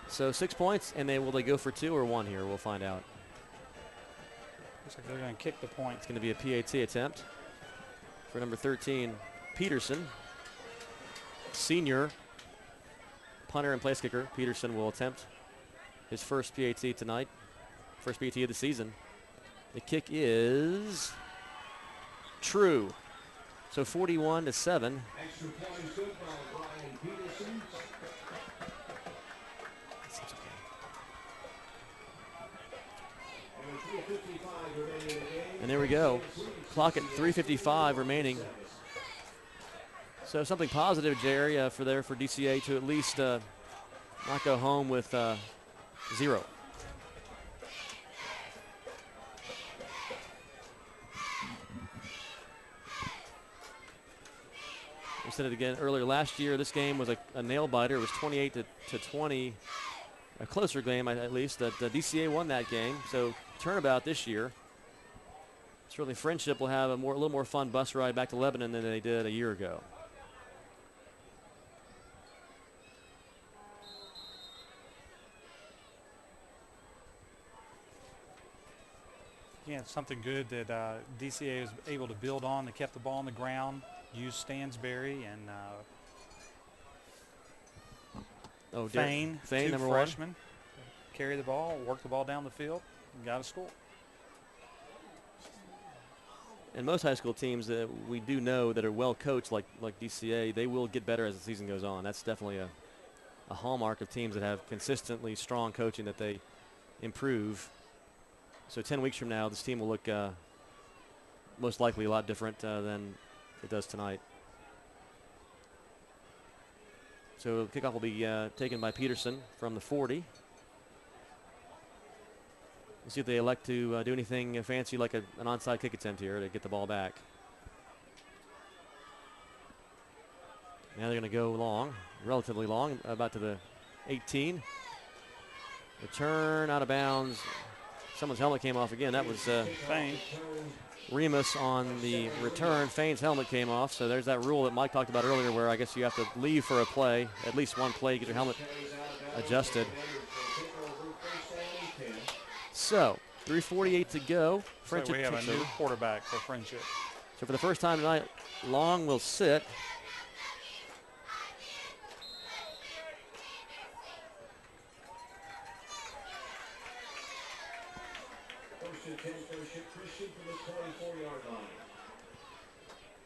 So 6 points, and will they go for 2 or 1 here? We'll find out. Looks like they're going to kick the point. It's going to be a PAT attempt for number 13, Peterson. Senior punter and place kicker. Peterson will attempt his first PAT tonight. First PAT of the season. The kick is true. So 41-7. Extra point good by Brian Peterson. And there we go. Clock at 3:55 remaining. So something positive, Jerry, for DCA to at least not go home with 0. We said it again earlier. Last year, this game was a nail biter. It was 28-20 a closer game at least. That DCA won that game, so turnabout this year. Certainly Friendship will have a little more fun bus ride back to Lebanon than they did a year ago. Yeah, it's something good that DCA was able to build on. They kept the ball on the ground, used Stansberry and Fane, two number freshmen, one. carry the ball, work the ball down the field, and got a score. And most high school teams that we do know that are well coached, like DCA, they will get better as the season goes on. That's definitely a hallmark of teams that have consistently strong coaching, that they improve. So 10 weeks from now, this team will look most likely a lot different than it does tonight. So kickoff will be taken by Patterson from the 40. Let's see if they elect to do anything fancy like an onside kick attempt here to get the ball back. Now they're going to go long, relatively long, about to the 18. Return out of bounds. Someone's helmet came off again. That was Fane. Remus on the return. Fane's helmet came off, so there's that rule that Mike talked about earlier where I guess you have to leave for a play, at least one play, get your helmet adjusted. So, 3:48 to go. Friendship, we have a new quarterback for Friendship. So for the first time tonight, Long will sit.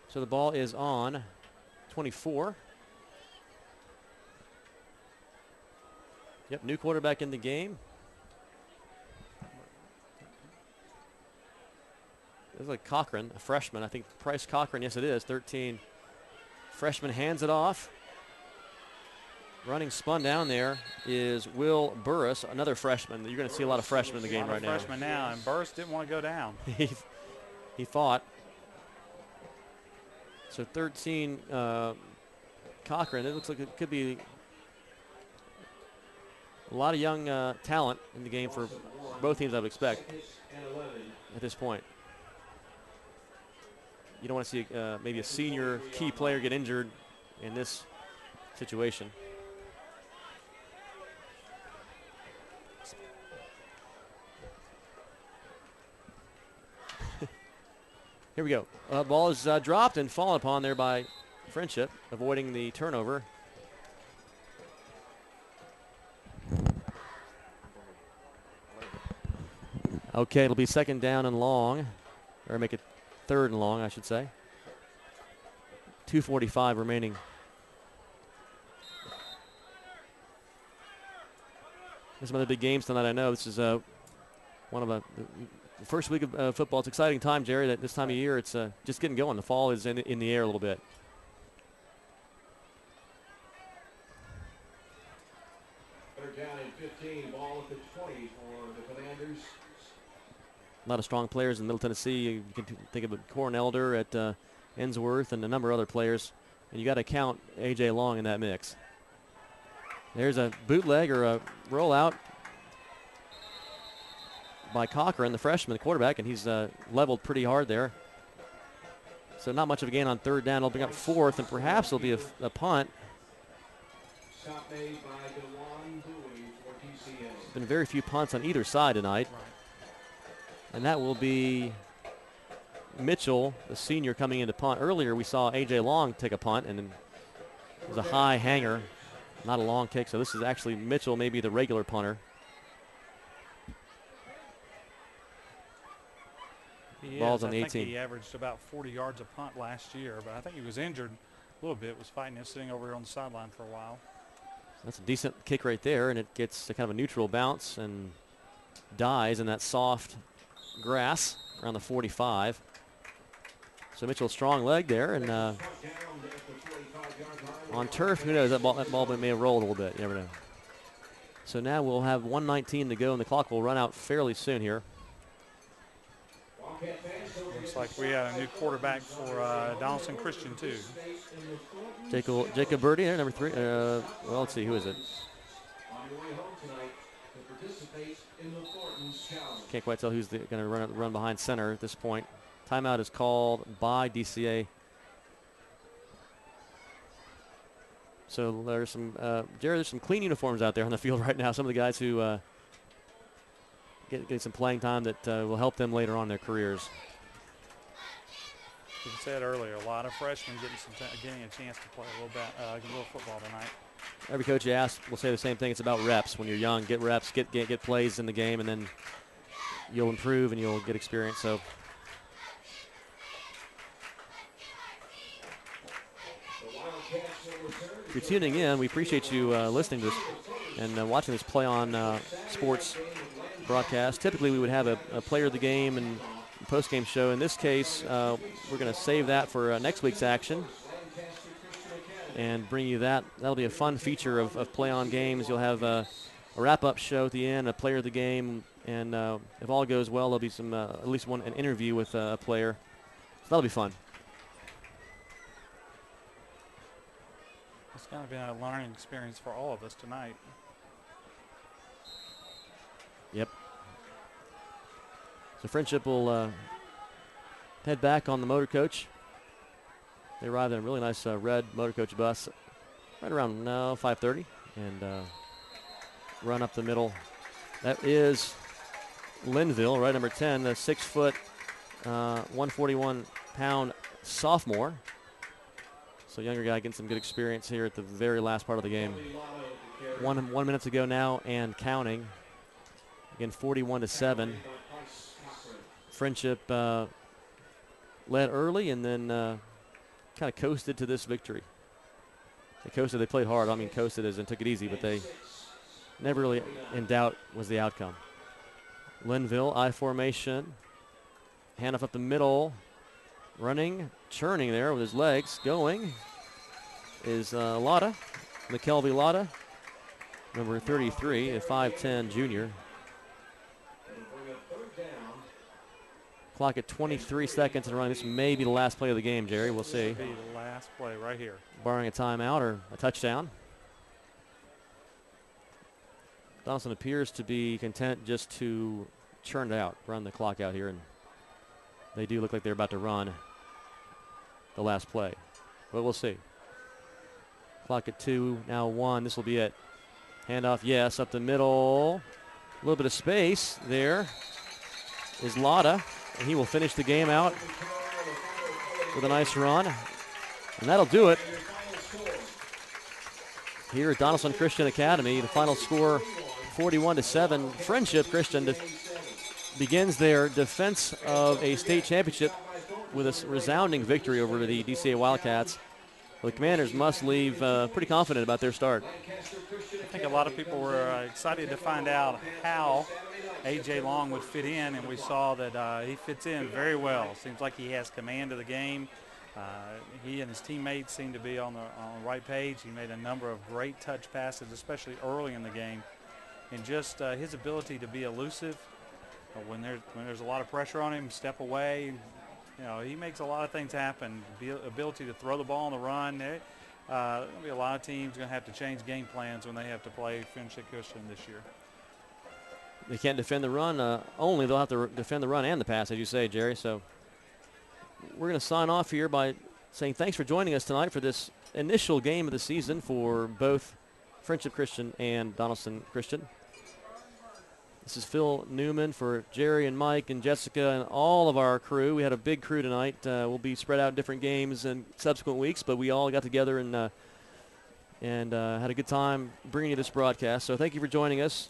So the ball is on 24. Yep, new quarterback in the game. This is like Cochran, a freshman. I think Price Cochran, yes it is, 13. Freshman hands it off. Running spun down there is Will Burris, another freshman. You're going to see a lot of freshmen in the game right now. Freshman now, and Burris didn't want to go down. He fought. So 13, Cochran. It looks like it could be a lot of young talent in the game for both teams, I would expect, at this point. You don't want to see maybe a senior key player get injured in this situation. Here we go. Ball is dropped and fallen upon there by Friendship, avoiding the turnover. Okay, it'll be second down and long, or make it third and long, I should say. 2:45 remaining. There's some other big games tonight. I know this is one of the first week of football. It's an exciting time, Jerry. That this time of year, it's just getting going. The fall is in the air a little bit. Down in 15, ball at the 20 for the Commanders. A lot of strong players in Middle Tennessee. You can think of Corin Elder at Ensworth and a number of other players. And you got to count A.J. Long in that mix. There's a bootleg or a rollout by Cochran, the freshman, the quarterback, and he's leveled pretty hard there. So not much of a gain on third down. It'll bring up fourth, and perhaps it'll be a punt. Stop made by DeJuan Bowie for DCA. Been very few punts on either side tonight. And that will be Mitchell, the senior, coming into punt. Earlier we saw A.J. Long take a punt, and it was a high hanger, not a long kick. So this is actually Mitchell, maybe the regular punter. Ball's on the 18. I think he averaged about 40 yards a punt last year, but I think he was injured a little bit, was fighting it, sitting over here on the sideline for a while. That's a decent kick right there, and it gets a kind of a neutral bounce and dies in that soft grass around the 45. So Mitchell, strong leg there, and on turf, who knows, that ball may have rolled a little bit. You never know. So now we'll have 1:19 to go, and the clock will run out fairly soon here. Looks like we have a new quarterback for Donelson Christian, too. Jacob Birdie there, number 3. Well, let's see, who is it? to participate in the Thornton's Challenge. Can't quite tell who's going to run behind center at this point. Timeout is called by DCA. So there's some, Jerry, there's some clean uniforms out there on the field right now. Some of the guys who get some playing time that will help them later on in their careers. As I said earlier, a lot of freshmen getting a chance to play a little football tonight. Every coach you ask will say the same thing. It's about reps. When you're young, get reps, get plays in the game, and then you'll improve and you'll get experience. So. If you're tuning in, we appreciate you listening to this and watching this Play On Sports broadcast. Typically, we would have a player of the game and post-game show. In this case, we're going to save that for next week's action and bring you that. That'll be a fun feature of Play On games. You'll have a wrap-up show at the end, a player of the game, and if all goes well, there'll be some at least an interview with a player. So that'll be fun. It's kind of been a learning experience for all of us tonight. Yep. So Friendship will head back on the motor coach. They arrived in a really nice red motor coach bus right around 5:30 and run up the middle. That is Linville, right, number 10, the 6-foot, 141-pound sophomore. So younger guy getting some good experience here at the very last part of the game. 1 minute to go now and counting. Again, 41-7. Friendship led early and then kind of coasted to this victory. They coasted. They played hard. I mean, coasted as in took it easy, but they never really in doubt was the outcome. Linville, I formation. Handoff up the middle. Running, churning there with his legs. Going is Lotta, McKelvey Lotta, number 33, a 5'10 junior. Clock at 23 seconds and running. This may be the last play of the game, Jerry. We'll see. This may be the last play right here. Barring a timeout or a touchdown. Donelson appears to be content just to churn it out, run the clock out here, and they do look like they're about to run the last play. But we'll see. Clock at 2, now 1. This will be it. Handoff, yes, up the middle. A little bit of space there is Lotta, and he will finish the game out with a nice run. And that'll do it here at Donelson Christian Academy. The final score, 41-7. Friendship Christian begins their defense of a state championship with a resounding victory over the DCA Wildcats. The Commanders must leave pretty confident about their start. I think a lot of people were excited to find out how A.J. Long would fit in, and we saw that he fits in very well. Seems like he has command of the game. He and his teammates seem to be on the right page. He made a number of great touch passes, especially early in the game. And just his ability to be elusive when there's a lot of pressure on him, step away. You know, he makes a lot of things happen. The ability to throw the ball on the run. There'll be a lot of teams going to have to change game plans when they have to play Friendship Christian this year. They can't defend the run only. They'll have to defend the run and the pass, as you say, Jerry. So we're going to sign off here by saying thanks for joining us tonight for this initial game of the season for both Friendship Christian and Donelson Christian. This is Phil Newman for Jerry and Mike and Jessica and all of our crew. We had a big crew tonight. We'll be spread out in different games in subsequent weeks, but we all got together and had a good time bringing you this broadcast. So thank you for joining us.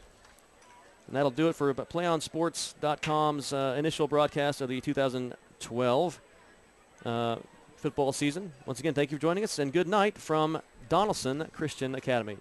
And that'll do it for PlayOnSports.com's initial broadcast of the 2012 football season. Once again, thank you for joining us, and good night from Donelson Christian Academy.